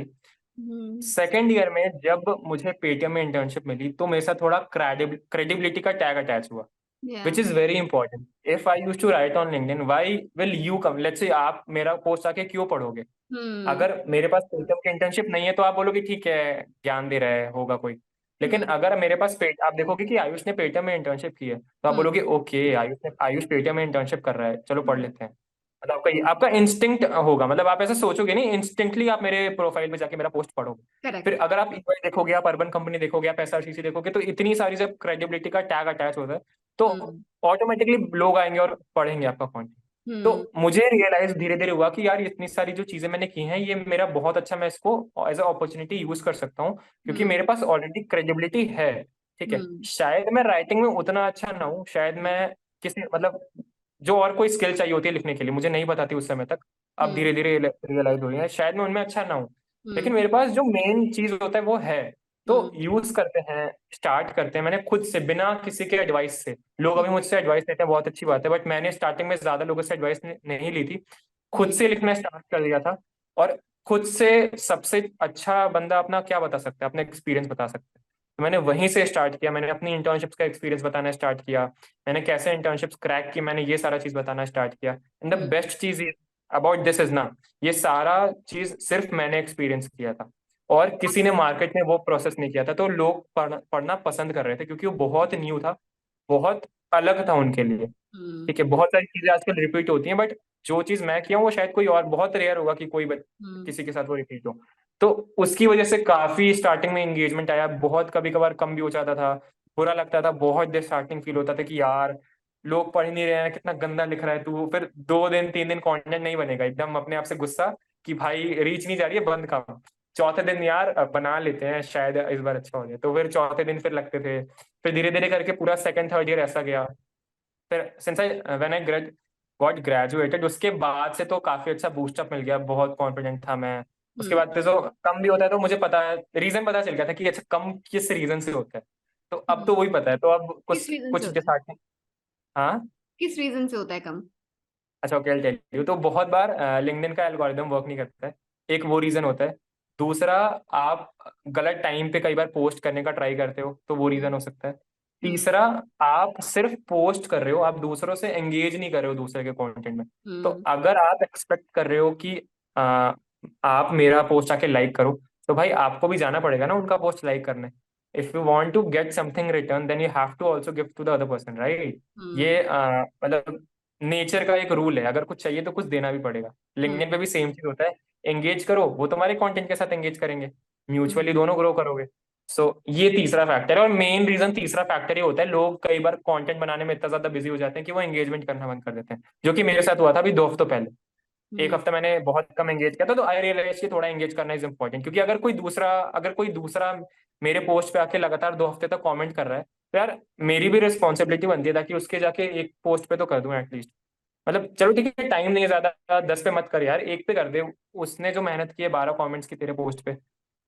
हम्म सेकेंड ईयर में जब मुझे पेटीएम में इंटर्नशिप मिली तो मेरे साथ थोड़ा क्रेडिबिलिटी का टैग अटैच हुआ, या which is very important. If I use to write on LinkedIn, why will you come, let's say आप मेरा पोस्ट आके क्यों पढ़ोगे? हम्म अगर मेरे पास पेटीएम की इंटर्नशिप नहीं है तो आप बोलोगे ठीक है, ज्ञान दे रहा है, होगा कोई। लेकिन हम्म अगर मेरे पास पेट आप देखोगे कि आयुष ने पेटीएम में इंटर्नशिप की है तो आप हम्म बोलोगे ओके, आयुष पेटीएम में इंटर्नशिप कर रहा है, चलो पढ़ हम्म लेते हैं। मतलब आपका इंस्टिंक्ट होगा, मतलब आप ऐसा सोचोगे नहीं, इंस्टिंक्टली आप मेरे प्रोफाइल पे जाके मेरा पोस्ट पढ़ोगे। करेक्ट। फिर अगर आप ईवाई देखोगे, आप अर्बन कंपनी देखोगे, आप एसआरसीसी देखोगे, तो इतनी सारी जब क्रेडिबिलिटी का टैग अटैच होता है तो हम्म ऑटोमेटिकली लोग आएंगे और पढ़ेंगे आपका कंटेंट। तो हम्म मुझे रियलाइज धीरे धीरे हुआ कि यार इतनी सारी जो चीजें मैंने की हैं ये मेरा बहुत अच्छा, मैं इसको एज अ अपॉर्चुनिटी यूज कर सकता हूँ, क्योंकि हम्म मेरे पास ऑलरेडी क्रेडिबिलिटी है। ठीक है, हम्म शायद मैं राइटिंग में उतना अच्छा ना हूँ, शायद मैं किसी मतलब जो और कोई स्किल चाहिए होती है लिखने के लिए मुझे नहीं पता थी उस समय तक, अब हम्म धीरे धीरे रियलाइज हो रही है, शायद मैं उनमें अच्छा ना हूँ, हम्म लेकिन मेरे पास जो मेन चीज होता है वो है। तो हम्म यूज करते हैं, स्टार्ट करते हैं, मैंने खुद से बिना किसी के एडवाइस से, लोग अभी मुझसे एडवाइस लेते हैं बहुत अच्छी बात है, बट मैंने स्टार्टिंग में ज्यादा लोगों से एडवाइस नहीं ली थी, खुद हम्म से लिखना स्टार्ट कर दिया था। और खुद से सबसे अच्छा बंदा अपना क्या बता सकता है, अपना एक्सपीरियंस बता सकता है, तो मैंने वहीं से स्टार्ट किया, मैंने अपनी इंटर्नशिप्स का एक्सपीरियंस बताना स्टार्ट किया, मैंने कैसे इंटर्नशिप्स क्रैक की, मैंने ये सारा चीज बताना स्टार्ट किया। एंड द हम्म बेस्ट चीज अबाउट दिस इज ना, ये सारा चीज सिर्फ मैंने एक्सपीरियंस किया था और किसी ने मार्केट में वो प्रोसेस नहीं किया था, तो लोग पढ़ना पसंद कर रहे थे क्योंकि वो बहुत न्यू था, बहुत अलग था उनके लिए। हम्म ठीक है, बहुत सारी चीजें आजकल रिपीट होती हैं, बट जो चीज मैं किया हूँ वो शायद कोई और, बहुत रेयर होगा कि कोई हम्म किसी के साथ वो रिपीट हो। तो उसकी वजह से काफी स्टार्टिंग में एंगेजमेंट आया, बहुत कभी कभार कम भी हो जाता था, बुरा लगता था, बहुत डिसहार्टनिंग फील होता था कि यार लोग पढ़ ही नहीं रहे हैं, कितना गंदा लिख रहा है तू। फिर 2 दिन 3 दिन कंटेंट नहीं बनेगा, एकदम अपने आप से गुस्सा कि भाई रीच नहीं जा रही है, बंद काम। चौथे दिन यार बना लेते हैं, शायद इस बार अच्छा हो जाए, तो फिर चौथे दिन फिर लगते थे। फिर धीरे धीरे करके पूरा सेकंड थर्ड ईयर ऐसा गया। फिर since I when I got graduated, उसके बाद से तो काफी अच्छा बूस्टअप मिल गया, बहुत कॉन्फिडेंट था मैं। उसके हम्म बाद फिर जो कम भी होता है तो मुझे पता है, रीजन पता चल गया था कि अच्छा कम किस रीजन से होता है। तो अब तो हम्म वही पता है, तो अब किस कुछ रीजन से कुछ होता है? डिसहार्टनिंग। हाँ। किस रीजन से होता है कम? अच्छा ओके, आई टेल यू। तो बहुत बार लिंक्डइन का एल्गोरिदम वर्क नहीं करता है, एक वो रीजन होता है। दूसरा, आप गलत टाइम पे कई बार पोस्ट करने का ट्राई करते हो, तो वो रीजन हम्म हो सकता है। हम्म तीसरा, आप सिर्फ पोस्ट कर रहे हो, आप दूसरों से एंगेज नहीं कर रहे हो दूसरे के कंटेंट में। तो हम्म अगर आप एक्सपेक्ट कर रहे हो कि आप मेरा पोस्ट आके लाइक करो, तो भाई आपको भी जाना पड़ेगा ना उनका पोस्ट लाइक करने। If you want to get something return then you have to also give to the other person, right. Hmm ये मतलब नेचर का एक रूल है, अगर कुछ चाहिए तो कुछ देना भी पड़ेगा। लिंक्डइन पे हम्म भी सेम चीज होता है। एंगेज करो, वो तुम्हारे कंटेंट के साथ एंगेज करेंगे, म्यूचुअली हम्म दोनों ग्रो करोगे। सो ये तीसरा फैक्टर है, और मेन रीजन तीसरा फैक्टर ये होता है, लोग कई बार कंटेंट बनाने में इतना ज्यादा बिजी हो जाते हैं कि वो एंगेजमेंट करना बंद कर देते हैं, जो कि मेरे साथ हुआ था अभी 2 हफ्तों पहले। एक हम्म हफ्ता मैंने बहुत कम एंगेज किया था, तो आई रियलाइज कि थोड़ा एंगेज करना इज इंपॉर्टेंट, क्योंकि अगर कोई दूसरा मेरे पोस्ट पे आके लगातार 2 हफ्ते तक कमेंट कर रहा है, तो यार मेरी भी रिस्पॉन्सिबिलिटी बनती है ताकि उसके जाके एक पोस्ट पे तो कर दूं एटलीस्ट। मतलब चलो ठीक है, टाइम नहीं है ज्यादा, 10 पे मत कर यार, एक पे कर दे। उसने जो मेहनत की है 12 कमेंट्स की तेरे पोस्ट पे,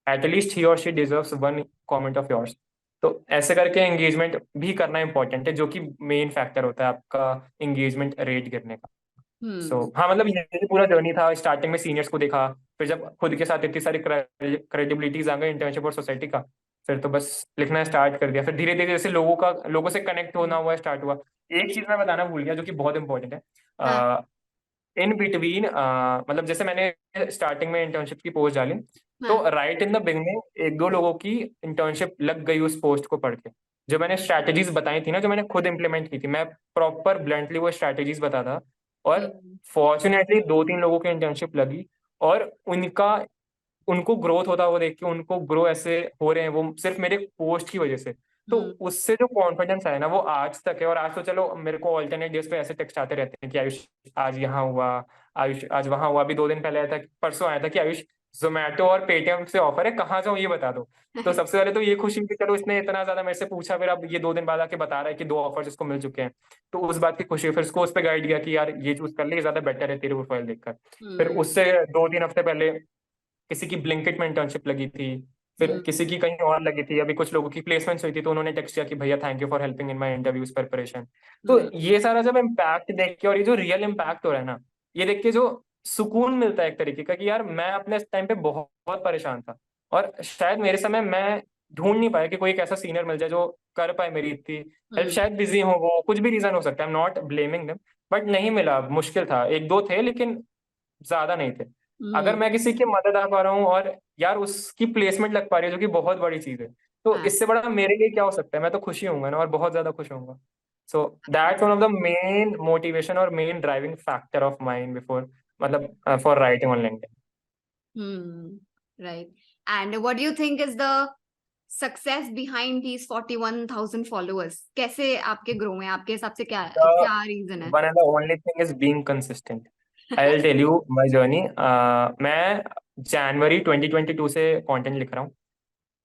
एटलीस्ट ही और she deserves one comment of yours. तो ऐसे करके एंगेजमेंट भी करना इंपॉर्टेंट है, जो कि मेन फैक्टर होता है आपका एंगेजमेंट रेट गिरने का। हम्म हाँ मतलब ये पूरा जर्नी था, स्टार्टिंग में सीनियर्स को देखा, फिर जब खुद के साथ इतनी सारी क्रेडिबिलिटीज आ गई इंटर्नशिप और सोसाइटी का, फिर तो बस लिखना स्टार्ट कर दिया। फिर धीरे धीरे जैसे लोगों से कनेक्ट होना हुआ स्टार्ट हुआ। एक चीज मैं बताना भूल गया जो कि बहुत इंपॉर्टेंट है। हाँ इन बिटवीन मतलब जैसे मैंने स्टार्टिंग में इंटर्नशिप की पोस्ट डाली, तो हाँ राइट इन द बिगनिंग एक दो लोगों की इंटर्नशिप लग गई उस पोस्ट को पढ़ के। जो मैंने स्ट्रैटेजीज बताई थी ना, जो मैंने खुद इंप्लीमेंट की थी, मैं प्रॉपर ब्लंटली वो स्ट्रैटेजीज बता था। और हम्म फॉर्चुनेटली 2 3 लोगों की इंटर्नशिप लगी, और उनको ग्रोथ होता हुआ देख के, उनको ग्रो ऐसे हो रहे हैं वो सिर्फ मेरे पोस्ट की वजह से। तो हम्म उससे जो कॉन्फिडेंस आया ना, वो आज तक है। और आज तो चलो मेरे को ऑल्टरनेट डेज पे ऐसे टेक्स्ट आते रहते हैं कि आयुष आज यहाँ हुआ, आयुष आज वहां हुआ। अभी 2 दिन पहले आया था, परसों आया था कि आयुष जोमेटो और पेटीएम से ऑफर है, कहाँ जाऊँ ये बता दो। तो सबसे पहले तो ये खुशी कि चलो इसने इतना ज्यादा मेरे से पूछा, फिर अब ये 2 दिन बाद आके बता रहा है कि 2 ऑफर्स इसको मिल चुके हैं। तो उस बात की खुशी है। फिर उसको उस पर गाइड किया कि यार ये चूज कर ले, ये ज्यादा बेटर है तेरे प्रोफाइल देखकर। फिर हम्म उससे 2 3 हफ्ते पहले किसी की ब्लिंकिट में इंटर्नशिप लगी थी, फिर हम्म किसी की कहीं और लगी थी। अभी कुछ लोगों की प्लेसमेंट्स हुई थी, तो उन्होंने टेक्स्ट किया कि भैया thank you for helping in my interviews preparation. तो हम्म ये सारा जब इम्पैक्ट देख के, और ये जो रियल इम्पैक्ट हो रहा है ना, ये देख के जो सुकून मिलता है एक तरीके का, कि यार मैं अपने टाइम पे बहुत बहुत परेशान था, और शायद मेरे समय मैं ढूंढ नहीं पाया कि कोई एक ऐसा सीनियर मिल जाए जो कर पाए मेरी इतनी हेल्प। हम्म शायद बिजी हो, वो कुछ भी रीजन हो सकता है, आई am not blaming them, but नहीं मिला, मुश्किल था। एक दो थे लेकिन ज्यादा नहीं थे। अगर हम्म मैं किसी की मदद आ पा रहा हूँ, और यार उसकी प्लेसमेंट लग पा रही है, जो कि बहुत बड़ी चीज है, तो हाँ इससे बड़ा मेरे लिए क्या हो सकता है। मैं तो खुशी होऊंगा ना, और बहुत ज्यादा खुश होऊंगा। So that's one of the main motivation और main driving factor of mind before, मतलब for writing on LinkedIn. Right and what do you think is the success behind these 41,000 followers? कैसे आपके ग्रो में आपके हिसाब से क्या The क्या रीजन है? one and the only thing is being consistent. I'll tell you my journey. मैं जनवरी 2022 से कंटेंट लिख रहा हूँ।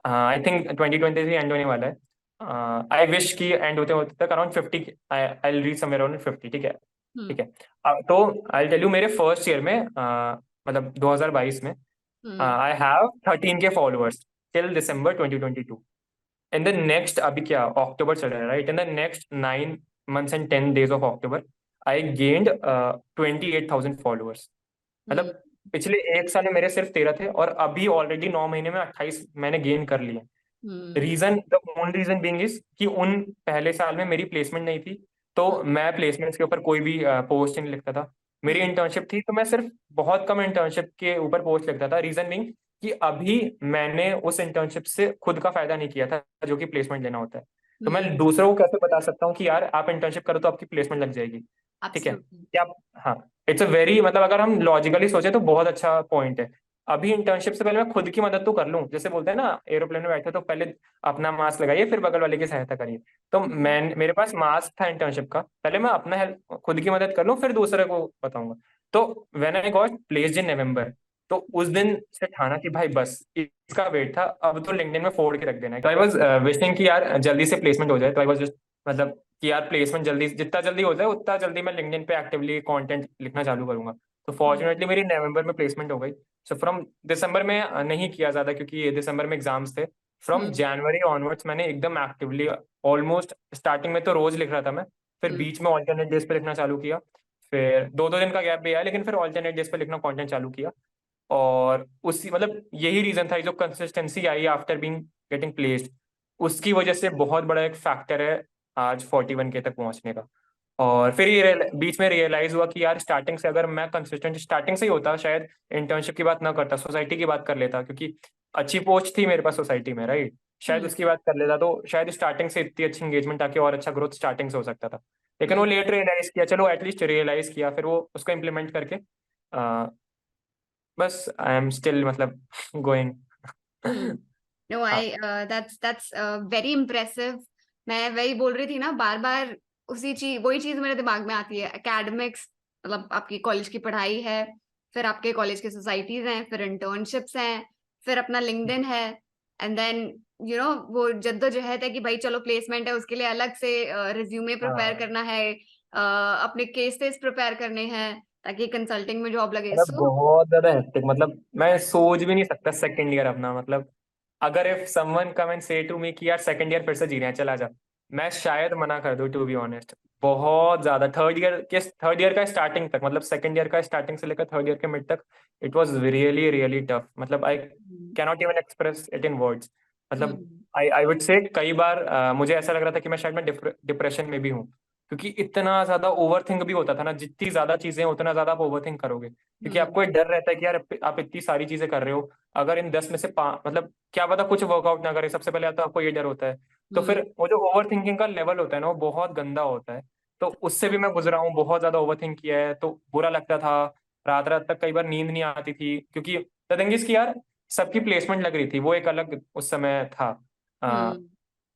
आई थिंक 2023 एंड होने वाला है। आई विश कि एंड होते होते तक around 50, I reach somewhere around 50, ठीक है। हम्म ठीक है। तो आई टेल यू, मेरे फर्स्ट ईयर में मतलब 2022 में hmm I have 13K followers till December 2022। In the next, अभी क्या अक्टूबर चल रहा है, right, in the next 9 months and 10 days of October I gained 28,000 followers. Hmm मतलब पिछले 1 साल में मेरे सिर्फ 13 थे, और अभी ऑलरेडी 9 महीने में 28 मैंने गेन कर लिए। Hmm reason, the only reason being is कि उन पहले साल में मेरी प्लेसमेंट नहीं थी, तो मैं प्लेसमेंट्स के ऊपर कोई भी पोस्ट नहीं लिखता था। मेरी हम्म इंटर्नशिप थी, तो मैं सिर्फ बहुत कम इंटर्नशिप के ऊपर पोस्ट लिखता था। रीजन बीइंग कि अभी मैंने उस इंटर्नशिप से खुद का फायदा नहीं किया था, जो कि प्लेसमेंट लेना होता है। तो मैं हम्म दूसरों को कैसे बता सकता हूँ कि यार आप इंटर्नशिप करो तो आपकी प्लेसमेंट लग जाएगी। ठीक है, एब्सोल्युटली क्या? हाँ, इट्स अ वेरी, मतलब अगर हम लॉजिकली सोचे तो बहुत अच्छा पॉइंट है। अभी इंटर्नशिप से पहले मैं खुद की मदद तो कर लूं, जैसे बोलते हैं ना एरोप्लेन में बैठे तो पहले अपना मास्क लगाइए फिर बगल वाले की सहायता करिए। तो हम्म, मैं मेरे पास मास्क था इंटर्नशिप का, पहले मैं अपना हेल्प खुद की मदद कर लूं फिर दूसरे को बताऊंगा। तो when I got placed in November, तो उस दिन से ठाना कि भाई बस इसका वेट था, अब तो लिंक्डइन में फोड़ के रख देना है। तो आई वाज विशिंग कि यार जल्दी से प्लेसमेंट हो जाए। तो आई वाज जस्ट मतलब कि यार प्लेसमेंट जल्दी, जितना जल्दी हो जाए उतना जल्दी मैं लिंक्डइन पे एक्टिवली कंटेंट लिखना चालू करूंगा। तो फॉर्चुनेटली मेरी नवंबर में प्लेसमेंट हो गई। सो फ्रॉम दिसंबर में नहीं किया ज्यादा क्योंकि ये दिसंबर में एग्जाम्स थे। फ्रॉम हम्म, जनवरी ऑनवर्ड्स मैंने एकदम एक्टिवली, ऑलमोस्ट स्टार्टिंग में तो रोज लिख रहा था मैं, फिर हम्म, बीच में ऑल्टरनेट डेज पे लिखना चालू किया, फिर दो दो दिन का गैप भी आया लेकिन फिर ऑल्टरनेट डेज पे लिखना कंटेंट चालू किया। और उसी मतलब यही रीजन था, जो कंसिस्टेंसी आई आफ्टर बीइंग गेटिंग प्लेस्ड, उसकी वजह से बहुत बड़ा एक फैक्टर है आज 41K तक पहुंचने का। और फिर ये बीच में रियलाइज हुआ कि यार स्टार्टिंग से अगर मैं कंसिस्टेंट स्टार्टिंग से ही होता शायद इंटर्नशिप की बात ना करता, सोसाइटी की बात कर लेता, क्योंकि अच्छी पोस्ट थी मेरे पास सोसाइटी में, राइट। शायद हम्म, उसकी बात कर लेता तो शायद स्टार्टिंग से इतनी अच्छी एंगेजमेंट आके और अच्छा ग्रोथ स्टार्टिंग से हो सकता था। लेकिन वो हम्म, लेट रियलाइज किया, चलो एटलीस्ट रियलाइज किया, फिर वो उसको इम्प्लीमेंट करके बस आई एम स्टिल मतलब going. Hmm. No I that's very impressive. मैं वही बोल रही थी ना, बार बार उसी चीज वही चीज मेरे दिमाग में आती है। एकेडमिक्स मतलब आपकी कॉलेज की पढ़ाई है, फिर आपके कॉलेज की सोसाइटीज हैं, फिर इंटर्नशिप्स हैं, फिर अपना लिंक्डइन है, एंड देन वो जद्दोजहद है कि भाई चलो प्लेसमेंट है, उसके लिए अलग से रिज्यूमे प्रिपेयर हाँ, करना है, अपने केसेस प्रिपेयर करने हैं ताकि कंसल्टिंग में जॉब लगे। मतलब सो बहुत ज्यादा हेक्टिक, मतलब मैं सोच भी नहीं सकता सेकंड ईयर अपना, मतलब अगर इफ समवन कम एंड से टू मी कि यार सेकंड ईयर फिर से जी रहे हैं चला जा, मैं शायद मना कर दूं टू बी ऑनेस्ट। बहुत ज्यादा थर्ड ईयर का स्टार्टिंग तक, मतलब सेकंड ईयर का स्टार्टिंग से लेकर थर्ड ईयर के मिड तक, it was really really tough. मतलब I cannot even express it in words. मतलब आई वुड से कई बार मुझे ऐसा लग रहा था कि मैं शायद मैं डिप्रेशन में भी हूँ, क्योंकि इतना ज्यादा ओवर थिंक भी होता था ना, जितनी ज्यादा चीजें उतना ज्यादा आप ओवर थिंक करोगे, क्योंकि आपको एक डर रहता है कि यार आप इतनी सारी चीजें कर रहे हो, अगर इन 10 में से 5 मतलब क्या पता कुछ वर्कआउट ना करे, सबसे पहले आता आपको ये डर होता है। तो फिर वो जो ओवर थिंकिंग का लेवल होता है ना वो बहुत गंदा होता है। तो उससे भी मैं गुजरा हूँ, बहुत ज्यादा ओवर थिंक किया है, तो बुरा लगता था। रात रात तक कई बार नींद नहीं आती थी, क्योंकि द थिंग इज कि यार सबकी प्लेसमेंट लग रही थी, वो एक अलग उस समय था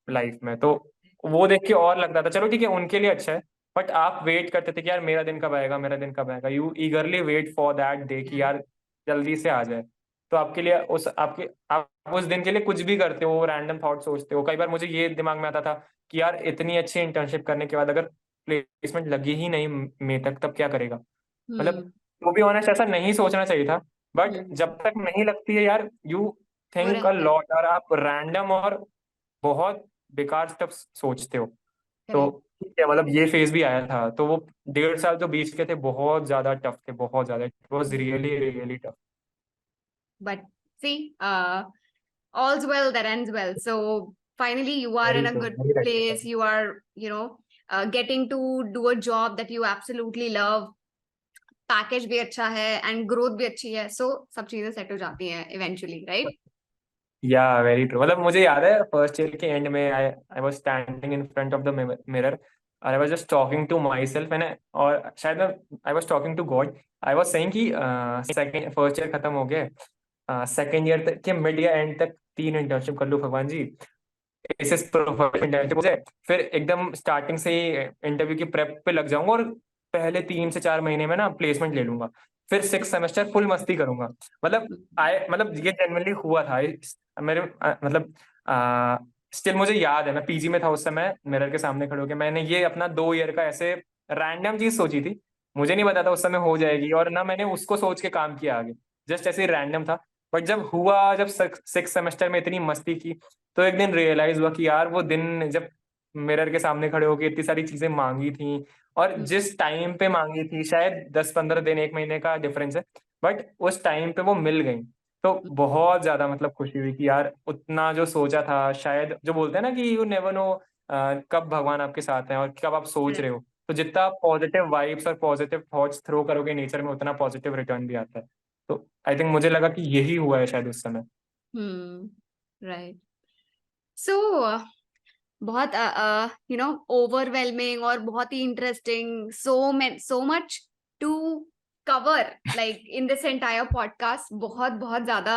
लाइफ में। तो वो देख के और लगता था चलो ठीक है उनके लिए अच्छा है, बट आप वेट करते थे कि यार मेरा दिन कब आएगा, मेरा दिन कब आएगा, you eagerly wait for that day कि यार जल्दी से आ जाए। तो आपके लिए उस आपके आप उस दिन के लिए कुछ भी करते हो, रैंडम थॉट सोचते हो। कई बार मुझे ये दिमाग में आता था कि यार इतनी अच्छी इंटर्नशिप करने के बाद अगर प्लेसमेंट लगी ही नहीं मई तक, तब क्या करेगा। मतलब टू बी ऑनेस्ट ऐसा नहीं सोचना चाहिए था, बट जब तक नहीं लगती है यार यू वो थिंक अ रहता है। लॉट, और आप रैंडम और बहुत बेकार स्टेप्स सोचते हो। तो करेक्ट। ठीक है, मतलब ये फेज भी आया था, तो वो 1.5 साल जो बीच के थे बहुत ज्यादा टफ थे, बहुत ज्यादा, it was really really tough. But C, all's well that ends well. So finally you are very in a true, good very right. place. You are, getting to do a job that you absolutely love. Package भी अच्छा है and growth भी अच्छी है, सो सब चीजें set हो जाती हैं eventually, right? Yeah very true, मतलब मुझे याद है फर्स्ट ईयर के एंड में I I was standing in front of the mirror, और I was just talking to myself, मैंने और शायद मैं I was talking to God. I was saying कि सेकंड फर्स्ट ईयर खत्म हो गया, सेकंड ईयर तक के मिड या एंड तक 3 इंटर्नशिप कर लूँ भगवान जी, इस प्रोफाइल इंटर्नशिप हो जाए, फिर एकदम स्टार्टिंग से ही इंटरव्यू की प्रेप पे लग जाऊंगा, और पहले 3 से 4 महीने में ना प्लेसमेंट ले लूंगा, फिर 6 सेमेस्टर फुल मस्ती करूंगा। मतलब मतलब ये जेनवनली हुआ था मेरे मतलब स्टिल मुझे याद है, मैं पीजी में था उस समय, मिरर के सामने खड़े होकर मैंने ये अपना 2 ईयर का ऐसे रैंडम चीज सोची थी। मुझे नहीं पता था उस समय हो जाएगी, और ना मैंने उसको सोच के काम किया आगे, जस्ट ऐसे ही रैंडम था। बट जब हुआ, जब 6 सेमेस्टर में इतनी मस्ती की, तो एक दिन रियलाइज हुआ कि यार वो दिन जब मिरर के सामने खड़े होके इतनी सारी चीजें मांगी थी, और जिस टाइम पे मांगी थी, शायद 10-15 दिन 1 महीने का डिफरेंस है, बट उस टाइम पे वो मिल गई। तो बहुत ज्यादा मतलब खुशी हुई कि यार उतना जो सोचा था, शायद जो बोलते हैं ना कि यू नेवर नो कब भगवान आपके साथ हैं और कब आप सोच रहे हो, तो जितना पॉजिटिव वाइब्स और पॉजिटिव थॉट्स थ्रो करोगे नेचर में, उतना पॉजिटिव रिटर्न भी आता है। तो आई थिंक मुझे लगा कि यही हुआ है शायद उस समय। राइट। सो बहुत ओवरवेलमिंग और बहुत ही interesting, so much to cover like in this entire podcast बहुत बहुत ज्यादा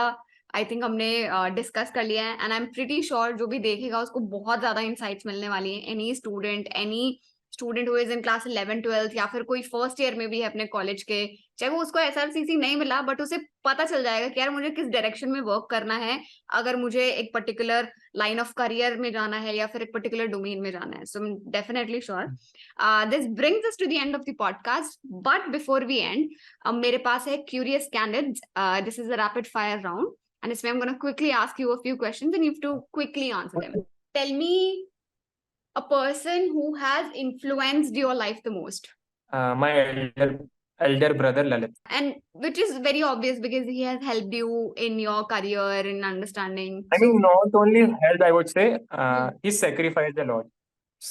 आई थिंक हमने डिस्कस कर लिया है, and I am pretty sure जो भी देखेगा उसको बहुत ज्यादा इंसाइट्स मिलने वाली हैं. Any student who is in class 11 12 या फिर कोई फर्स्ट ईयर में भी है अपने कॉलेज के, चाहे वो उसको एसआरसीसी नहीं मिला बट उसे पता चल जाएगा कि यार मुझे किस डायरेक्शन में वर्क करना है अगर मुझे एक पर्टिकुलर लाइन ऑफ करियर में जाना है या फिर एक पर्टिकुलर डोमेन में जाना है. So I am definitely sure. This brings us to the end of the podcast, but before we end मेरे पास है curious candidates. This is a rapid fire round and इसमें I'm gonna quickly ask you a few questions and you have to quickly answer them. Tell me a person who has influenced your life the most. My elder brother Lalit. And which is very obvious because he has helped you in your career in understanding. I mean, not only helped, I would say, Hmm. he sacrificed a lot.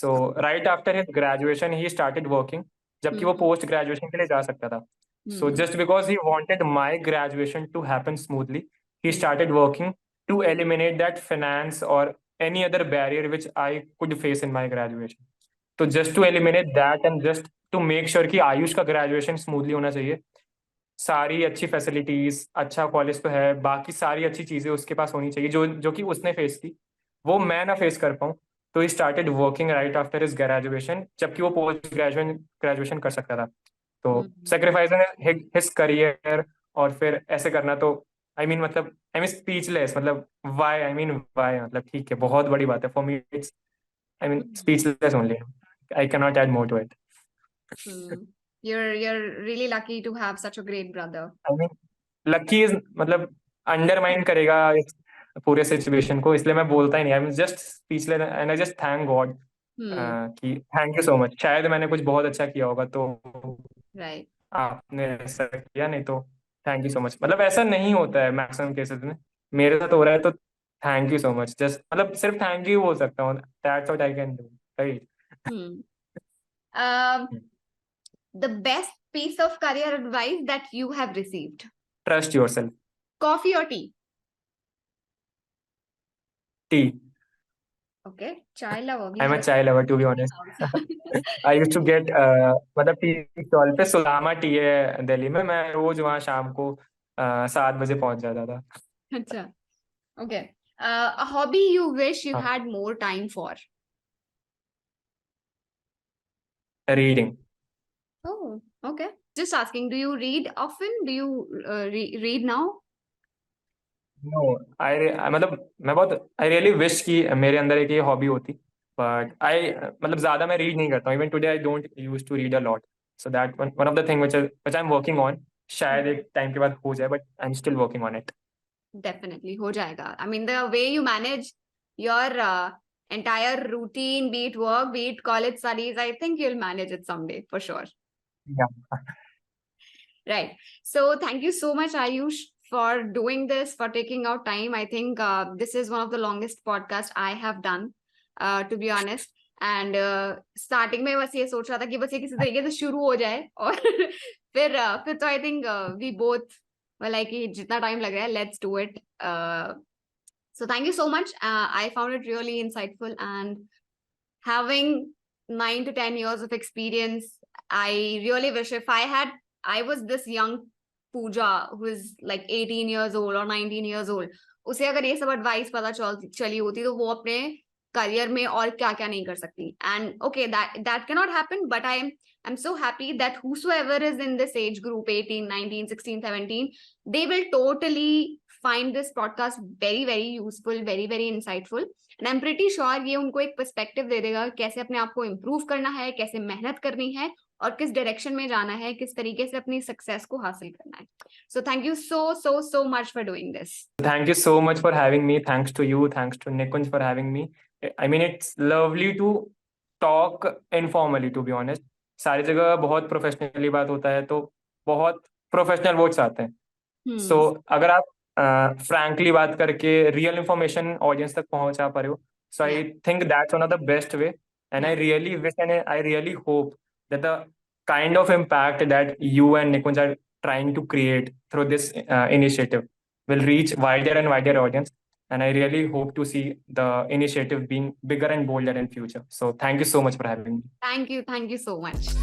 So right after his graduation, he started working. जबकि वो Hmm. Post graduation के लिए जा सकता था. So Hmm. just because he wanted my graduation to happen smoothly, he started working to eliminate that finance or any other barrier which I could face in my graduation. तो just to eliminate that and just to make sure कि आयुष का graduation smoothly होना चाहिए, सारी अच्छी facilities, अच्छा college तो है, बाकी सारी अच्छी चीजें उसके पास होनी चाहिए जो जो कि उसने फेस की, वो मैं ना फेस कर पाऊँ. तो he started working right after his graduation, जबकि वो पोस्ट ग्रेजुएशन कर सकता था. तो सेक्रीफाइसिंग हिज करियर और फिर ऐसे करना, तो आई मीन मतलब आई मीन स्पीचलेस. मतलब वाई मतलब ठीक है, बहुत बड़ी बात है for me. It's I mean speechless only. I can not add more to it. You're really lucky to have such a great brother. I mean lucky is मतलब undermine करेगा इस पूरे सिचुएशन को, इसलिए मैं बोलता ही नहीं. I am just speechless and I just thank God कि थैंक यू सो मच. शायद मैंने कुछ बहुत अच्छा किया होगा तो Right. आपने ऐसा किया, नहीं तो थैंक यू सो मच. मतलब ऐसा नहीं होता है मैक्सिमम केसेस में, मेरे साथ हो रहा है तो thank you so much. Just मतलब सिर्फ थैंक यू बोल सकता हूँ. That's what I can do, right. The best piece of career advice that you have received. Trust yourself. Coffee or tea? Tea. Okay. Chai lover. I am a chai lover to be honest. I used to get मतलब tea stall पे सुलामा T है दिल्ली में, मैं रोज वहाँ शाम को 7 बजे पहुंच जाता था. अच्छा. Okay. A hobby you wish you हाँ. had more time for. Reading. Oh, okay. Just asking, do you read often? Do you read now? No I मतलब मैं बहुत आई रियली विश कि मेरे अंदर एक ये हॉबी होती, बट आई मतलब ज्यादा मैं रीड नहीं करता हूँ. Even today I don't use to read a lot. So that one of the thing which I am working on. शायद एक टाइम के बाद हो जाए, but I am still working on it. Definitely हो जाएगा. I mean, the way you manage your entire routine, be it work, be it college studies, I think you'll manage it someday for sure. Yeah. Right. So thank you so much, Ayush, for doing this, for taking out time. I think this is one of the longest podcasts I have done, to be honest. And starting में बस ये सोच रहा था कि बस ये किसी तरीके से शुरू हो जाए और फिर तो I think we both were like कि जितना time लग रहा है, let's do it. So thank you so much. I found it really insightful, and having 9 to 10 years of experience, I really wish if I was this young Pooja who is like 18 years old or 19 years old, उसे अगर ये सब advice पता चली होती तो वो अपने करियर में और क्या क्या नहीं कर सकती. And okay, that cannot happen, but I'm so happy that whosoever is in this age group 18 19 16 17, they will totally find this podcast very very useful, very very insightful. And I'm pretty sure ये उनको एक perspective दे देगा कैसे अपने आप को improve करना है, कैसे मेहनत करनी है और किस डायरेक्शन में जाना है, किस तरीके से अपनी सक्सेस को हासिल करना है. So thank you so much for doing this. Thank you so much for having me. Thanks to you. Thanks to Nikunj for having me. I mean, it's lovely to talk informally, to be honest. सारी जगह बहुत professionally बात होता है तो बहुत professional words आते हैं. सो अगर आप फ्रैंकली बात करके रियल इंफॉर्मेशन ऑडियंस तक पहुंचा पा रहे हो, so I think that's one of the best way. And I really wish and I really hope that the kind of impact that you and Nikunj are trying to create through this initiative will reach wider and wider audience, and I really hope to see the initiative being bigger and bolder in future. So thank you so much for having me. Thank you so much.